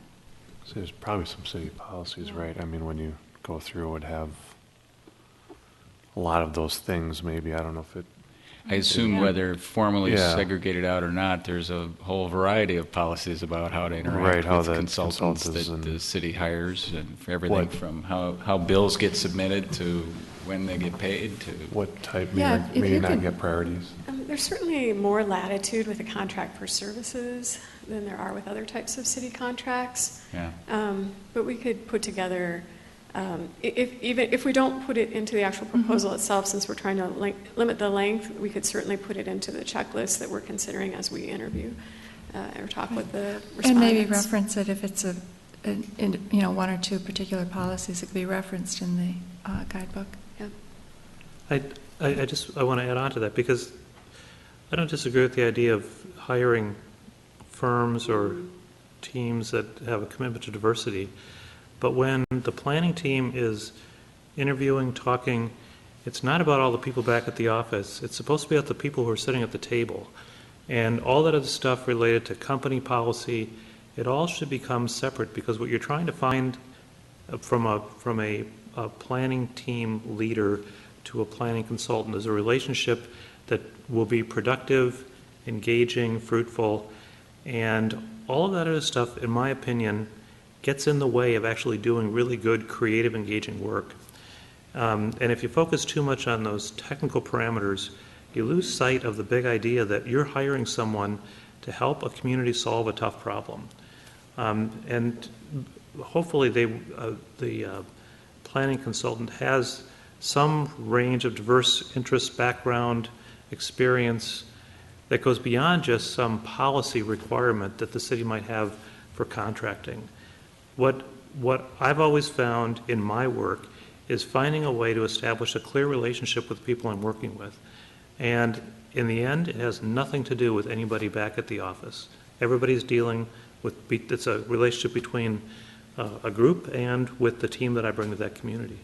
C: So there's probably some city policies, right? I mean, when you go through, it would have a lot of those things, maybe. I don't know if it,
A: I assume
B: Yeah.
A: whether formally
C: Yeah.
A: segregated out or not, there's a whole variety of policies about how to
C: Right,
A: interact
C: how
A: with
C: the
A: consultants
C: consultants
A: that
C: and
A: the city hires, and for everything
C: what-
A: from how bills get submitted to when they get paid to.
C: what type
B: Yeah,
C: may,
B: if
C: may
B: you
C: not
B: could-
C: get priorities.
J: There's certainly more latitude with a contract for services than there are with other types of city contracts.
A: Yeah.
J: But we could put together, even if we don't put it into the actual proposal itself, since we're trying to limit the length, we could certainly put it into the checklist that we're considering as we interview or talk with the respondents.
B: And maybe reference it if it's one or two particular policies, it could be referenced in the guidebook.
J: Yep.
D: I want to add on to that, because I don't disagree with the idea of hiring firms or teams that have a commitment to diversity. But when the planning team is interviewing, talking, it's not about all the people back at the office. It's supposed to be about the people who are sitting at the table. And all that other stuff related to company policy, it all should become separate, because what you're trying to find from a planning team leader to a planning consultant is a relationship that will be productive, engaging, fruitful, and all of that other stuff, in my opinion, gets in the way of actually doing really good, creative, engaging work. And if you focus too much on those technical parameters, you lose sight of the big idea that you're hiring someone to help a community solve a tough problem. And hopefully the planning consultant has some range of diverse interest, background, experience that goes beyond just some policy requirement that the city might have for contracting. What I've always found in my work is finding a way to establish a clear relationship with people I'm working with. And in the end, it has nothing to do with anybody back at the office. Everybody's dealing with, it's a relationship between a group and with the team that I bring to that community.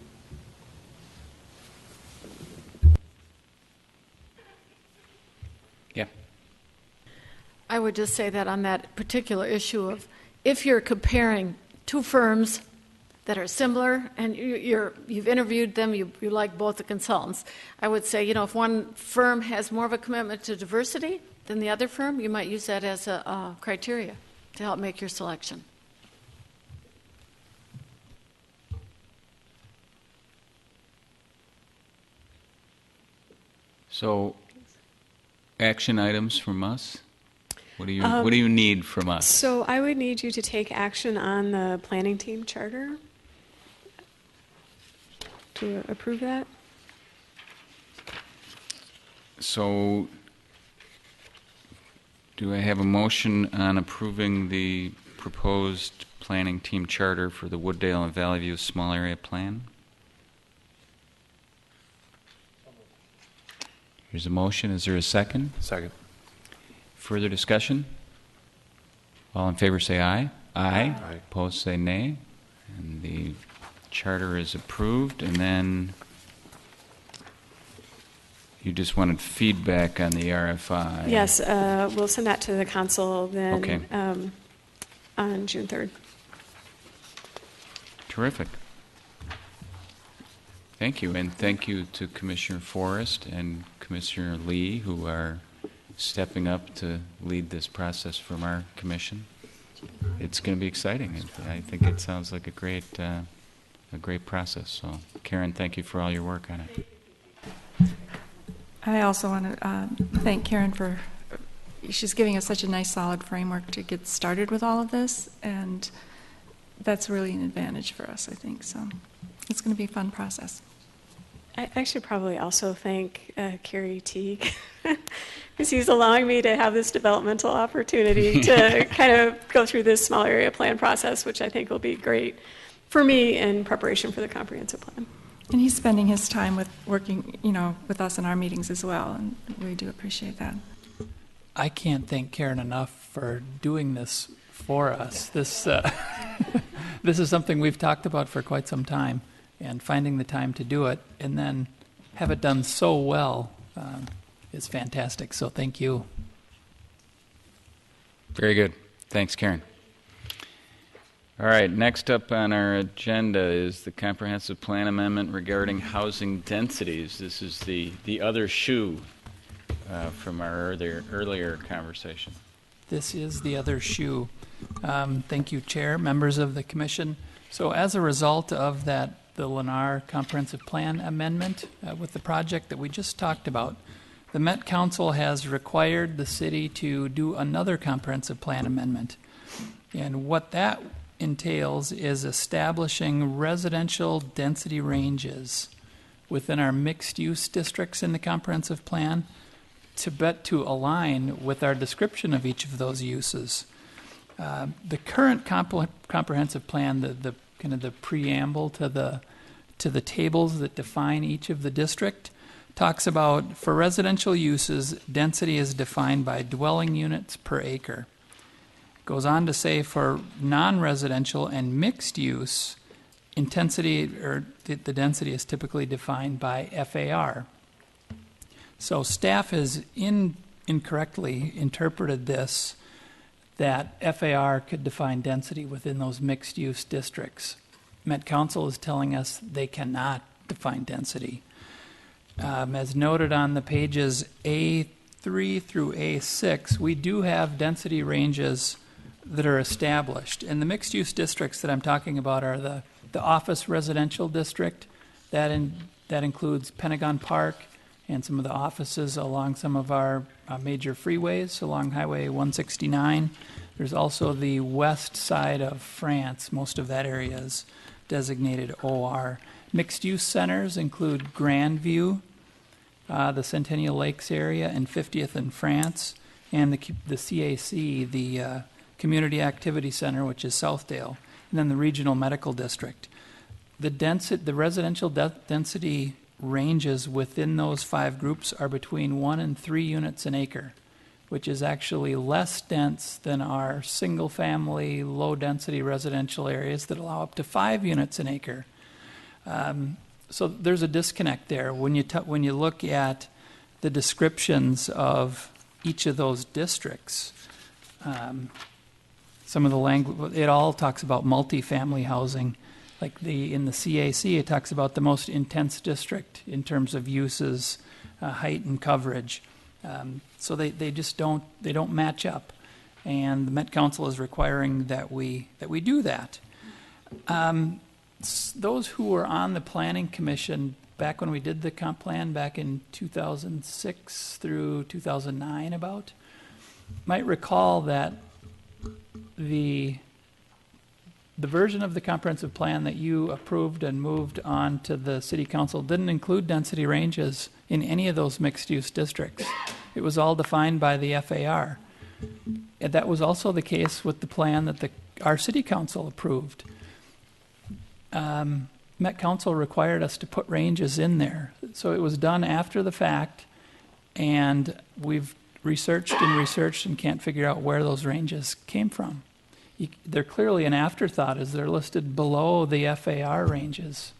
A: Yeah.
I: I would just say that on that particular issue of, if you're comparing two firms that are similar and you've interviewed them, you like both the consultants, I would say, if one firm has more of a commitment to diversity than the other firm, you might use that as a criteria to help make your selection.
A: So, action items from us? What do you need from us?
J: So I would need you to take action on the planning team charter to approve that.
A: So, do I have a motion on approving the proposed planning team charter for the Wooddale and Valley View Small Area Plan? Here's a motion. Is there a second?
C: Second.
A: Further discussion? All in favor say aye. Aye.
C: Aye.
A: Opposed say nay. And the charter is approved. And then you just wanted feedback on the RFI.
J: Yes, we'll send that to the council then
A: Okay.
J: On June 3rd.
A: Terrific. Thank you. And thank you to Commissioner Forrest and Commissioner Lee, who are stepping up to lead this process from our commission. It's going to be exciting. I think it sounds like a great process. So, Karen, thank you for all your work on it.
B: I also want to thank Karen for, she's giving us such a nice solid framework to get started with all of this, and that's really an advantage for us, I think. So it's going to be a fun process.
J: I should probably also thank Kerry Teague, because he's allowing me to have this developmental opportunity to kind of go through this small area plan process, which I think will be great for me in preparation for the comprehensive plan.
B: And he's spending his time with working, with us in our meetings as well, and we do appreciate that.
E: I can't thank Karen enough for doing this for us. This this is something we've talked about for quite some time, and finding the time to do it and then have it done so well is fantastic. So thank you.
A: Very good. Thanks, Karen. All right, next up on our agenda is the comprehensive plan amendment regarding housing densities. This is the other shoe from our earlier conversation.
E: This is the other shoe. Thank you, Chair, members of the Commission. So as a result of the Lennar Comprehensive Plan amendment with the project that we just talked about, the Met Council has required the city to do another comprehensive plan amendment. And what that entails is establishing residential density ranges within our mixed-use districts in the comprehensive plan to align with our description of each of those uses. The current comprehensive plan, the kind of the preamble to the tables that define each of the district, talks about for residential uses, density is defined by dwelling units per acre. It goes on to say for non-residential and mixed use, intensity or the density is typically defined by FAR. So staff has incorrectly interpreted this, that FAR could define density within those mixed-use districts. Met Council is telling us they cannot define density. As noted on the pages A3 through A6, we do have density ranges that are established. And the mixed-use districts that I'm talking about are the office residential district. That includes Pentagon Park and some of the offices along some of our major freeways along Highway 169. There's also the west side of France. Most of that area is designated OR. Mixed-use centers include Grandview, the Centennial Lakes area, and 50th in France, and the CAC, the Community Activity Center, which is Southdale, and then the Regional Medical District. The residential density ranges within those 5 groups are between 1 and 3 units an acre, which is actually less dense than our single-family, low-density residential areas that allow up to 5 units an acre. So there's a disconnect there. When you look at the descriptions of each of those districts, some of the language, it all talks about multifamily housing. Like in the CAC, it talks about the most intense district in terms of uses, height, and coverage. So they just don't match up, and the Met Council is requiring that we do that. Those who were on the Planning Commission back when we did the comp plan back in 2006 through 2009 might recall that the version of the comprehensive plan that you approved and moved on to the City Council didn't include density ranges in any of those mixed-use districts. It was all defined by the FAR. And that was also the case with the plan that our City Council approved. Met Council required us to put ranges in there. So it was done after the fact, and we've researched and can't figure out where those ranges came from. They're clearly an afterthought as they're listed below the FAR ranges.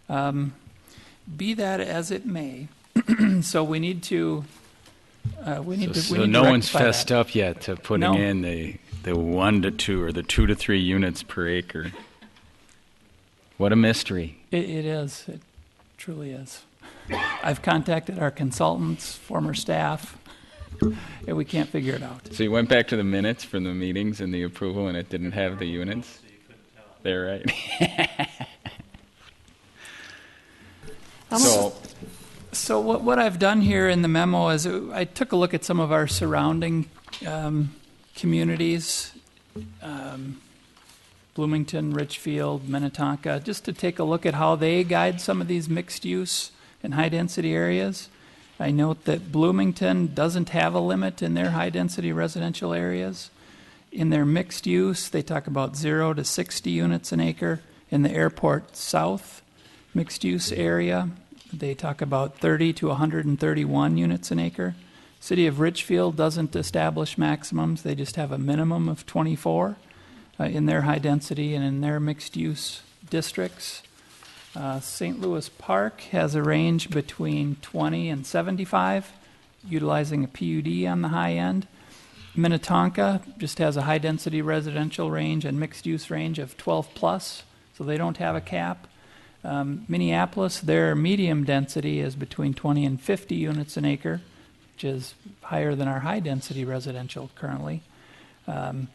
E: Be that as it may, so we need to
A: So no one's fessed up yet to putting in the 1 to 2 or the 2 to 3 units per acre. What a mystery.
E: It is. It truly is. I've contacted our consultants, former staff, and we can't figure it out.
A: So you went back to the minutes from the meetings and the approval, and it didn't have the units? They're right.
E: So what I've done here in the memo is I took a look at some of our surrounding communities, Bloomington, Richfield, Minnetonka, just to take a look at how they guide some of these mixed-use and high-density areas. I note that Bloomington doesn't have a limit in their high-density residential areas. In their mixed use, they talk about 0 to 60 units an acre. In the Airport South mixed-use area, they talk about 30 to 131 units an acre. City of Richfield doesn't establish maximums. They just have a minimum of 24 in their high density and in their mixed use districts. St. Louis Park has a range between 20 and 75, utilizing a PUD on the high end. Minnetonka just has a high-density residential range and mixed-use range of 12 plus, so they don't have a cap. Minneapolis, their medium density is between 20 and 50 units an acre, which is higher than our high-density residential currently. And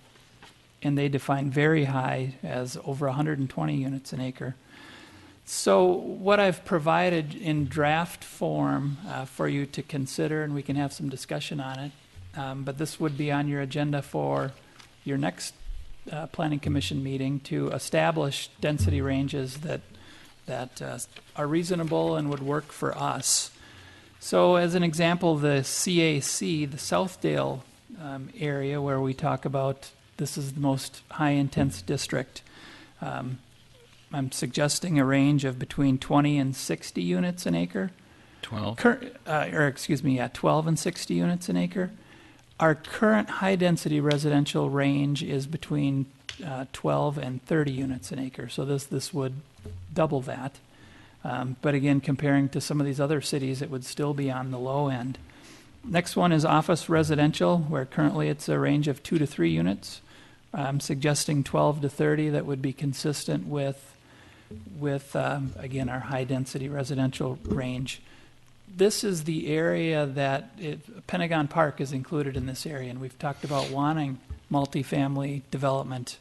E: they define very high as over 120 units an acre. So what I've provided in draft form for you to consider, and we can have some discussion on it, but this would be on your agenda for your next Planning Commission meeting to establish density ranges that are reasonable and would work for us. So as an example, the CAC, the Southdale area where we talk about this is the most high-intense district, I'm suggesting a range of between 20 and 60 units an acre.
A: 12?
E: 12 and 60 units an acre. Our current high-density residential range is between 12 and 30 units an acre, so this would double that. But again, comparing to some of these other cities, it would still be on the low end. Next one is office residential, where currently it's a range of 2 to 3 units. I'm suggesting 12 to 30 that would be consistent with again, our high-density residential range. This is the area that Pentagon Park is included in this area, and we've talked about wanting multifamily development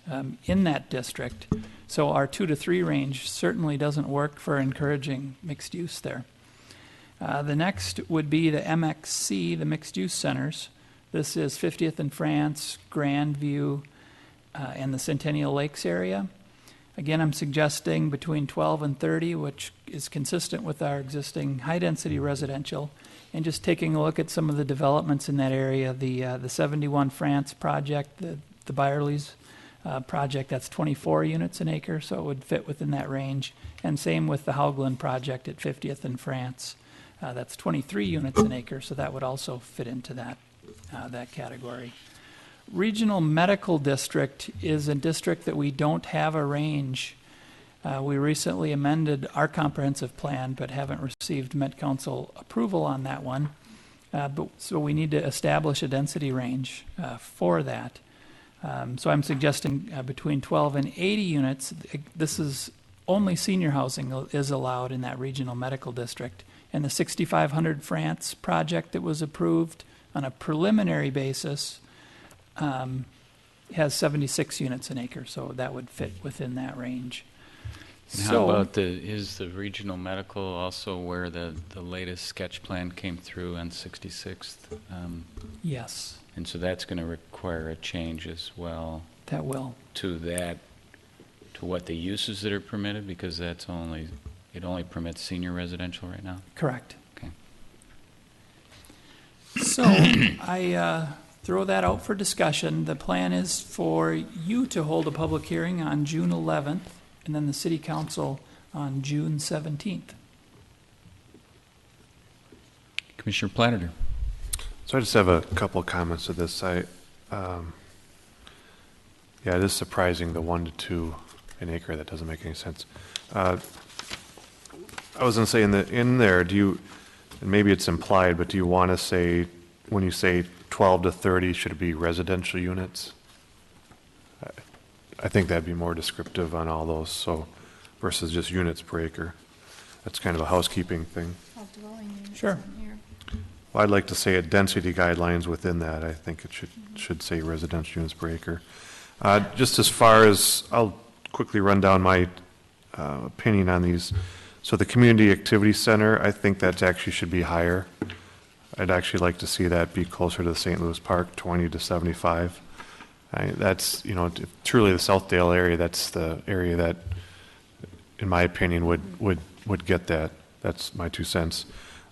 E: in that district. So our 2 to 3 range certainly doesn't work for encouraging mixed use there. The next would be the MXC, the mixed use centers. This is 50th and France, Grandview, and the Centennial Lakes area. Again, I'm suggesting between 12 and 30, which is consistent with our existing high-density residential, and just taking a look at some of the developments in that area. The 71 France project, the Byerly's project, that's 24 units an acre, so it would fit within that range. And same with the Haugland project at 50th and France. That's 23 units an acre, so that would also fit into that category. Regional Medical District is a district that we don't have a range. We recently amended our comprehensive plan, but haven't received Met Council approval on that one. So we need to establish a density range for that. So I'm suggesting between 12 and 80 units. This is only senior housing is allowed in that Regional Medical District. And the 6500 France project that was approved on a preliminary basis has 76 units an acre, so that would fit within that range.
A: And how about is the regional medical also where the latest sketch plan came through on 66th?
E: Yes.
A: And so that's going to require a change as well.
E: That will.
A: To what the uses that are permitted, because it only permits senior residential right now?
E: Correct.
A: Okay.
E: So I throw that out for discussion. The plan is for you to hold a public hearing on June 11th and then the City Council on June 17th.
A: Commissioner Platter.
C: So I just have a couple of comments to this. Yeah, it is surprising, the 1 to 2 an acre. That doesn't make any sense. I was going to say in there, do you, and maybe it's implied, but do you want to say, when you say 12 to 30, should it be residential units? I think that'd be more descriptive on all those, so versus just units per acre. That's kind of a housekeeping thing.
E: Sure.
C: Well, I'd like to say density guidelines within that. I think it should say residential units per acre. Just as far as, I'll quickly run down my opinion on these. So the community activity center, I think that actually should be higher. I'd actually like to see that be closer to the St. Louis Park, 20 to 75. That's, truly the Southdale area, that's the area that, in my opinion, would get that. That's my 2 cents.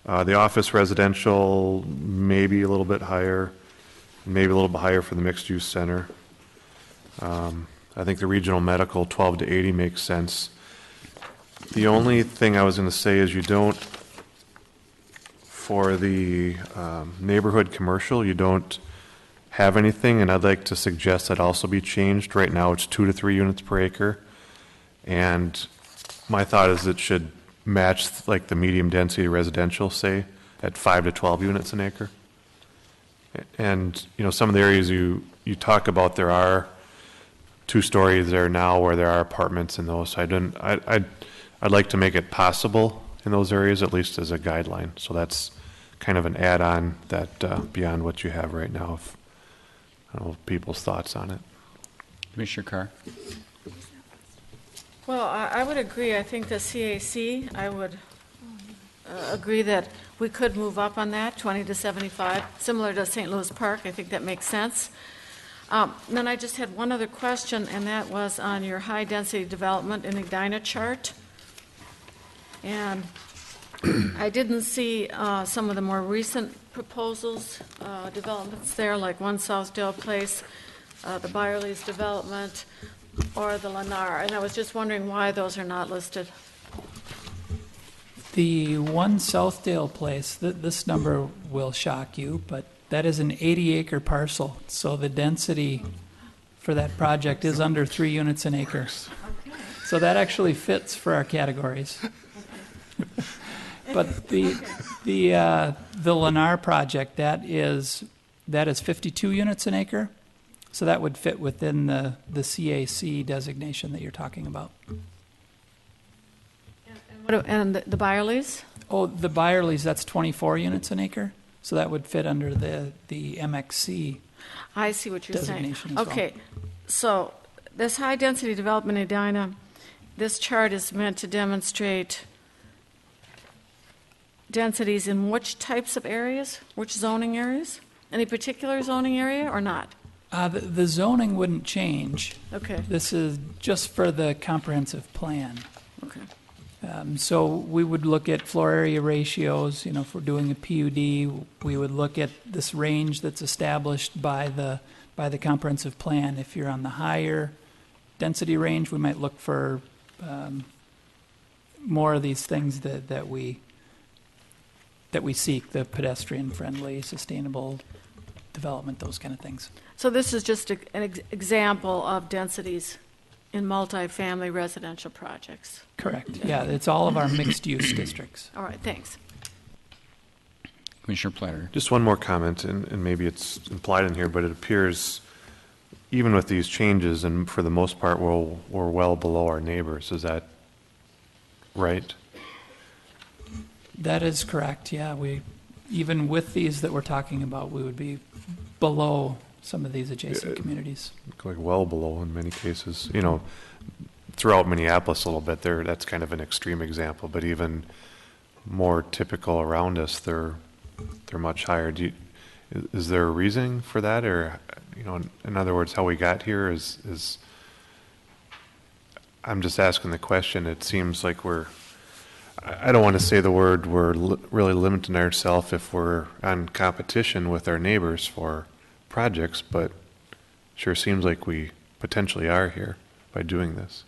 C: The office residential, maybe a little bit higher, maybe a little bit higher for the mixed-use center. I think the regional medical, 12 to 80 makes sense. The only thing I was going to say is you don't, for the neighborhood commercial, you don't have anything, and I'd like to suggest that also be changed. Right now it's 2 to 3 units per acre, and my thought is it should match like the medium density residential, say, at 5 to 12 units an acre. And, some of the areas you talk about, there are 2 stories there now where there are apartments in those. So I'd like to make it possible in those areas, at least as a guideline. So that's kind of an add-on that beyond what you have right now. If, I don't know, people's thoughts on it.
A: Commissioner Carr?
I: Well, I would agree. I think the CAC, I would agree that we could move up on that, 20 to 75, similar to St. Louis Park. I think that makes sense. Then I just had one other question, and that was on your high-density development in Edina chart. And I didn't see some of the more recent proposals, developments there, like One Southdale Place, the Byerly's development, or the Lennar. And I was just wondering why those are not listed.
E: The One Southdale Place, this number will shock you, but that is an 80-acre parcel, so the density for that project is under 3 units an acre.
I: Okay.
E: So that actually fits for our categories. But the Lennar project, that is 52 units an acre, so that would fit within the CAC designation that you're talking about.
I: And the Byerly's?
E: Oh, the Byerly's, that's 24 units an acre, so that would fit under the MXC.
I: I see what you're saying.
E: Designation as well.
I: Okay, so this high-density development in Edina, this chart is meant to demonstrate densities in which types of areas, which zoning areas? Any particular zoning area or not?
E: The zoning wouldn't change.
I: Okay,
E: This is just for the comprehensive plan.
I: okay.
E: So we would look at floor area ratios, if we're doing a PUD, we would look at this range that's established by the comprehensive plan. If you're on the higher density range, we might look for more of these things that we seek, the pedestrian-friendly, sustainable development, those kind of things.
I: So this is just an example of densities in multifamily residential projects.
E: Correct. Yeah, it's all of our mixed-use districts.
I: All right, thanks.
A: Commissioner Platter?
C: Just one more comment, and maybe it's implied in here, but it appears even with these changes, and for the most part, we're well below our neighbors. Is that right?
E: That is correct, yeah. Even with these that we're talking about, we would be below some of these adjacent communities.
C: Like well below in many cases. Throughout Minneapolis a little bit there, that's kind of an extreme example, but even more typical around us, they're much higher. Is there a reason for that, or in other words, how we got here is I'm just asking the question. It seems like I don't want to say the word we're really limiting ourselves if we're on competition with our neighbors for projects, but sure seems like we potentially are here by doing this,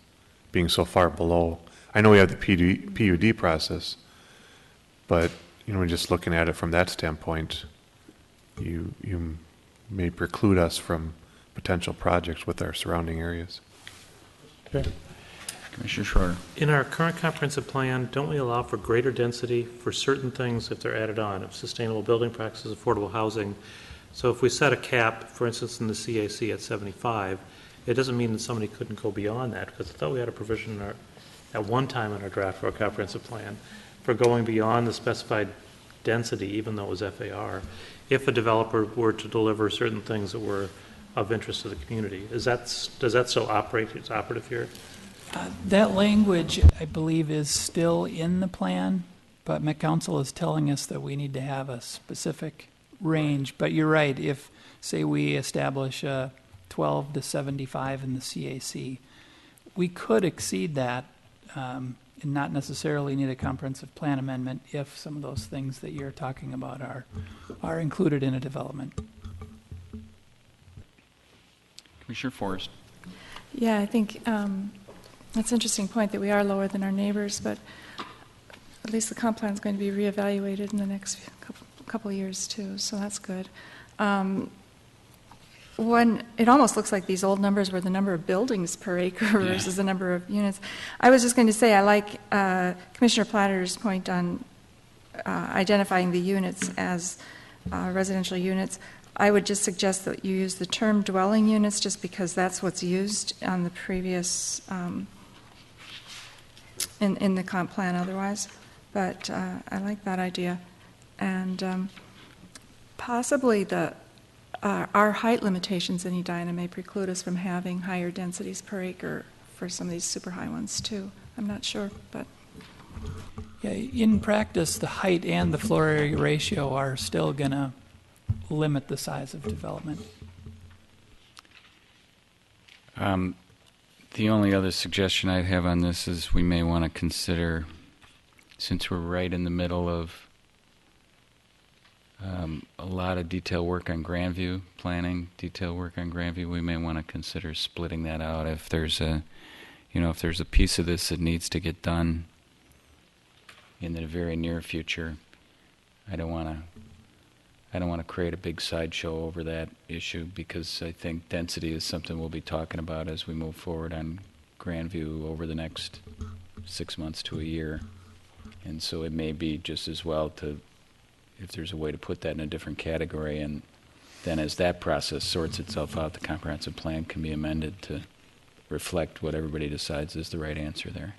C: being so far below. I know we have the PUD process, but just looking at it from that standpoint, you may preclude us from potential projects with our surrounding areas.
A: Okay. Commissioner Schroeder?
D: In our current comprehensive plan, don't we allow for greater density for certain things if they're added on, of sustainable building practices, affordable housing? So if we set a cap, for instance, in the CAC at 75, it doesn't mean that somebody couldn't go beyond that, because I thought we had a provision at one time in our draft for a comprehensive plan for going beyond the specified density, even though it was FAR, if a developer were to deliver certain things that were of interest to the community. Does that still operate? It's operative here?
E: That language, I believe, is still in the plan, but McCouncil is telling us that we need to have a specific range. But you're right, if, say, we establish a 12 to 75 in the CAC, we could exceed that and not necessarily need a comprehensive plan amendment if some of those things that you're talking about are included in a development.
A: Commissioner Forrest?
B: Yeah, I think that's an interesting point that we are lower than our neighbors, but at least the comp plan is going to be reevaluated in the next couple of years too, so that's good. It almost looks like these old numbers were the number of buildings per acre versus the number of units. I was just going to say I like Commissioner Platter's point on identifying the units as residential units. I would just suggest that you use the term dwelling units just because that's what's used on the previous, in the comp plan otherwise. But I like that idea. And possibly our height limitations in Edina may preclude us from having higher densities per acre for some of these super high ones too. I'm not sure, but.
E: Yeah, in practice, the height and the floor area ratio are still going to limit the size of development.
A: The only other suggestion I'd have on this is we may want to consider, since we're right in the middle of a lot of detail work on Grandview, planning, detail work on Grandview, we may want to consider splitting that out. If there's a, if there's a piece of this that needs to get done in the very near future, I don't want to create a big sideshow over that issue, because I think density is something we'll be talking about as we move forward on Grandview over the next 6 months to a year. And so it may be just as well to, if there's a way to put that in a different category, and then as that process sorts itself out, the comprehensive plan can be amended to reflect what everybody decides is the right answer there.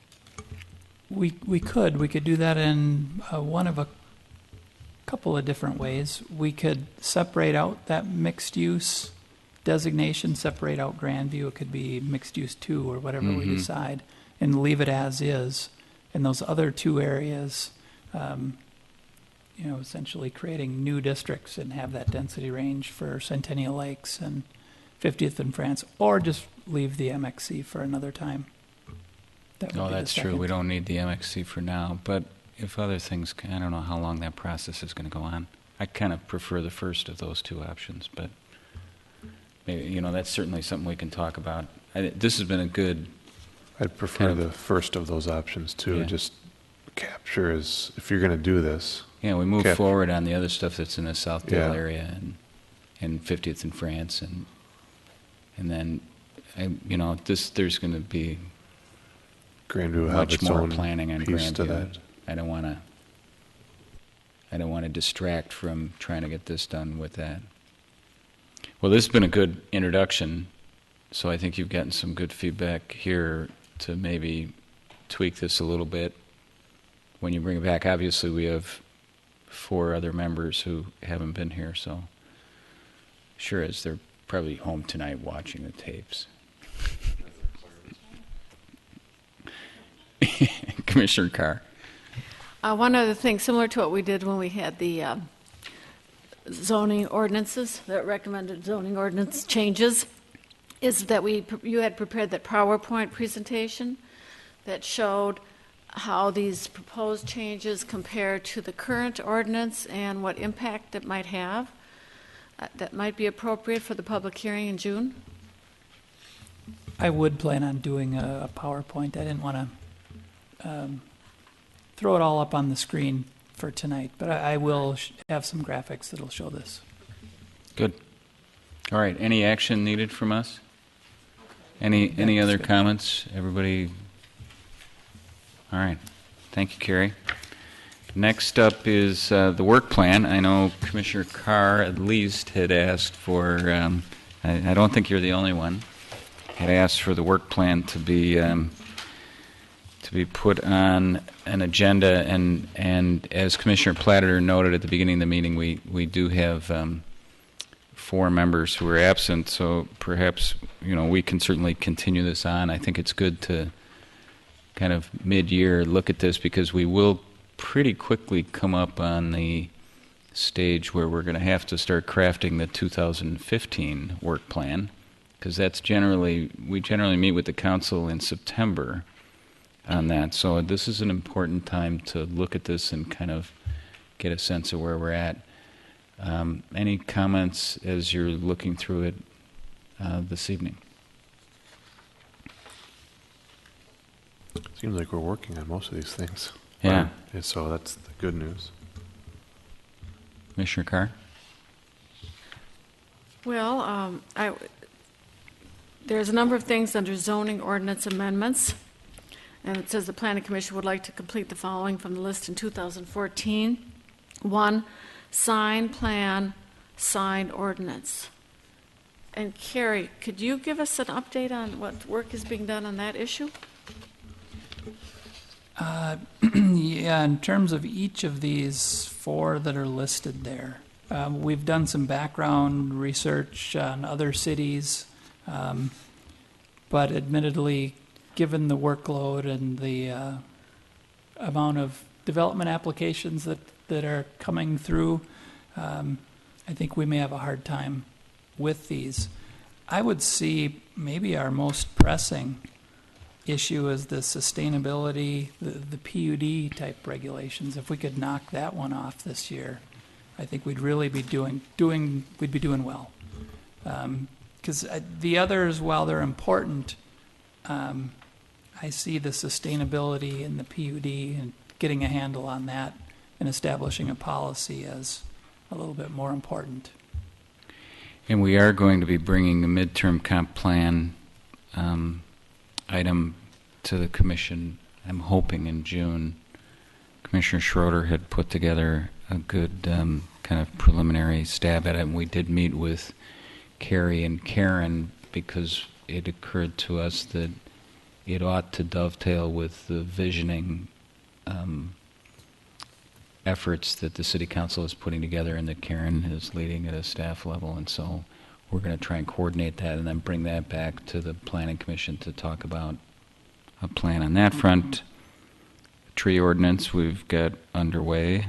E: We could do that in one of a couple of different ways. We could separate out that mixed use designation, separate out Grandview. It could be mixed use 2 or whatever we decide, and leave it as is. And those other 2 areas, essentially creating new districts and have that density range for Centennial Lakes and 50th and France, or just leave the MXC for another time.
A: No, that's true. We don't need the MXC for now, but if other things, I don't know how long that process is going to go on. I kind of prefer the first of those 2 options, but maybe, that's certainly something we can talk about. This has been a good.
C: I'd prefer the first of those options too.
A: Yeah.
C: Just capture is, if you're going to do this.
A: Yeah, we move forward on the other stuff that's in the Southdale area and 50th and France, and then, there's going to be
C: Grandview have
A: much
C: its
A: more
C: own
A: planning on
C: piece to
A: Grandview.
C: that.
A: I don't want to distract from trying to get this done with that. Well, this has been a good introduction, so I think you've gotten some good feedback here to maybe tweak this a little bit. When you bring it back, obviously we have 4 other members who haven't been here, so sure as they're probably home tonight watching the tapes. Commissioner Carr.
I: One other thing, similar to what we did when we had the zoning ordinances, the recommended zoning ordinance changes, is that you had prepared that PowerPoint presentation that showed how these proposed changes compare to the current ordinance and what impact it might have. That might be appropriate for the public hearing in June.
E: I would plan on doing a PowerPoint. I didn't want to throw it all up on the screen for tonight, but I will have some graphics that'll show this.
A: Good. All right. Any action needed from us? Any other comments? Everybody? All right. Thank you, Carrie. Next up is the work plan. I know Commissioner Carr at least had asked for, I don't think you're the only one, had asked for the work plan to be put on an agenda, and as Commissioner Platter noted at the beginning of the meeting, we do have 4 members who are absent, so perhaps we can certainly continue this on. I think it's good to kind of mid-year look at this, because we will pretty quickly come up on the stage where we're going to have to start crafting the 2015 work plan, because we generally meet with the council in September on that. So this is an important time to look at this and kind of get a sense of where we're at. Any comments as you're looking through it this evening?
C: Seems like we're working on most of these things.
A: Yeah.
C: So that's the good news.
A: Commissioner Carr?
I: Well, there's a number of things under zoning ordinance amendments, and it says the Planning Commission would like to complete the following from the list in 2014. 1, sign plan, sign ordinance. And Carrie, could you give us an update on what work is being done on that issue?
E: Yeah, in terms of each of these 4 that are listed there, we've done some background research on other cities, but admittedly, given the workload and the amount of development applications that are coming through, I think we may have a hard time with these. I would see maybe our most pressing issue is the sustainability, the PUD type regulations. If we could knock that one off this year, I think we'd really be doing well. Because the others, while they're important, I see the sustainability in the PUD and getting a handle on that and establishing a policy as a little bit more important.
A: And we are going to be bringing the midterm comp plan item to the commission, I'm hoping in June. Commissioner Schroeder had put together a good kind of preliminary stab at it, and we did meet with Carrie and Karen because it occurred to us that it ought to dovetail with the visioning efforts that the City Council is putting together and that Karen is leading at a staff level. And so we're going to try and coordinate that and then bring that back to the Planning Commission to talk about a plan on that front. Tree ordinance we've got underway.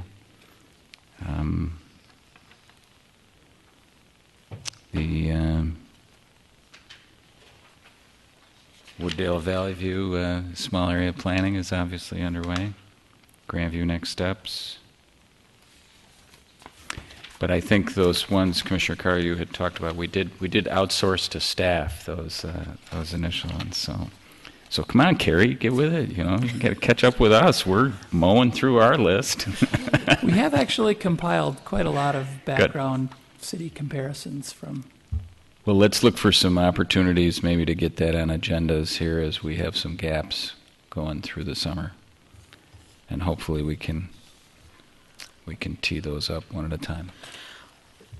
A: The Wooddale Valley View small area planning is obviously underway. Grandview next steps. But I think those ones, Commissioner Carr, you had talked about, we did outsource to staff those initial ones. So come on, Carrie, get with it. You got to catch up with us. We're mowing through our list.
E: We have actually compiled quite a lot of background city comparisons from.
A: Well, let's look for some opportunities maybe to get that on agendas here as we have some gaps going through the summer. And hopefully we can tee those up one at a time.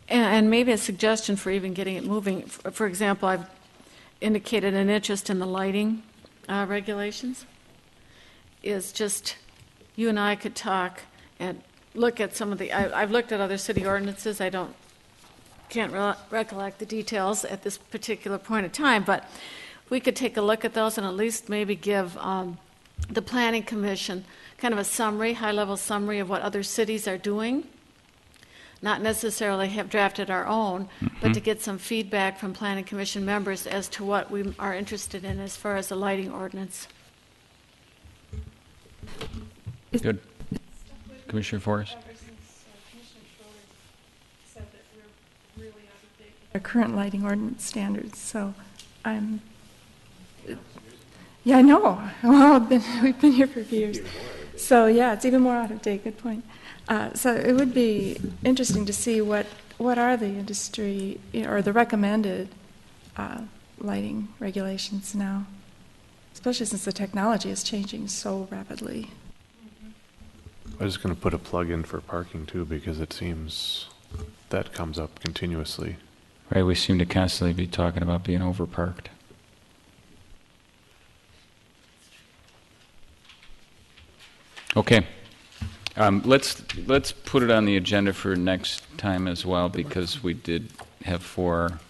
I: And maybe a suggestion for even getting it moving. For example, I've indicated an interest in the lighting regulations. Is just you and I could talk and look at some of the. I've looked at other city ordinances. Can't recollect the details at this particular point in time, but we could take a look at those and at least maybe give the Planning Commission kind of a summary, high-level summary of what other cities are doing. Not necessarily have drafted our own, but to get some feedback from Planning Commission members as to what we are interested in as far as the lighting ordinance.
A: Good. Commissioner Forrest?
B: Our current lighting ordinance standards, so I'm. Yeah, I know. Well, we've been here for a few years. So yeah, it's even more out of date. Good point. So it would be interesting to see what are the industry or the recommended lighting regulations now, especially since the technology is changing so rapidly.
C: I was going to put a plug in for parking too, because it seems that comes up continuously.
A: Right, we seem to constantly be talking about being overparked. Okay. Let's put it on the agenda for next time as well, because we did have 4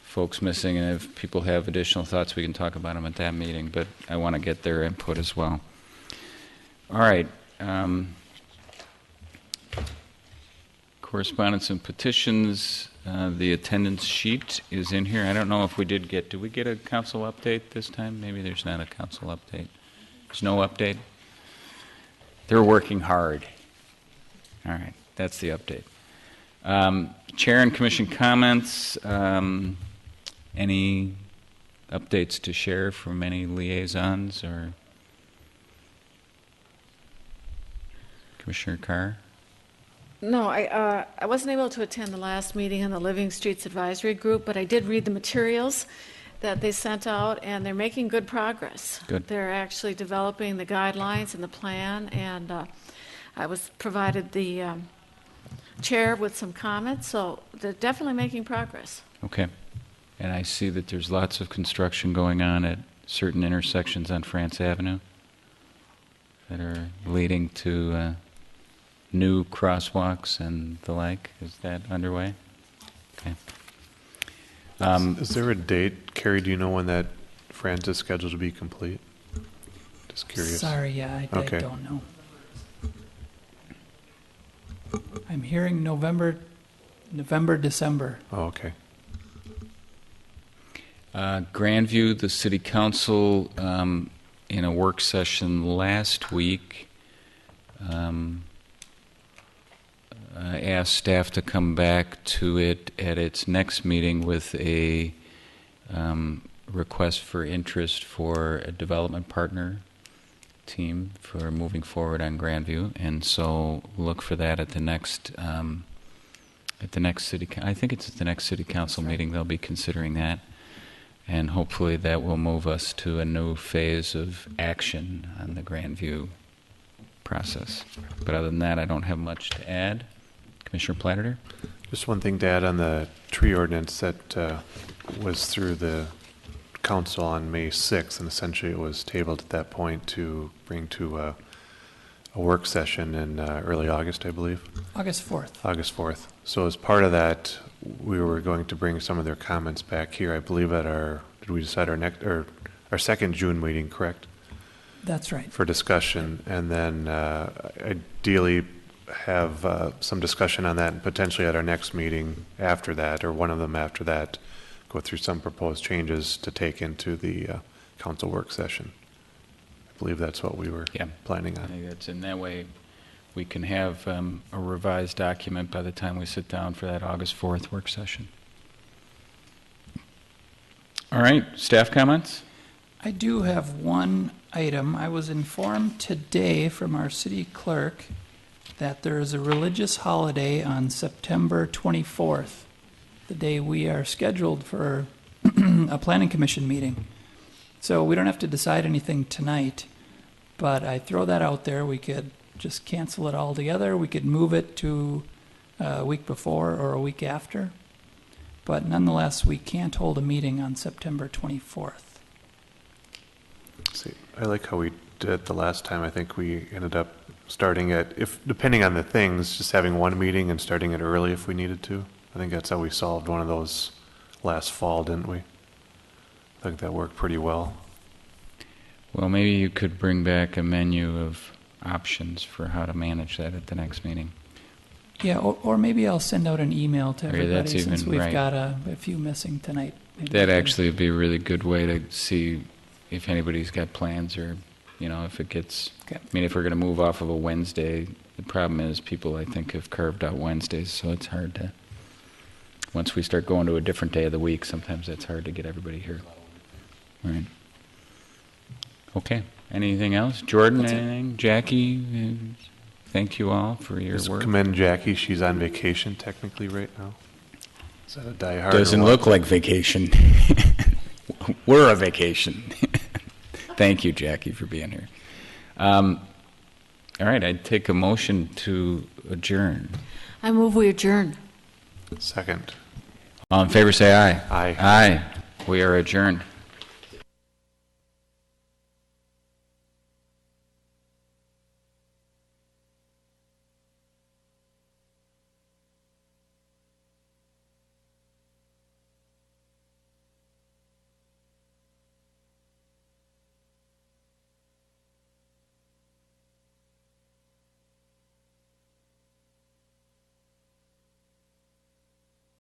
A: folks missing, and if people have additional thoughts, we can talk about them at that meeting, but I want to get their input as well. All right. Correspondence and petitions. The attendance sheet is in here. I don't know if did we get a council update this time? Maybe there's not a council update. There's no update? They're working hard. All right, that's the update. Chair and commission comments. Any updates to share from any liaisons or Commissioner Carr?
I: No, I wasn't able to attend the last meeting on the Living Streets Advisory Group, but I did read the materials that they sent out, and they're making good progress.
A: Good.
I: They're actually developing the guidelines and the plan, and I was provided the chair with some comments, so they're definitely making progress.
A: Okay. And I see that there's lots of construction going on at certain intersections on France Avenue that are leading to new crosswalks and the like. Is that underway? Okay.
C: Is there a date, Carrie, do you know when that France is scheduled to be complete? Just curious.
E: Sorry, yeah, I
C: Okay.
E: don't know. I'm hearing November, December.
C: Oh, okay.
A: Grandview, the city council, in a work session last week, asked staff to come back to it at its next meeting with a request for interest for a development partner team for moving forward on Grandview, and so look for that at the next city. I think it's at the next city council meeting. They'll be considering that, and hopefully that will move us to a new phase of action on the Grandview process. But other than that, I don't have much to add. Commissioner Platter?
C: Just one thing to add on the tree ordinance that was through the council on May 6th, and essentially it was tabled at that point to bring to a work session in early August, I believe.
E: August 4th.
C: August 4th. So as part of that, we were going to bring some of their comments back here, I believe at did we decide our second June meeting, correct?
E: That's right.
C: For discussion, and then ideally have some discussion on that, and potentially at our next meeting after that, or one of them after that, go through some proposed changes to take into the council work session. I believe that's what we were planning
A: I
C: on.
A: think that's in that way we can have a revised document by the time we sit down for that August 4th work session. All right, staff comments?
E: I do have one item. I was informed today from our city clerk that there is a religious holiday on September 24th, the day we are scheduled for a planning commission meeting. So we don't have to decide anything tonight, but I throw that out there. We could just cancel it all together. We could move it to a week before or a week after. But nonetheless, we can't hold a meeting on September 24th.
C: See, I like how we did it the last time. I think we ended up starting depending on the things, just having one meeting and starting it early if we needed to. I think that's how we solved one of those last fall, didn't we? I think that worked pretty well.
A: Well, maybe you could bring back a menu of options for how to manage that at the next meeting.
E: Yeah, or maybe I'll send out an email to everybody
A: that's
E: since
A: even
E: we've
A: right.
E: got a few missing tonight. Maybe
A: That
E: we can-
A: actually would be a really good way to see if anybody's got plans or, if it gets...
E: Okay.
A: I mean, if we're going to move off of a Wednesday, the problem is people, I think, have carved out Wednesdays, so it's hard to... Once we start going to a different day of the week, sometimes it's hard to get everybody here. Right. Okay. Anything else? Jordan,
E: That's it.
A: anything? Jackie? Thank you all for your
C: Just
A: work.
C: commend Jackie. She's on vacation technically right now. Is that a die-hard?
A: Doesn't
C: or what?
A: look like vacation. We're a vacation. Thank you, Jackie, for being here. All right, I'd take a motion to adjourn.
I: I move we adjourn.
C: Second.
A: All in favor, say aye.
C: Aye.
A: Aye. We are adjourned.